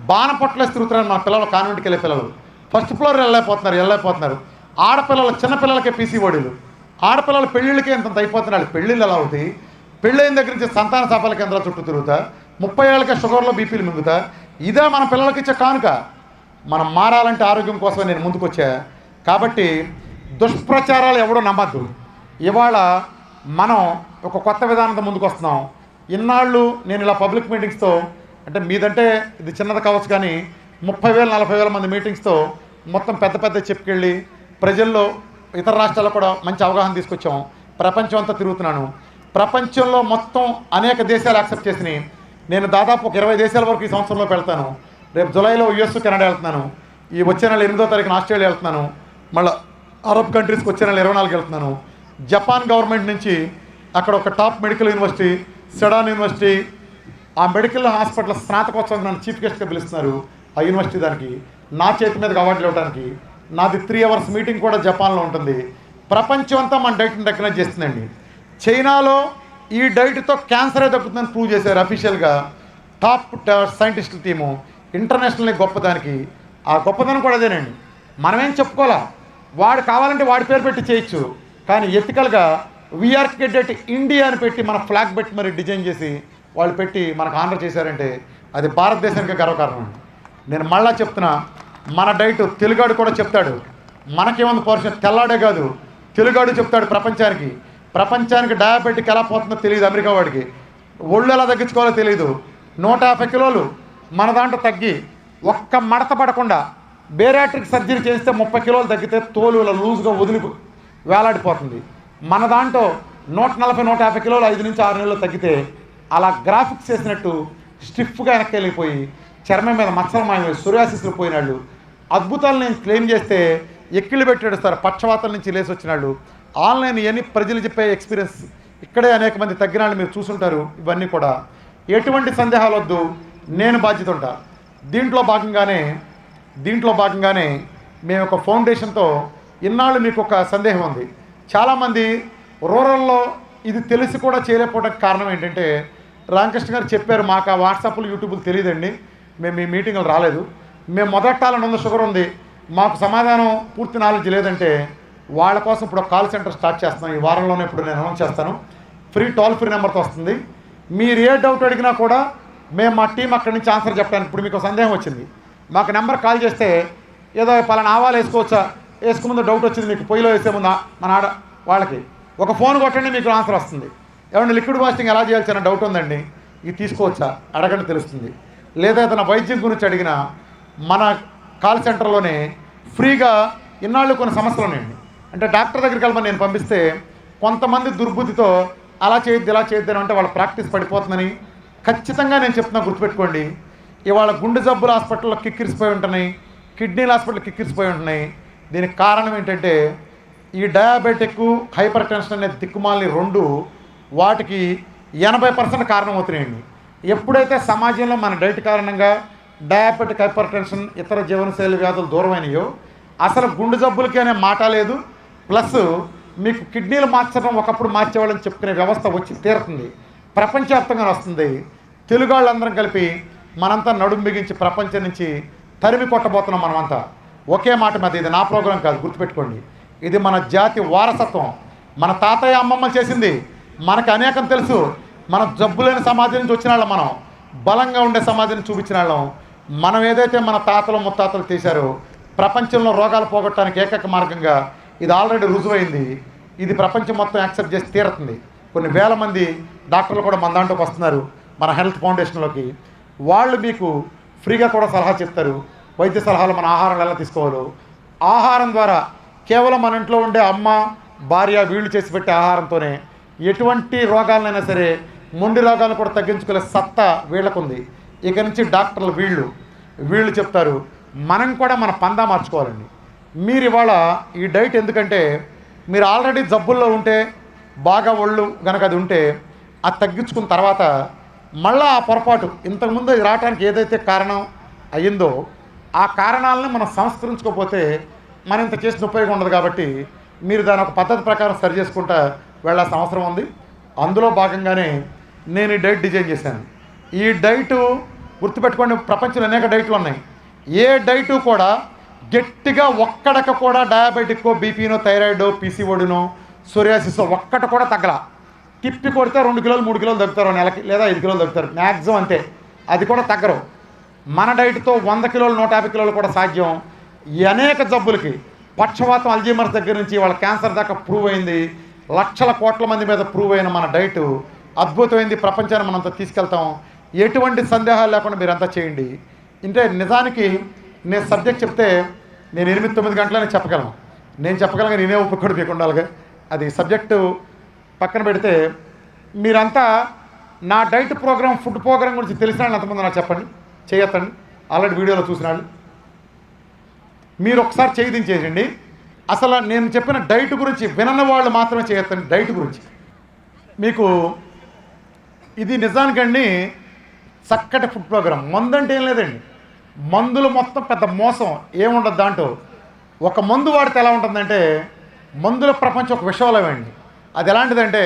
బాణపొట్లేసి తిరుగుతున్నారు మన పిల్లలు. కాన్వెంట్కి వెళ్ళే పిల్లలు ఫస్ట్ ఫ్లోర్ వెళ్ళలేకపోతున్నారు. ఆడపిల్లలు, చిన్నపిల్లలకే పీసీఓడీలు, ఆడపిల్లల పెళ్ళిళ్ళకే ఇంత అయిపోతున్నారు. పెళ్ళిళ్ళు ఎలా అవుతాయి? పెళ్ళైన దగ్గర నుంచి సంతాన సఫల కేంద్రాల చుట్టూ తిరుగుతా, 30 ఏళ్ళకే షుగర్లో బీపీలు మింగుతా. ఇదే మన పిల్లలకి ఇచ్చే కానుక. మనం మారాలంటే ఆరోగ్యం కోసమే నేను ముందుకొచ్చా. కాబట్టి దుష్ప్రచారాలు ఎవడో నమ్మద్దు. ఇవాళ మనం ఒక కొత్త విధానంతో ముందుకు వస్తున్నాం. ఇన్నాళ్ళు నేను ఇలా పబ్లిక్ మీటింగ్స్తో, అంటే మీదంటే ఇది చిన్నది కావచ్చు కానీ 30,000 40,000 మంది మీటింగ్స్తో మొత్తం పెద్ద చెప్పుకెళ్ళి ప్రజల్లో ఇతర రాష్ట్రాల్లో కూడా మంచి అవగాహన తీసుకొచ్చాం. ప్రపంచం అంతా తిరుగుతున్నాను. ప్రపంచంలో మొత్తం అనేక దేశాలు యాక్సెప్ట్ చేసినాయి. నేను దాదాపు ఒక 20 దేశాల వరకు ఈ సంవత్సరంలో వెళ్తాను. రేపు జూలైలో యుఎస్, కెనడా వెళ్తున్నాను. ఈ వచ్చే నెల 8వ తారీఖున ఆస్ట్రేలియా వెళ్తున్నాను. మళ్ళీ అరబ్ కంట్రీస్కి వచ్చే నెల 24 వెళ్తున్నాను. జపాన్ గవర్నమెంట్ నుంచి అక్కడ ఒక top medical university, sedan university, ఆ మెడికల్ హాస్పిటల్ స్నాతకోత్సవం నన్ను చీఫ్ గెస్ట్గా పిలుస్తున్నారు. ఆ యూనివర్సిటీ దానికి నా చేతి మీదకి అవార్డులు ఇవ్వడానికి. నాది 3 అవర్స్ మీటింగ్ కూడా జపాన్లో ఉంటుంది. ప్రపంచం అంతా మన డైట్ని రికగ్నైజ్ చేస్తుందండి. చైనాలో ఈ డైట్తో క్యాన్సరే తగ్గుతుందని ప్రూవ్ చేశారు అఫీషియల్గా. టాప్ సైంటిస్టుల టీము ఇంటర్నేషనల్లీ గొప్పదానికి. ఆ గొప్పదనం కూడా అదేనండి. మనమేం చెప్పుకోవాలా, వాడు కావాలంటే వాడి పేరు పెట్టి చేయొచ్చు. కానీ ఎథికల్గా వీఆర్ కెడెట్ ఇండియా అని పెట్టి మన ఫ్లాగ్ పెట్టి మరి డిజైన్ చేసి వాళ్ళు పెట్టి మనకు ఆనర్ చేశారంటే అది భారతదేశానికి గర్వకారణం. నేను మళ్ళా చెప్తున్నా, మన డైట్ తెలుగాడు కూడా చెప్తాడు. మనకేముంది పౌరుషం, తెల్లాడే కాదు తెలుగాడు చెప్తాడు ప్రపంచానికి డయాబెటిక్ ఎలా పోతుందో తెలియదు. అమెరికా వాడికి ఒళ్ళు ఎలా తగ్గించుకోవాలో తెలియదు. 150 కిలోలు మన దాంట్లో తగ్గి ఒక్క మడత పడకుండా బేరాట్రిక్ సర్జరీ చేస్తే 30 కిలోలు తగ్గితే తోలు లూజ్గా వేలాడిపోతుంది. మన దాంట్లో 140-150 కిలోలు 5 నుంచి 6 నెలలు తగ్గితే అలా గ్రాఫిక్స్ చేసినట్టు స్టిఫ్గా వెనక్కి వెళ్ళిపోయి చర్మం మీద మచ్చలు మాయమై సూర్యాసిస్లు పోయినాళ్ళు. అద్భుతాలు నేను క్లెయిమ్ చేస్తే ఎక్కిళ్ళు పెట్టేస్తారు. పక్షవాతం నుంచి లేసి వచ్చినాళ్ళు. ఆన్లైన్ ఇవన్నీ ప్రజలు చెప్పే ఎక్స్పీరియన్స్. ఇక్కడే అనేక మంది తగ్గిన వాళ్ళు మీరు చూసుంటారు. ఇవన్నీ కూడా ఎటువంటి సందేహాలు వద్దు, నేను బాధ్యత ఉంటా. దీంట్లో భాగంగానే మేము ఒక ఫౌండేషన్తో ఇన్నాళ్ళు మీకు ఒక సందేహం ఉంది. చాలామంది రూరల్లో ఇది తెలిసి కూడా చేయలేకపోవడానికి కారణం ఏంటంటే రామకృష్ణ గారు చెప్పారు, మాకు ఆ వాట్సాప్లు యూట్యూబ్లు తెలియదండి, మేము ఈ మీటింగ్లు రాలేదు, మేము మొదటాలని ఉంది, షుగర్ ఉంది, మాకు సమాధానం పూర్తి నాలెడ్జ్ లేదంటే వాళ్ళ కోసం ఇప్పుడు ఒక కాల్ సెంటర్ స్టార్ట్ చేస్తున్నాం. ఈ వారంలోనే ఇప్పుడు నేను అనౌన్స్ చేస్తాను. టోల్ ఫ్రీ నెంబర్తో వస్తుంది. మీరు ఏ డౌట్ అడిగినా కూడా మేము మా టీం అక్కడి నుంచి ఆన్సర్ చెప్పడానికి. ఇప్పుడు మీకు సందేహం వచ్చింది, మాకు నెంబర్ కాల్ చేస్తే ఏదో పలానా ఆవాలు వేసుకోవచ్చా, వేసుకుముందు డౌట్ వచ్చింది మీకు, పొయ్యిలో వేసే ముందు మన వాళ్ళకి ఒక ఫోన్ కొట్టండి, మీకు ఆన్సర్ వస్తుంది. ఏమన్నా లిక్విడ్ ఫాస్టింగ్ ఎలా చేయాల్సి అన్న డౌట్ ఉందండి, ఇది తీసుకోవచ్చా అడగండి తెలుస్తుంది. లేదా ఏదైనా వైద్యం గురించి అడిగినా మన కాల్ సెంటర్లోనే ఫ్రీగా. ఇన్నాళ్ళు కొన్ని సమస్యలు ఉన్నాయండి. అంటే డాక్టర్ దగ్గరికి వెళ్ళమని నేను పంపిస్తే కొంతమంది దుర్బుద్ధితో అలా చేయొద్దు ఇలా చేయొద్దు అంటే వాళ్ళ ప్రాక్టీస్ పడిపోతుందని ఖచ్చితంగా నేను చెప్తున్నా, గుర్తుపెట్టుకోండి. ఇవాళ గుండె జబ్బుల హాస్పిటల్లో కిక్కిరిసిపోయి ఉంటున్నాయి, కిడ్నీల హాస్పిటల్ కిక్కిరిసిపోయి ఉంటున్నాయి. దీనికి కారణం ఏంటంటే ఈ డయాబెటిక్, హైపర్ టెన్షన్ అనే దిక్కుమాలని రెండు వాటికి 80% కారణం అవుతున్నాయండి. ఎప్పుడైతే సమాజంలో మన డైట్ కారణంగా డయాబెటిక్, హైపర్ టెన్షన్, ఇతర జీవనశైలి వ్యాధులు దూరమైనయో అసలు గుండె జబ్బులకి అనే మాట లేదు. ప్లస్ మీకు కిడ్నీలు మార్చడం ఒకప్పుడు మార్చేవాళ్ళని చెప్పుకునే వ్యవస్థ వచ్చి తీరుతుంది, ప్రపంచవ్యాప్తంగా వస్తుంది. తెలుగు వాళ్ళందరం కలిపి మనంతా నడుము బిగించి ప్రపంచం నుంచి తరిమి కొట్టబోతున్నాం. మనమంతా ఒకే మాట మీద. ఇది నా ప్రోగ్రాం కాదు, గుర్తుపెట్టుకోండి. ఇది మన జాతి వారసత్వం. మన తాతయ్య అమ్మమ్మ చేసింది, మనకు అనేకం తెలుసు. మన జబ్బులేని సమాజం నుంచి వచ్చిన వాళ్ళం, మనం బలంగా ఉండే సమాజాన్ని చూపించిన వాళ్ళం. మనం ఏదైతే మన తాతలు ముత్తాతలు తీశారో ప్రపంచంలో రోగాలు పోగొట్టడానికి ఏకైక మార్గంగా ఇది ఆల్రెడీ రుజువైంది. ఇది ప్రపంచం మొత్తం యాక్సెప్ట్ చేసి తీరుతుంది. కొన్ని వేల మంది డాక్టర్లు కూడా మన దాంట్లోకి వస్తున్నారు, మన హెల్త్ ఫౌండేషన్లోకి. వాళ్ళు మీకు ఫ్రీగా కూడా సలహా చెప్తారు. వైద్య సలహాలు, మన ఆహారం ఎలా తీసుకోవాలో. ఆహారం ద్వారా కేవలం మన ఇంట్లో ఉండే అమ్మ, భార్య వీళ్ళు చేసి పెట్టే ఆహారంతోనే ఎటువంటి రోగాలనైనా సరే మొండి రోగాలను కూడా తగ్గించుకునే సత్తా వీళ్ళకుంది. ఇక నుంచి డాక్టర్లు వీళ్ళు చెప్తారు. మనం కూడా మన పందా మార్చుకోవాలండి. మీరు ఇవాళ ఈ డైట్ ఎందుకంటే మీరు ఆల్రెడీ జబ్బుల్లో ఉంటే బాగా ఒళ్ళు కనుక అది ఉంటే అది తగ్గించుకున్న తర్వాత మళ్ళీ ఆ పొరపాటు ఇంతకుముందు ఇది రావడానికి ఏదైతే కారణం అయ్యిందో ఆ కారణాలను మనం సంస్కరించుకోకపోతే మనం ఇంత చేసిన ఉపయోగం ఉండదు. కాబట్టి మీరు దాని ఒక పద్ధతి ప్రకారం సరి చేసుకుంటా వెళ్ళాల్సిన అవసరం ఉంది. అందులో భాగంగానే నేను ఈ డైట్ డిజైన్ చేశాను. ఈ డైటు గుర్తుపెట్టుకోండి, ప్రపంచంలో అనేక డైట్లు ఉన్నాయి. ఏ డైటు కూడా గట్టిగా ఒక్కడక కూడా డయాబెటిక్కో బీపీనో థైరాయిడో పీసీఓడినో సోరియాసిస్ ఒక్కటి కూడా తగ్గల. తిప్పి కొడితే 2 కిలోలు 3 కిలోలు తగ్గుతారు నెలకి, లేదా 5 కిలోలు తగ్గుతారు మ్యాక్సిమం, అంతే. అది కూడా తగ్గరు. మన డైట్తో 100 కిలోలు 150 కిలోలు కూడా సాధ్యం. ఈ అనేక జబ్బులకి పక్షవాతం అల్జీమర్స్ దగ్గర నుంచి వాళ్ళ క్యాన్సర్ దాకా ప్రూవ్ అయింది. లక్షల కోట్ల మంది మీద ప్రూవ్ అయిన మన డైటు అద్భుతమైంది. ప్రపంచాన్ని మనంతా తీసుకెళ్తాం. ఎటువంటి సందేహాలు లేకుండా మీరంతా చేయండి. అంటే నిజానికి నేను సబ్జెక్ట్ చెప్తే నేను 8-9 గంటలని చెప్పగలను. నేను చెప్పగలను, నేనే ఒప్పుకోడు మీకు ఉండాలిగా. అది సబ్జెక్టు పక్కన పెడితే మీరంతా నా డైట్ ప్రోగ్రామ్ ఫుడ్ ప్రోగ్రామ్ గురించి తెలిసిన వాళ్ళు ఎంతమంది నాకు చెప్పండి, చేయొద్దండి. ఆల్రెడీ వీడియోలో చూసిన వాళ్ళు మీరు ఒకసారి చేయండి. అసలు నేను చెప్పిన డైట్ గురించి వినని వాళ్ళు మాత్రమే చేయొద్దండి. డైట్ గురించి మీకు ఇది నిజానికండి చక్కటి ఫుడ్ ప్రోగ్రామ్. మందు అంటే ఏం లేదండి. మందులు మొత్తం పెద్ద మోసం ఏముండదు దాంట్లో. ఒక మందు వాడితే ఎలా ఉంటుందంటే మందుల ప్రపంచం ఒక విషయంలో అండి. అది ఎలాంటిదంటే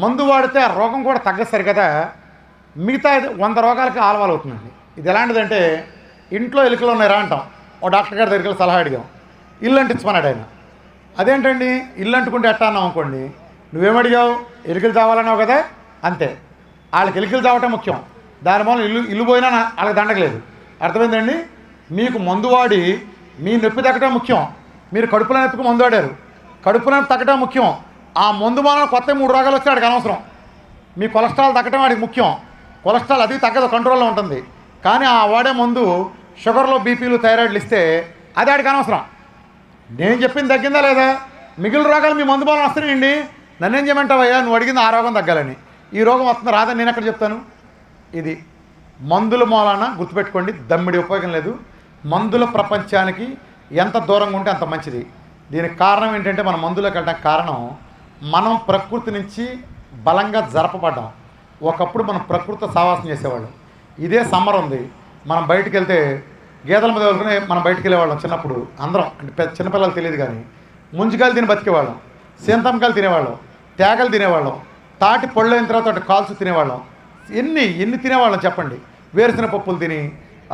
మందు వాడితే ఆ రోగం కూడా తగ్గస్తారు కదా, మిగతా 100 రోగాలకి ఆలవాలు అవుతుందండి. ఇది ఎలాంటిదంటే ఇంట్లో ఎలుకలు ఉన్నాయా అంటాం, ఓ డాక్టర్ గారి దగ్గరికి సలహా అడిగాం, ఇల్లు అంటించమన్నాడు ఆయన. అదేంటండి ఇల్లు అంటుకుంటే ఎట్టా అన్నాం అనుకోండి, నువ్వేమడిగావు ఎలుకలు చావాలన్నావు కదా, అంతే. వాళ్ళకి ఎలుకలు చావటం ముఖ్యం, దాని మూలం ఇల్లు పోయినా వాళ్ళకి దండగలేదు. అర్థమైందండి. మీకు మందు వాడి మీ నొప్పి తగ్గటం ముఖ్యం. మీరు కడుపులో నొప్పికి మందు వాడారు, కడుపు నొప్పి తగ్గటం ముఖ్యం. ఆ మందు మూలం కొత్త 3 రోగాలు వస్తే వాడికి అనవసరం. మీ కొలెస్ట్రాల్ తగ్గటం వాడికి ముఖ్యం. కొలెస్ట్రాల్ అది తగ్గదు, కంట్రోల్లో ఉంటుంది. కానీ ఆ వాడే మందు షుగర్లో బీపీలు థైరాయిడ్లు ఇస్తే అది వాడికి అనవసరం. నేను చెప్పింది తగ్గిందా లేదా? మిగిలిన రోగాలు మీ మందు మూలం వస్తున్నాయండి. నన్నేం చేయమంటావయ్యా, నువ్వు అడిగింది ఆ రోగం తగ్గాలని. ఈ రోగం వస్తుంది రాదని నేను ఎక్కడ చెప్తాను. ఇది మందుల మూలాన గుర్తుపెట్టుకోండి, దమ్మిడి ఉపయోగం లేదు. మందుల ప్రపంచానికి ఎంత దూరంగా ఉంటే అంత మంచిది. దీనికి కారణం ఏంటంటే మన మందులోకి వెళ్ళడానికి కారణం మనం ప్రకృతి నుంచి బలంగా జరపబడ్డాం. ఒకప్పుడు మనం ప్రకృతితో సావాసం చేసేవాళ్ళం. ఇదే సమ్మర్ ఉంది, మనం బయటికి వెళ్తే గేదెల మీద వెళ్తునే మనం బయటికి వెళ్ళేవాళ్ళం చిన్నప్పుడు. అందరం అంటే చిన్నపిల్లలు తెలియదు కానీ ముంజికాయలు తిని బతికేవాళ్ళం, సీంతమ్మకాయలు తినేవాళ్ళం, తేగలు తినేవాళ్ళం, తాటి పళ్ళు అయిన తర్వాత కాల్చు తినేవాళ్ళం. ఎన్ని తినేవాళ్ళం చెప్పండి. వేరుశనగ పప్పులు తిని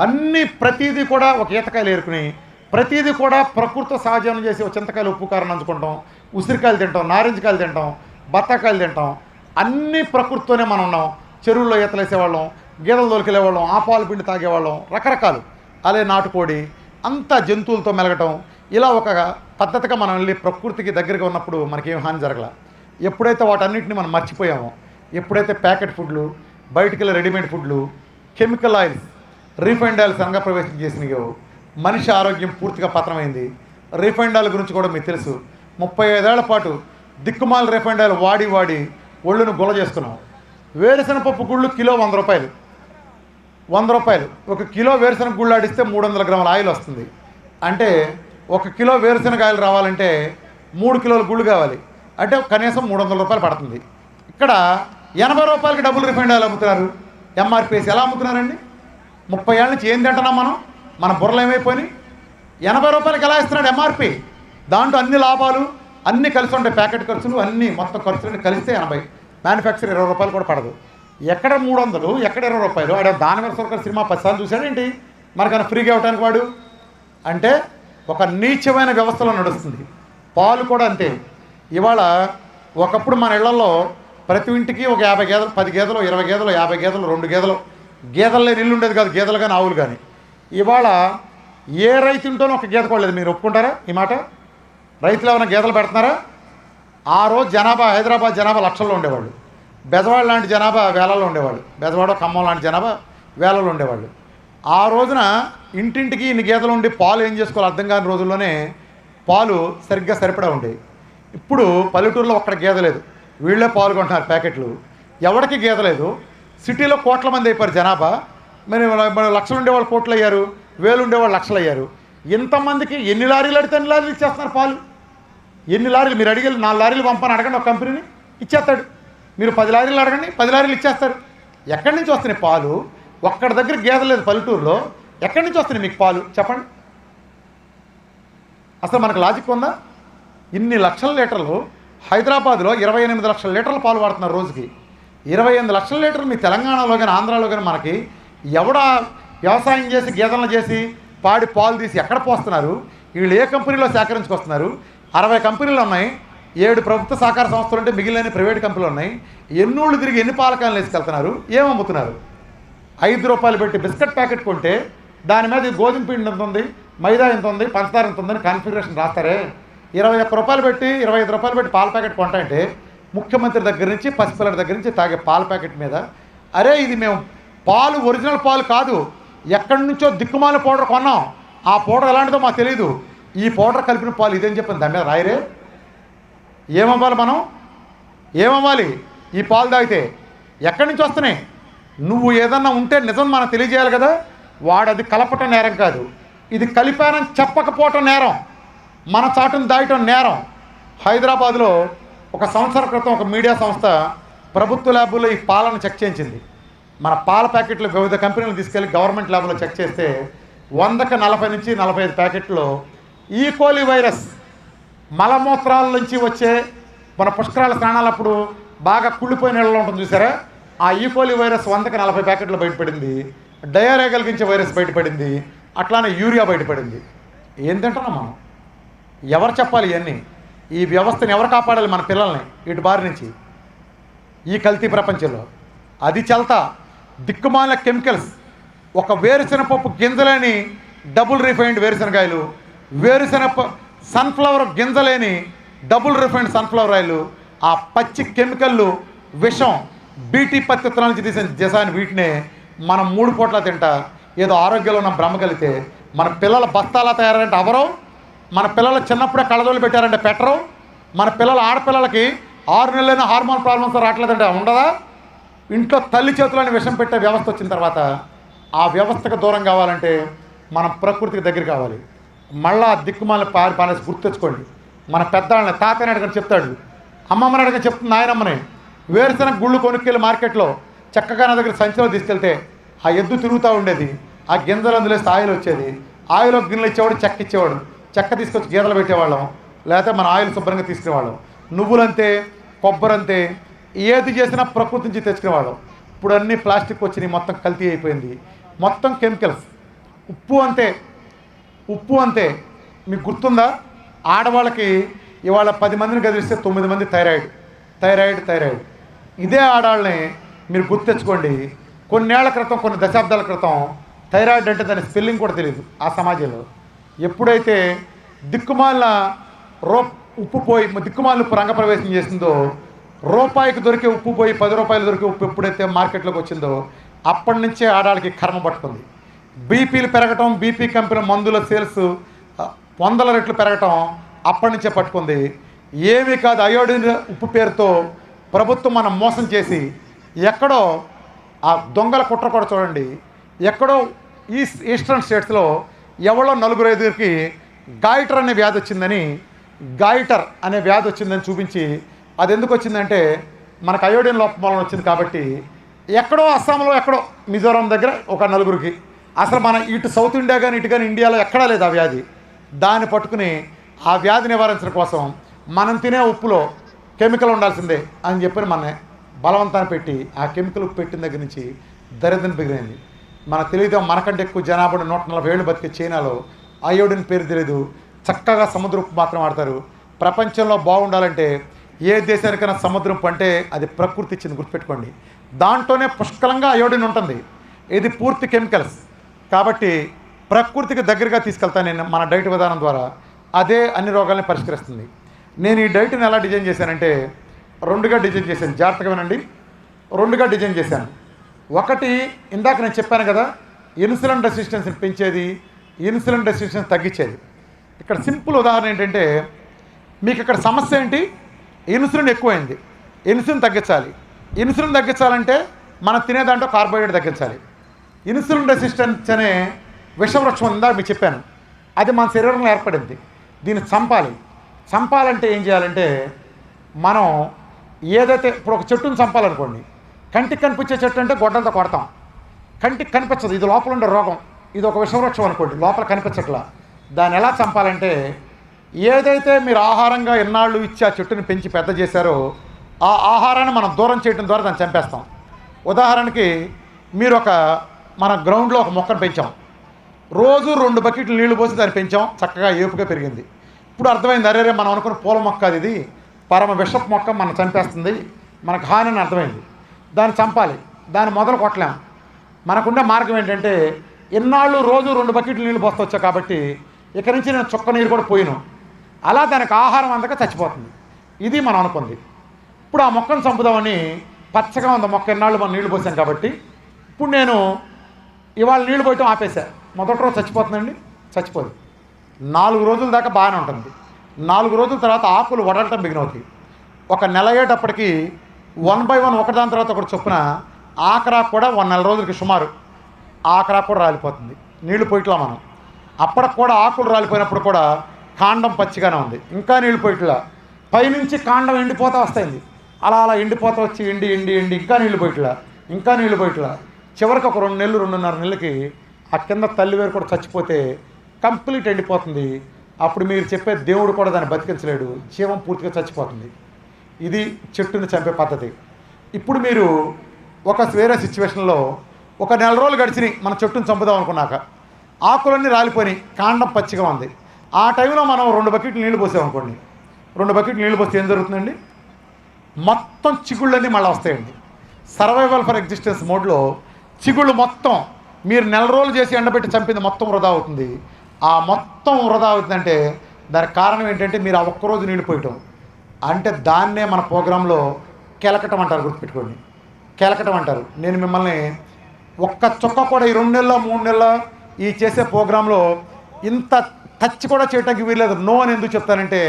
అన్నీ ప్రతీదీ కూడా ఒక ఈతకాయలు ఏరుకుని ప్రతీదీ కూడా ప్రకృతి సహజీవనం చేసి ఒక చింతకాయలు ఉప్పు కారం నంచుకుంటాం, ఉసిరికాయలు తింటాం, నారింజకాయలు తింటాం, బత్తాకాయలు తింటాం. అన్నీ ప్రకృతితోనే మనం ఉన్నాం. చెరువుల్లో ఈతలు వేసేవాళ్ళం, గేదెలు దొరికెళ్ళేవాళ్ళం, ఆ పాలు పిండి తాగేవాళ్ళం, రకరకాలు. అలే నాటుకోడి అంతా జంతువులతో మెలగటం. ఇలా ఒక పద్ధతిగా మనం వెళ్ళి ప్రకృతికి దగ్గరగా ఉన్నప్పుడు మనకేం హాని జరగల. ఎప్పుడైతే వాటన్నిటిని మనం మర్చిపోయామో, ఎప్పుడైతే ప్యాకెట్ ఫుడ్లు, బయటికి వెళ్ళే రెడీమేడ్ ఫుడ్లు, కెమికల్ ఆయిల్స్, రీఫైండ్ ఆయిల్స్ రంగప్రవేశం చేసినాయో మనిషి ఆరోగ్యం పూర్తిగా పతనమైంది. రీఫైండ్ ఆయిల్ గురించి కూడా మీకు తెలుసు. 35 ఏళ్ల పాటు దిక్కుమాల రీఫైండ్ ఆయిల్ వాడి ఒళ్ళును గుల్ల చేసుకున్నాం. వేరుశనగ పప్పు గుళ్ళు కిలో 100 రూపాయలు. 100 రూపాయలు ఒక కిలో వేరుశనగ గుళ్ళు ఆడిస్తే 300 గ్రాముల ఆయిల్ వస్తుంది. అంటే 1 కిలో వేరుశనగ ఆయిల్ రావాలంటే 3 కిలోల గుళ్ళు కావాలి. అంటే కనీసం 300 రూపాయలు పడుతుంది. ఇక్కడ 80 రూపాయలకి డబుల్ రిఫైండ్ ఆయిల్ అమ్ముతున్నారు. ఎంఆర్పిఎస్ ఎలా అమ్ముతున్నారండి? 30 ఏళ్ళ నుంచి ఏం తింటున్నాం మనం? మన బుర్రలు ఏమైపోయినాయి? 80 రూపాయలకి ఎలా ఇస్తున్నాడు ఎంఆర్పి? దాంట్లో అన్ని లాభాలు అన్నీ కలిసి ఉంటాయి. ప్యాకెట్ ఖర్చులు అన్నీ మొత్తం ఖర్చులన్నీ కలిస్తే 80. మ్యానుఫ్యాక్చర్ 20 రూపాయలు కూడా పడదు. ఎక్కడ 300, ఎక్కడ 20 రూపాయలు? ఆడ దానవీర సర్కార్ సినిమా 10 సార్లు చూశాడేంటి? మనకన్నా ఫ్రీగా ఇవ్వడానికి వాడు. అంటే ఒక నీచమైన వ్యవస్థలో నడుస్తుంది. పాలు కూడా అంతే. ఇవాళ ఒకప్పుడు మన ఇళ్లలో ప్రతి ఇంటికి ఒక 50 గేదెలు, 10 గేదెలు, 20 గేదెలు, 50 గేదెలు, 2 గేదెలు, గేదెలు లేని ఇల్లు ఉండేది కాదు, గేదెలు కానీ ఆవులు కానీ. ఇవాళ ఏ రైతు ఇంటోనో ఒక గేదె కొనలేదు. మీరు ఒప్పుకుంటారా ఈ మాట? రైతులు ఏమైనా గేదెలు పెడుతున్నారా? ఆ రోజు జనాభా, హైదరాబాద్ జనాభా లక్షల్లో ఉండేవాళ్ళు. బెజవాడ లాంటి జనాభా వేలల్లో ఉండేవాళ్ళు. బెజవాడ, ఖమ్మం లాంటి జనాభా వేలల్లో ఉండేవాళ్ళు. ఆ రోజున ఇంటింటికి ఇన్ని గేదెలు ఉండి పాలు ఏం చేసుకోవాలో అర్థం కాని రోజుల్లోనే పాలు సరిగ్గా సరిపడా ఉండేవి. ఇప్పుడు పల్లెటూరులో ఒక్కడ గేదె లేదు, వీళ్ళే పాల్గొంటున్నారు ప్యాకెట్లు. ఎవరికి గేదె లేదు. సిటీలో కోట్ల మంది అయిపోయారు జనాభా. మరి లక్షలు ఉండేవాళ్ళు కోట్లు అయ్యారు, వేలు ఉండేవాళ్ళు లక్షలు అయ్యారు. ఇంతమందికి ఎన్ని లారీలు అడితే అన్ని లారీలు ఇచ్చేస్తున్నారు పాలు. ఎన్ని లారీలు మీరు అడిగి 4 లారీలు పంపని అడగండి, ఒక కంపెనీని ఇచ్చేస్తాడు. మీరు 10 లారీలు అడగండి, 10 లారీలు ఇచ్చేస్తారు. ఎక్కడి నుంచి వస్తున్నాయి పాలు? ఒక్కడి దగ్గర గేదె లేదు పల్లెటూరులో, ఎక్కడి నుంచి వస్తున్నాయి మీకు పాలు చెప్పండి? అసలు మనకు లాజిక్ ఉందా? ఇన్ని లక్షల లీటర్లు హైదరాబాద్లో 28 లక్షల లీటర్ల పాలు వాడుతున్నారు రోజుకి. 28 లక్షల లీటర్లు మీ తెలంగాణలో కానీ ఆంధ్రాలో కానీ మనకి ఎవడ వ్యవసాయం చేసి గేదెలను చేసి పాడి పాలు తీసి ఎక్కడ పోస్తున్నారు? వీళ్ళు ఏ కంపెనీలో సేకరించుకొస్తున్నారు? 60 కంపెనీలు ఉన్నాయి, 7 ప్రభుత్వ సహకార సంస్థలు ఉంటే మిగిలిన ప్రైవేట్ కంపెనీలు ఉన్నాయి. ఎన్నోళ్ళు తిరిగి ఎన్ని పాలకాలను వేసుకెళ్తున్నారు? ఏమమ్ముతున్నారు? 5 రూపాయలు పెట్టి బిస్కెట్ ప్యాకెట్ కొంటే దాని మీద గోధుమ పిండి ఎంత ఉంది, మైదా ఎంత ఉంది, పంచదార ఎంత ఉందని కాన్ఫిగరేషన్ రాస్తారే. 21 రూపాయలు పెట్టి 25 రూపాయలు పెట్టి పాల ప్యాకెట్ కొంటాయంటే ముఖ్యమంత్రి దగ్గర నుంచి పసిపిల్లల దగ్గర నుంచి తాగే పాల ప్యాకెట్ మీద అరే ఇది మేము పాలు ఒరిజినల్ పాలు కాదు, ఎక్కడి నుంచో దిక్కుమాల పౌడర్ కొన్నాం, ఆ పౌడర్ ఎలాంటిదో మాకు తెలియదు, ఈ పౌడర్ కలిపిన పాలు ఇదని చెప్పిన దాని మీద రాయరే. ఏమవ్వాలి మనం? ఏమవ్వాలి ఈ పాలు తాగితే? ఎక్కడి నుంచి వస్తున్నాయి? నువ్వు ఏదన్నా ఉంటే నిజం మనకు తెలియజేయాలి కదా. వాడు అది కలపటం నేరం కాదు, ఇది కలిపానని చెప్పకపోవటం నేరం, మన చాటును దాయటం నేరం. హైదరాబాద్లో 1 సంవత్సరం క్రితం ఒక మీడియా సంస్థ ప్రభుత్వ ల్యాబుల్లో ఈ పాలను చెక్ చేయించింది. మన పాల ప్యాకెట్లు వివిధ కంపెనీలు తీసుకెళ్ళి గవర్నమెంట్ ల్యాబ్లో చెక్ చేస్తే 100కి 40 నుంచి 45 ప్యాకెట్లో ఈకోలి వైరస్ మలమూత్రాల నుంచి వచ్చే మన పుష్కరాల స్నానాలప్పుడు బాగా కుళ్ళిపోయిన నీళ్ళలో ఉంటుంది చూసారా, ఆ ఈకోలి వైరస్ 100కి 40 ప్యాకెట్లు బయటపడింది. డయేరియా కలిగించే వైరస్ బయటపడింది, అట్లానే యూరియా బయటపడింది. ఏం తింటున్నాం మనం? ఎవరు చెప్పాలి ఇవన్నీ? ఈ వ్యవస్థను ఎవరు కాపాడాలి మన పిల్లల్ని ఇటు బారి నుంచి ఈ కల్తీ ప్రపంచంలో? అది చల్తా దిక్కుమాల కెమికల్స్. ఒక వేరుశెనగపప్పు గింజలేని డబుల్ రిఫైన్డ్ వేరుశెనగాయలు, సన్ఫ్లవర్ గింజలేని డబుల్ రిఫైన్డ్ సన్ఫ్లవర్ ఆయిల్, ఆ పచ్చి కెమికల్లు విషం బీటీ పత్తి విత్తనాల నుంచి తీసిన జసాన్ని వీటినే మనం 3 పూట్ల తింటా ఏదో ఆరోగ్యంలో ఉన్న భ్రమ కలిగితే మన పిల్లల బస్తాలా తయారంటే అవరో, మన పిల్లలు చిన్నప్పుడే కళ్ళజోళ్ళు పెట్టారంటే పెట్టరు, మన పిల్లల ఆడపిల్లలకి 6 నెలలైన హార్మోన్ ప్రాబ్లమ్స్ రావట్లేదంటే ఉండదా? ఇంట్లో తల్లి చేతులని విషం పెట్టే వ్యవస్థ వచ్చిన తర్వాత ఆ వ్యవస్థకు దూరం కావాలంటే మనం ప్రకృతికి దగ్గర కావాలి. మళ్ళా దిక్కుమాల పారేసి గుర్తెచ్చుకోండి. మన పెద్దవాళ్ళని తాతని అడగని చెప్తాడు, అమ్మమ్మని అడగని చెప్తుంది నాయనమ్మని. వేరుశెనగ గుళ్ళు కొనుక్కెళ్ళి మార్కెట్లో చక్కగా నా దగ్గర సంచిలో తీసుకెళ్తే ఆ ఎద్దు తిరుగుతూ ఉండేది, ఆ గింజలు అందులేస్తే ఆయిల్ వచ్చేది, ఆయిల్ ఒక గిన్నెలు ఇచ్చేవాడు, చెక్క ఇచ్చేవాడు, చెక్క తీసుకొచ్చి గీతలు పెట్టేవాళ్ళం, లేకపోతే మన ఆయిల్ శుభ్రంగా తీసుకునేవాళ్ళం. నువ్వులంతే, కొబ్బరంతే, ఏది చేసినా ప్రకృతి నుంచి తెచ్చుకునేవాళ్ళం. ఇప్పుడు అన్నీ ప్లాస్టిక్ వచ్చినాయి, మొత్తం కల్తీ అయిపోయింది, మొత్తం కెమికల్స్. ఉప్పు అంతే. మీకు గుర్తుందా? ఆడవాళ్ళకి ఇవాళ 10 మందిని గదిలిస్తే 9 మంది థైరాయిడ్. ఇదే ఆడవాళ్ళని మీరు గుర్తెచ్చుకోండి. కొన్నేళ్ల క్రితం, కొన్ని దశాబ్దాల క్రితం థైరాయిడ్ అంటే దాని స్పెల్లింగ్ కూడా తెలియదు ఆ సమాజంలో. ఎప్పుడైతే దిక్కుమాలిన ఉప్పు పోయి దిక్కుమాలిన ఉప్పు రంగప్రవేశం చేసిందో, రూపాయికి దొరికే ఉప్పు పోయి 10 రూపాయలు దొరికే ఉప్పు ఎప్పుడైతే మార్కెట్లోకి వచ్చిందో అప్పటి నుంచే ఆడవాళ్ళకి కర్మ పట్టుకుంది. బీపీలు పెరగటం, బీపీ కంపెనీ మందుల సేల్స్ 100 రెట్లు పెరగటం అప్పటి నుంచే పట్టుకుంది. ఏమీ కాదు, అయోడిన్ ఉప్పు పేరుతో ప్రభుత్వం మనం మోసం చేసి ఎక్కడో ఆ దొంగల కుట్ర కూడా చూడండి. ఎక్కడో ఈస్టర్న్ స్టేట్స్లో ఎవరో 4-5కి గాయిటర్ అనే వ్యాధి వచ్చిందని చూపించి, అది ఎందుకు వచ్చిందంటే మనకు అయోడిన్ లోపం వలన వచ్చింది కాబట్టి, ఎక్కడో అస్సాంలో ఎక్కడో మిజోరాం దగ్గర ఒక 4కి, అసలు మన ఇటు సౌత్ ఇండియా కానీ ఇటు కానీ ఇండియాలో ఎక్కడా లేదు ఆ వ్యాధి. దాన్ని పట్టుకుని ఆ వ్యాధి నివారించడం కోసం మనం తినే ఉప్పులో కెమికల్ ఉండాల్సిందే అని చెప్పి మన బలవంతాన్ని పెట్టి ఆ కెమికల్ ఉప్పు పెట్టిన దగ్గర నుంచి దరిద్రం బిగిరింది. మనకు తెలియదు, మనకంటే ఎక్కువ జనాభా 140 ఏళ్ళు బతికే చైనాలో అయోడిన్ పేరు తెలియదు, చక్కగా సముద్ర ఉప్పు మాత్రం వాడతారు. ప్రపంచంలో బాగుండాలంటే ఏ దేశానికైనా సముద్రం ఉప్పు అంటే అది ప్రకృతి ఇచ్చింది, గుర్తుపెట్టుకోండి. దాంట్లోనే పుష్కలంగా అయోడిన్ ఉంటుంది, ఇది పూర్తి కెమికల్స్. కాబట్టి ప్రకృతికి దగ్గరగా తీసుకెళ్తాను నేను మన డైట్ విధానం ద్వారా. అదే అన్ని రోగాల్ని పరిష్కరిస్తుంది. నేను ఈ డైట్ని ఎలా డిజైన్ చేశానంటే 2గా డిజైన్ చేశాను. జాగ్రత్తగా వినండి, 2గా డిజైన్ చేశాను. ఒకటి, ఇందాక నేను చెప్పాను కదా, ఇన్సులిన్ రెసిస్టెన్స్ని పెంచేది, ఇన్సులిన్ రెసిస్టెన్స్ తగ్గించేది. ఇక్కడ సింపుల్ ఉదాహరణ ఏంటంటే, మీకు ఇక్కడ సమస్య ఏంటి? ఇన్సులిన్ ఎక్కువైంది, ఇన్సులిన్ తగ్గించాలి. ఇన్సులిన్ తగ్గించాలంటే మనం తినేదాంట్లో కార్బోహైడ్రేట్ తగ్గించాలి. ఇన్సులిన్ రెసిస్టెన్స్ అనే విషవృక్షం ఉందా మీకు చెప్పాను, అది మన శరీరంలో ఏర్పడింది. దీన్ని చంపాలంటే ఏం చేయాలంటే, మనం ఏదైతే ఇప్పుడు ఒక చెట్టును చంపాలనుకోండి, కంటికి కనిపించే చెట్టు అంటే గొడ్డలతో కొడతాం, కంటికి కనిపించదు, ఇది లోపల ఉండే రోగం, ఇది ఒక విషవృక్షం అనుకోండి, లోపల కనిపించట్లా. దాన్ని ఎలా చంపాలంటే, ఏదైతే మీరు ఆహారంగా ఎన్నాళ్ళు ఇచ్చి ఆ చెట్టుని పెంచి పెద్ద చేశారో ఆ ఆహారాన్ని మనం దూరం చేయడం ద్వారా దాన్ని చంపేస్తాం. ఉదాహరణకి మీరు మన గ్రౌండ్లో ఒక మొక్కను పెంచాం, రోజు 2 బకెట్లు నీళ్లు పోసి దాన్ని పెంచాం, చక్కగా ఏపుగా పెరిగింది. ఇప్పుడు అర్థమైంది, అరే మనం అనుకున్న పూల మొక్క అది, ఇది పరమ విషపు మొక్క మనం చంపేస్తుంది, మనకు హాని అని అర్థమైంది. దాన్ని చంపాలి, దాన్ని మొదలు కొట్టలేం. మనకుండే మార్గం ఏంటంటే, ఇన్నాళ్ళు రోజు 2 బకెట్లు నీళ్ళు పోస్తొచ్చా కాబట్టి ఇక నుంచి నేను చుక్క నీరు కూడా పోయిను, అలా దానికి ఆహారం అందక చచ్చిపోతుంది. ఇది మనం అనుకుంది. ఇప్పుడు ఆ మొక్కను చంపుదామని పచ్చగా ఉంది మొక్క, ఎన్నాళ్ళు మనం నీళ్లు పోసాం కాబట్టి ఇప్పుడు నేను ఇవాళ నీళ్లు పోయటం ఆపేశా. మొదటి రోజు చచ్చిపోతుందండి, చచ్చిపోదు. 4 రోజుల దాకా బాగానే ఉంటుంది. 4 రోజుల తర్వాత ఆకులు వడలటం బిగినవుతాయి. ఒక నెల అయ్యేటప్పటికి 1 by 1 ఒకదాని తర్వాత ఒకటి చొప్పున ఆకరాకు కూడా 1 నెల రోజులకి సుమారు ఆకరాకు కూడా రాలిపోతుంది నీళ్లు పోయిట్లా. మనం అప్పటికి కూడా ఆకులు రాలిపోయినప్పుడు కూడా కాండం పచ్చిగానే ఉంది, ఇంకా నీళ్లు పోయిట్లా. పైనుంచి కాండం ఎండిపోతా వస్తాయింది, అలా ఎండిపోతా వచ్చి ఎండి ఇంకా నీళ్లు పోయిట్లా. చివరికి ఒక 2 నెలలు 2.5 నెలలకి ఆ కింద తల్లివేరు కూడా చచ్చిపోతే కంప్లీట్ ఎండిపోతుంది. అప్పుడు మీరు చెప్పే దేవుడు కూడా దాన్ని బతికించలేడు, జీవం పూర్తిగా చచ్చిపోతుంది. ఇది చెట్టుని చంపే పద్ధతి. ఇప్పుడు మీరు ఒక వేరే సిచ్యువేషన్లో ఒక నెల రోజులు గడిచినాయి మన చెట్టుని చంపుదాం అనుకున్నాక, ఆకులన్నీ రాలిపోయినాయి, కాండం పచ్చిగా ఉంది. ఆ టైంలో మనం 2 బకెట్లు నీళ్ళు పోసామనుకోండి, 2 బకెట్లు నీళ్ళు పోస్తే ఏం జరుగుతుందండి? మొత్తం చిగుళ్ళన్నీ మళ్ళీ వస్తాయండి. సర్వైవల్ ఫర్ ఎగ్జిస్టెన్స్ మోడ్లో చిగుళ్ళు మొత్తం మీరు నెల రోజులు చేసి ఎండబెట్టి చంపింది మొత్తం వృధా అవుతుంది. ఆ మొత్తం వృధా అవుతుందంటే దానికి కారణం ఏంటంటే, మీరు ఆ ఒక్కరోజు నీళ్ళు పోయటం అంటే దాన్నే మన ప్రోగ్రాంలో కెలకటం అంటారు, గుర్తుపెట్టుకోండి, కెలకటం అంటారు. నేను మిమ్మల్ని ఒక్క చుక్క కూడా ఈ 2 నెలల్లో 3 నెలల్లో ఈ చేసే ప్రోగ్రాంలో ఇంత టచ్ కూడా చేయడానికి వీల్లేదు. నో అని ఎందుకు చెప్తానంటే,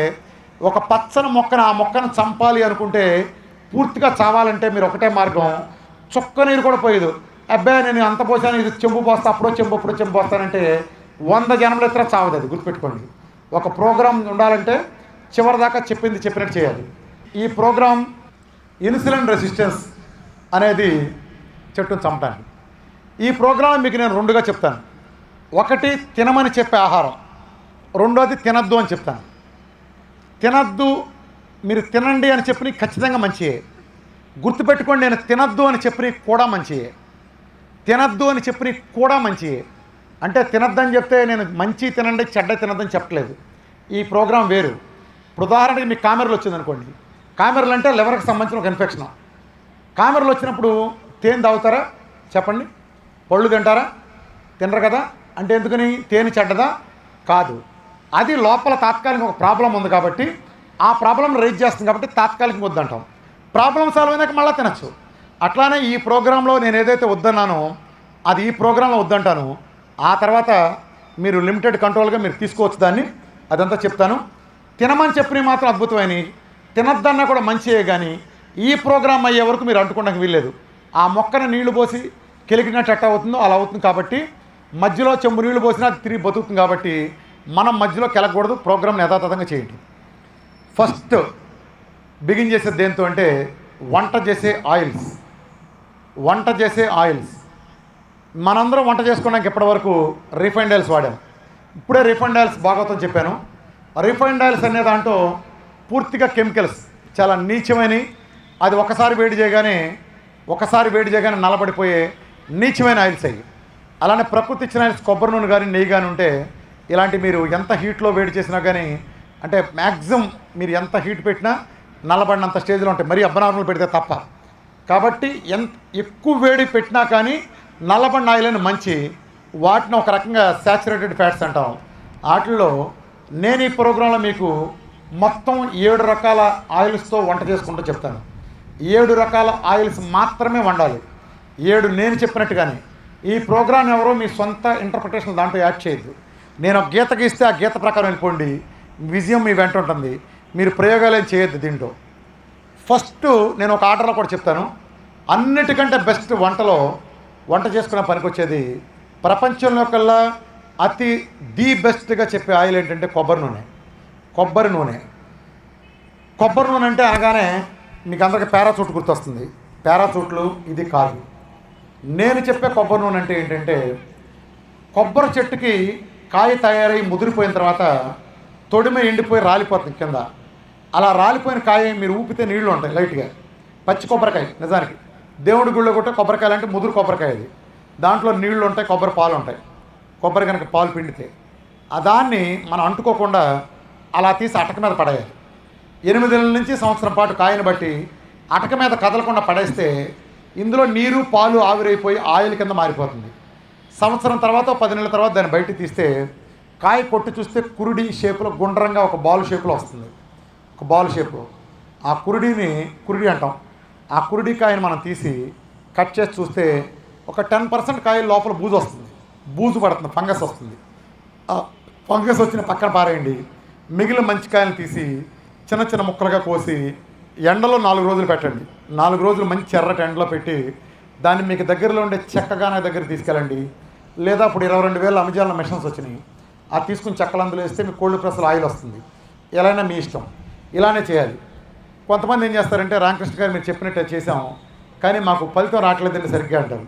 ఒక పచ్చని మొక్కను ఆ మొక్కను చంపాలి అనుకుంటే, పూర్తిగా చావాలంటే మీరు ఒకటే మార్గం, చుక్క నీరు కూడా పోయేదు. అబ్బాయి నేను అంత పోసాను, ఇది చెంబు పోస్తా, అప్పుడో చెంబు పోస్తానంటే 100 జనంలో ఎత్తున చావదు. అది గుర్తుపెట్టుకోండి. ఒక ప్రోగ్రాం ఉండాలంటే చివరిదాకా చెప్పినట్టు చేయాలి. ఈ ప్రోగ్రాం ఇన్సులిన్ రెసిస్టెన్స్ అనేది చెట్టును చంపడానికి. ఈ ప్రోగ్రాం మీకు నేను 2గా చెప్తాను. ఒకటి తినమని చెప్పే ఆహారం, 2వది తినద్దు అని చెప్తాను. తినద్దు, మీరు తినండి అని చెప్పి ఖచ్చితంగా మంచియే. గుర్తుపెట్టుకోండి, నేను తినద్దు అని చెప్పి కూడా మంచియే, తినద్దు అని చెప్పి కూడా మంచియే. అంటే తినద్దని చెప్తే నేను మంచి తినండి చెడ్డ తినద్దని చెప్పట్లేదు. ఈ ప్రోగ్రాం వేరు. ఇప్పుడు ఉదాహరణకి మీకు కామెరలు వచ్చిందనుకోండి, కామెరలు అంటే లివర్కి సంబంధించిన ఒక ఇన్ఫెక్షన్. కామెరలు వచ్చినప్పుడు తేనె తాగుతారా చెప్పండి? పళ్ళు తింటారా? తినరు కదా. అంటే ఎందుకని? తేనె చెడ్డదా? కాదు, అది లోపల తాత్కాలిక ఒక ప్రాబ్లం ఉంది కాబట్టి ఆ ప్రాబ్లం రైజ్ చేస్తుంది కాబట్టి తాత్కాలికంగా వద్దంటాం. ప్రాబ్లం సాల్వ్ అయినాక మళ్ళీ తినచ్చు. అట్లానే ఈ ప్రోగ్రాంలో నేను ఏదైతే వద్దన్నానో అది ఈ ప్రోగ్రాంలో వద్దంటాను. ఆ తర్వాత మీరు లిమిటెడ్ కంట్రోల్గా మీరు తీసుకోవచ్చు దాన్ని, అదంతా చెప్తాను. తినమని చెప్పినవి మాత్రం అద్భుతమైనవి, తినద్దన్నా కూడా మంచియే. కానీ ఈ ప్రోగ్రాం అయ్యే వరకు మీరు అంటుకోవడానికి వీల్లేదు. ఆ మొక్కను నీళ్లు పోసి కెలికినట్టు ఎట్ట అవుతుందో అలా అవుతుంది కాబట్టి, మధ్యలో చెంబు నీళ్లు పోసినా అది తిరిగి బతుకుతుంది కాబట్టి మనం మధ్యలో కెలకూడదు. ప్రోగ్రామ్ని యథాతథంగా చేయండి. ఫస్ట్ బిగిన్ చేసేది దేంతో అంటే వంట చేసే ఆయిల్స్. మనందరం వంట చేసుకోవడానికి ఇప్పటివరకు రిఫైండ్ ఆయిల్స్ వాడాం. ఇప్పుడే రిఫైండ్ ఆయిల్స్ భాగవతం చెప్పాను. రిఫైండ్ ఆయిల్స్ అనే దాంట్లో పూర్తిగా కెమికల్స్, చాలా నీచమైనవి. అది ఒకసారి వేడి చేయగానే నల్లబడిపోయే నీచమైన ఆయిల్స్ అయ్యి. అలానే ప్రకృతి ఇచ్చిన ఆయిల్స్, కొబ్బరి నూనె కానీ నెయ్యి కానీ ఉంటే ఇలాంటి మీరు ఎంత హీట్లో వేడి చేసినా కానీ, అంటే మ్యాక్సిమం మీరు ఎంత హీట్ పెట్టినా నల్లబడినంత స్టేజ్లో ఉంటాయి, మరీ అబ్నార్మల్ పెడితే తప్ప. కాబట్టి ఎంత ఎక్కువ వేడి పెట్టినా కానీ నల్లబడిన ఆయిల్ అని మంచి, వాటిని ఒక రకంగా శాచురేటెడ్ ఫ్యాట్స్ అంటాం. వాటిల్లో నేను ఈ ప్రోగ్రాంలో మీకు మొత్తం 7 రకాల ఆయిల్స్తో వంట చేసుకుంటూ చెప్తాను. 7 రకాల ఆయిల్స్ మాత్రమే వండాలి, 7 నేను చెప్పినట్టుగానే. ఈ ప్రోగ్రాం ఎవరో మీ సొంత ఇంటర్ప్రిటేషన్ దాంట్లో యాడ్ చేయొద్దు. నేను ఒక గీత గీస్తే ఆ గీత ప్రకారం వెళ్ళిపోండి, విజయం మీ వెంట ఉంటుంది. మీరు ప్రయోగాలు ఏం చేయొద్దు దీంట్లో. ఫస్ట్ నేను ఒక ఆర్డర్లో కూడా చెప్తాను, అన్నిటికంటే బెస్ట్ వంట చేసుకునే పనికొచ్చేది ప్రపంచంలో కల్లా ది బెస్ట్గా చెప్పే ఆయిల్ ఏంటంటే కొబ్బరి నూనె అంటే అనగానే మీకు అందరికీ పారాచూట్ గుర్తొస్తుంది. పారాచూట్లు ఇది కాదు. నేను చెప్పే కొబ్బరి నూనె అంటే ఏంటంటే, కొబ్బరి చెట్టుకి కాయ తయారై ముదిరిపోయిన తర్వాత తొడిమ ఎండిపోయి రాలిపోతుంది కింద. అలా రాలిపోయిన కాయ మీరు ఊపితే నీళ్లు ఉంటాయి లైట్గా. పచ్చి కొబ్బరికాయ నిజానికి దేవుడి గుళ్ళో కొట్టే కొబ్బరికాయలు అంటే ముదురు కొబ్బరికాయ అది. దాంట్లో నీళ్లు ఉంటాయి, కొబ్బరి పాలు ఉంటాయి. కొబ్బరి కనుక పాలు పిండితే దాన్ని మనం అంటుకోకుండా అలా తీసి అటక మీద పడేయాలి. 8 నెలల నుంచి సంవత్సరం పాటు కాయను బట్టి అటక మీద కదలకుండా పడేస్తే ఇందులో నీరు పాలు ఆవిరైపోయి ఆయిల్ కింద మారిపోతుంది. సంవత్సరం తర్వాత 10 నెలల తర్వాత దాన్ని బయట తీస్తే కాయ కొట్టి చూస్తే కురుడి షేపులో గుండ్రంగా ఒక బాల్ షేపులో వస్తుంది. ఒక బాల్ షేపు. ఆ కురుడి అంటాం. ఆ కురుడి కాయను మనం తీసి కట్ చేసి చూస్తే ఒక 10% కాయ లోపల బూజు పడుతుంది, ఫంగస్ వస్తుంది. ఆ ఫంగస్ వచ్చిన పక్కన పారేయండి. మిగిలిన మంచి కాయలు తీసి చిన్న చిన్న ముక్కలుగా కోసి ఎండలో 4 రోజులు పెట్టండి. 4 రోజులు మంచి ఎర్రటి ఎండలో పెట్టి దాన్ని మీకు దగ్గరలో ఉండే చెక్కగానే దగ్గర తీసుకెళ్ళండి. లేదా ఇప్పుడు 22,000 అమెజాన్లో మెషిన్స్ వచ్చినాయి. అది తీసుకుని చెక్కలు అందులో వేస్తే మీకు కోల్డ్ ప్రెస్లో ఆయిల్ వస్తుంది. ఎలాగైనా మీ ఇష్టం, ఇలానే చేయాలి. కొంతమంది ఏం చేస్తారంటే, రామకృష్ణ గారు మీరు చెప్పినట్టే చేసాము కానీ మాకు ఫలితం రావట్లేదండి సరిగ్గా అంటారు.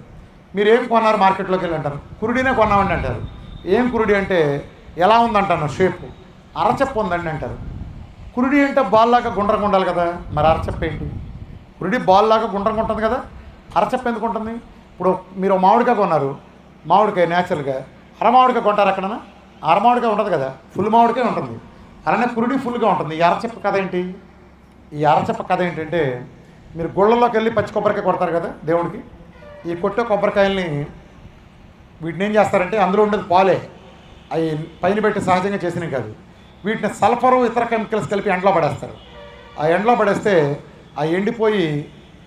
మీరు ఏం కొన్నారు మార్కెట్లోకి వెళ్ళి అంటారు, కురుడినే కొన్నామండి అంటారు. ఏం కురుడి అంటే ఎలా ఉందంటాను, షేపు అరచెప్ప ఉందండి అంటారు. కురుడి అంటే బాల్లాగా గుండ్రంగా ఉండాలి కదా, మరి అరచెప్ప ఏంటి? కురుడి బాల్లాగా గుండ్రంగా ఉంటుంది కదా, అరచెప్ప ఎందుకు ఉంటుంది? ఇప్పుడు మీరు మామిడికాయ కొన్నారు, మామిడికాయ న్యాచురల్గా అరమామిడికాయ కొంటారు ఎక్కడన్నా? అరమామిడికాయ ఉంటుంది కదా, ఫుల్ మామిడికాయ ఉంటుంది. అలానే కురుడి ఫుల్గా ఉంటుంది. ఈ అరచెప్ప కథ ఏంటి? ఈ అరచెప్ప కథ ఏంటంటే, మీరు గుళ్ళల్లోకి వెళ్ళి పచ్చి కొబ్బరికాయ కొడతారు కదా దేవుడికి. ఈ కొట్టే కొబ్బరికాయల్ని వీటిని ఏం చేస్తారంటే, అందులో ఉండేది పాలే, అవి పైన పెట్టి సహజంగా చేసినవి కాదు. వీటిని సల్ఫరు ఇతర కెమికల్స్ కలిపి ఎండలో పడేస్తారు. ఆ ఎండలో పడేస్తే ఆ ఎండిపోయి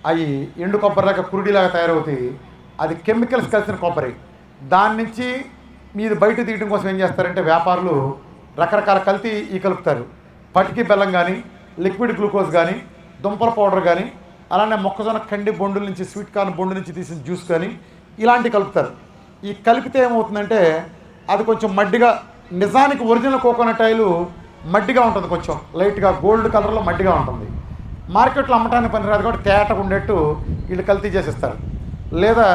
అవి ఎండు కొబ్బరిలాగా కురుడిలాగా తయారవుతాయి. అది కెమికల్స్ కలిసిన కొబ్బరి. దాని నుంచి మీరు బయట తీయడం కోసం ఏం చేస్తారంటే, వ్యాపారులు రకరకాల కల్తీ కలుపుతారు. పటికి బెల్లం కానీ, లిక్విడ్ గ్లూకోజ్ కానీ, దుంపల పౌడర్ కానీ, అలానే మొక్కజొన్న కండి బొండుల నుంచి, స్వీట్ కార్న్ బొండు నుంచి తీసిన జ్యూస్ కానీ ఇలాంటివి కలుపుతారు. ఈ కలిపితే ఏమవుతుందంటే అది కొంచెం మడ్డిగా, నిజానికి ఒరిజినల్ కోకోనట్ ఆయిల్ మడ్డిగా ఉంటుంది, కొంచెం లైట్గా గోల్డ్ కలర్లో మడ్డిగా ఉంటుంది. మార్కెట్లో అమ్మటానికి పనిరాదు కాబట్టి తేటగా ఉండేట్టు వీళ్ళు కల్తీ చేసేస్తారు. లేదా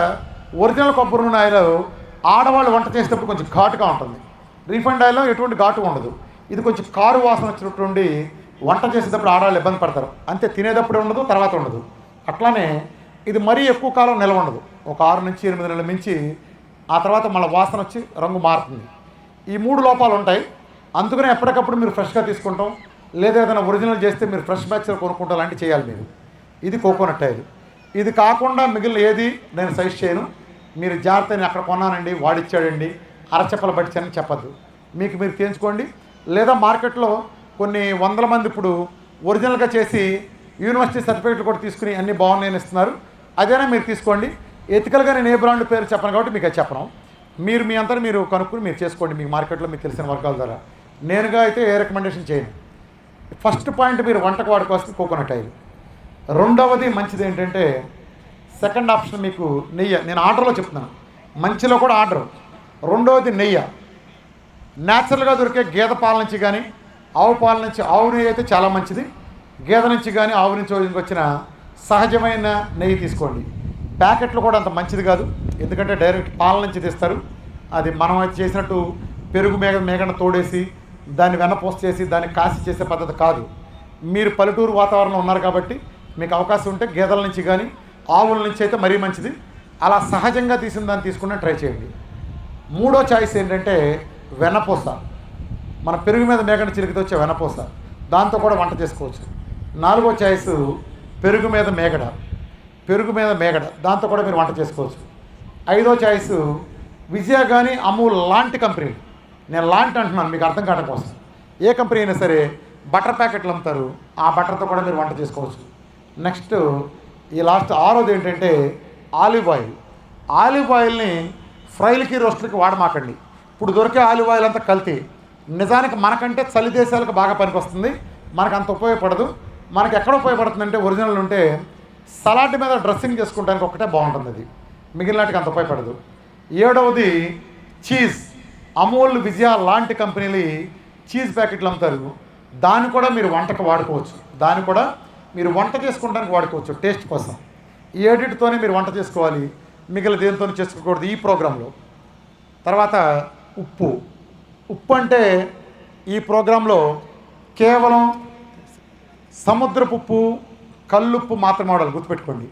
ఒరిజినల్ కొబ్బరి నూనె ఆయిల్ ఆడవాళ్ళు వంట చేసేటప్పుడు కొంచెం ఘాటుగా ఉంటుంది. రీఫండ్ ఆయిల్లో ఎటువంటి ఘాటు ఉండదు. ఇది కొంచెం కారు వాసన వచ్చినట్టుండి వంట చేసేటప్పుడు ఆడవాళ్ళు ఇబ్బంది పడతారు. అంతే, తినేటప్పుడే ఉండదు, తర్వాత ఉండదు. అట్లానే ఇది మరీ ఎక్కువ కాలం నిల్వ ఉండదు. ఒక 6 నుంచి 8 నెలల మించి ఆ తర్వాత మళ్ళీ వాసన వచ్చి రంగు మారుతుంది. ఈ 3 లోపాలు ఉంటాయి. అందుకనే ఎప్పటికప్పుడు మీరు ఫ్రెష్గా తీసుకుంటాం, లేదా ఏదైనా ఒరిజినల్ చేస్తే మీరు ఫ్రెష్ బ్యాచ్లో కొనుక్కుంటాం, లాంటివి చేయాలి మీరు. ఇది కోకోనట్ ఆయిల్. ఇది కాకుండా మిగిలిన ఏది నేను సజెస్ట్ చేయను. మీరు జాగ్రత్త, నేను అక్కడ కొన్నానండి, వాడిచ్చాడండి, అరచెప్పలు పట్టించని చెప్పద్దు. మీకు మీరు తీయించుకోండి. లేదా మార్కెట్లో కొన్ని 100 మంది ఇప్పుడు ఒరిజినల్గా చేసి యూనివర్సిటీ సర్టిఫికేట్లు కూడా తీసుకుని అన్నీ బాగున్నాయని ఇస్తున్నారు. అదేనా మీరు తీసుకోండి. ఎథికల్గా నేను ఏ బ్రాండ్ పేరు చెప్పను కాబట్టి మీకు అది చెప్పను. మీరు మీ అంతా మీరు కనుక్కుని మీరు చేసుకోండి, మీకు మార్కెట్లో మీకు తెలిసిన వర్గాల ద్వారా. నేనుగా అయితే ఏ రికమెండేషన్ చేయను. ఫస్ట్ పాయింట్, మీరు వంటకు వాడుకోవాల్సింది కోకోనట్ ఆయిల్. రెండవది మంచిది ఏంటంటే, సెకండ్ ఆప్షన్ మీకు నెయ్యి. నేను ఆర్డర్లో చెప్తున్నాను, మంచిలో కూడా ఆర్డర్. రెండవది నెయ్యి. న్యాచురల్గా దొరికే గేదె పాల నుంచి కానీ, ఆవు పాల నుంచి, ఆవు నెయ్యి అయితే చాలా మంచిది. గేదె నుంచి కానీ ఆవు నుంచి వచ్చిన సహజమైన నెయ్యి తీసుకోండి. ప్యాకెట్లు కూడా అంత మంచిది కాదు, ఎందుకంటే డైరెక్ట్ పాల నుంచి తీస్తారు. అది మనం చేసినట్టు పెరుగు మేగన తోడేసి దాన్ని వెన్నపోసి చేసి దాన్ని కాసి చేసే పద్ధతి కాదు. మీరు పల్లెటూరు వాతావరణంలో ఉన్నారు కాబట్టి మీకు అవకాశం ఉంటే గేదెల నుంచి కానీ ఆవుల నుంచి అయితే మరీ మంచిది. అలా సహజంగా తీసిన దాన్ని తీసుకునే ట్రై చేయండి. మూడో చాయిస్ ఏంటంటే వెన్నపూస. మన పెరుగు మీద మేగన చిలికితే వచ్చే వెన్నపూస, దాంతో కూడా వంట చేసుకోవచ్చు. నాలుగో చాయిస్ పెరుగు మీద మేగడ, దాంతో కూడా మీరు వంట చేసుకోవచ్చు. ఐదో చాయిస్ విజయ కానీ అమూల్ లాంటి కంపెనీలు. నేను లాంటి అంటున్నాను మీకు అర్థం కావడం కోసం. ఏ కంపెనీ అయినా సరే బటర్ ప్యాకెట్లు అమ్ముతారు, ఆ బటర్తో కూడా మీరు వంట చేసుకోవచ్చు. నెక్స్ట్ ఈ లాస్ట్ ఆరోది ఏంటంటే ఆలివ్ ఆయిల్. ఆలివ్ ఆయిల్ని ఫ్రైలకి రోస్ట్లకి వాడమాకండి. ఇప్పుడు దొరికే ఆలివ్ ఆయిల్ అంతా కల్తీ. నిజానికి మనకంటే చలి దేశాలకు బాగా పనికొస్తుంది, మనకు అంత ఉపయోగపడదు. మనకి ఎక్కడ ఉపయోగపడుతుందంటే ఒరిజినల్ ఉంటే సలాడ్ మీద డ్రెస్సింగ్ చేసుకోవడానికి ఒకటే బాగుంటుంది, అది మిగిలినట్టుగా అంత ఉపయోగపడదు. 7వది చీజ్. అమూల్, విజయ లాంటి కంపెనీలు చీజ్ ప్యాకెట్లు అమ్ముతారు. దాన్ని కూడా మీరు వంటకు వాడుకోవచ్చు, దాన్ని కూడా మీరు వంట చేసుకోవడానికి వాడుకోవచ్చు టేస్ట్ కోసం. ఈ 7తోనే మీరు వంట చేసుకోవాలి, మిగిలిన దేనితో చేసుకోకూడదు ఈ ప్రోగ్రాంలో. తర్వాత ఉప్పు. ఉప్పు అంటే ఈ ప్రోగ్రాంలో కేవలం సముద్రపు ఉప్పు, కల్లుప్పు మాత్రమే వాడాలి, గుర్తుపెట్టుకోండి.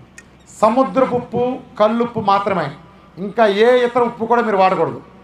సముద్రపు ఉప్పు, కల్లుప్పు మాత్రమే, ఇంకా ఏ ఇతర ఉప్పు కూడా మీరు వాడకూడదు.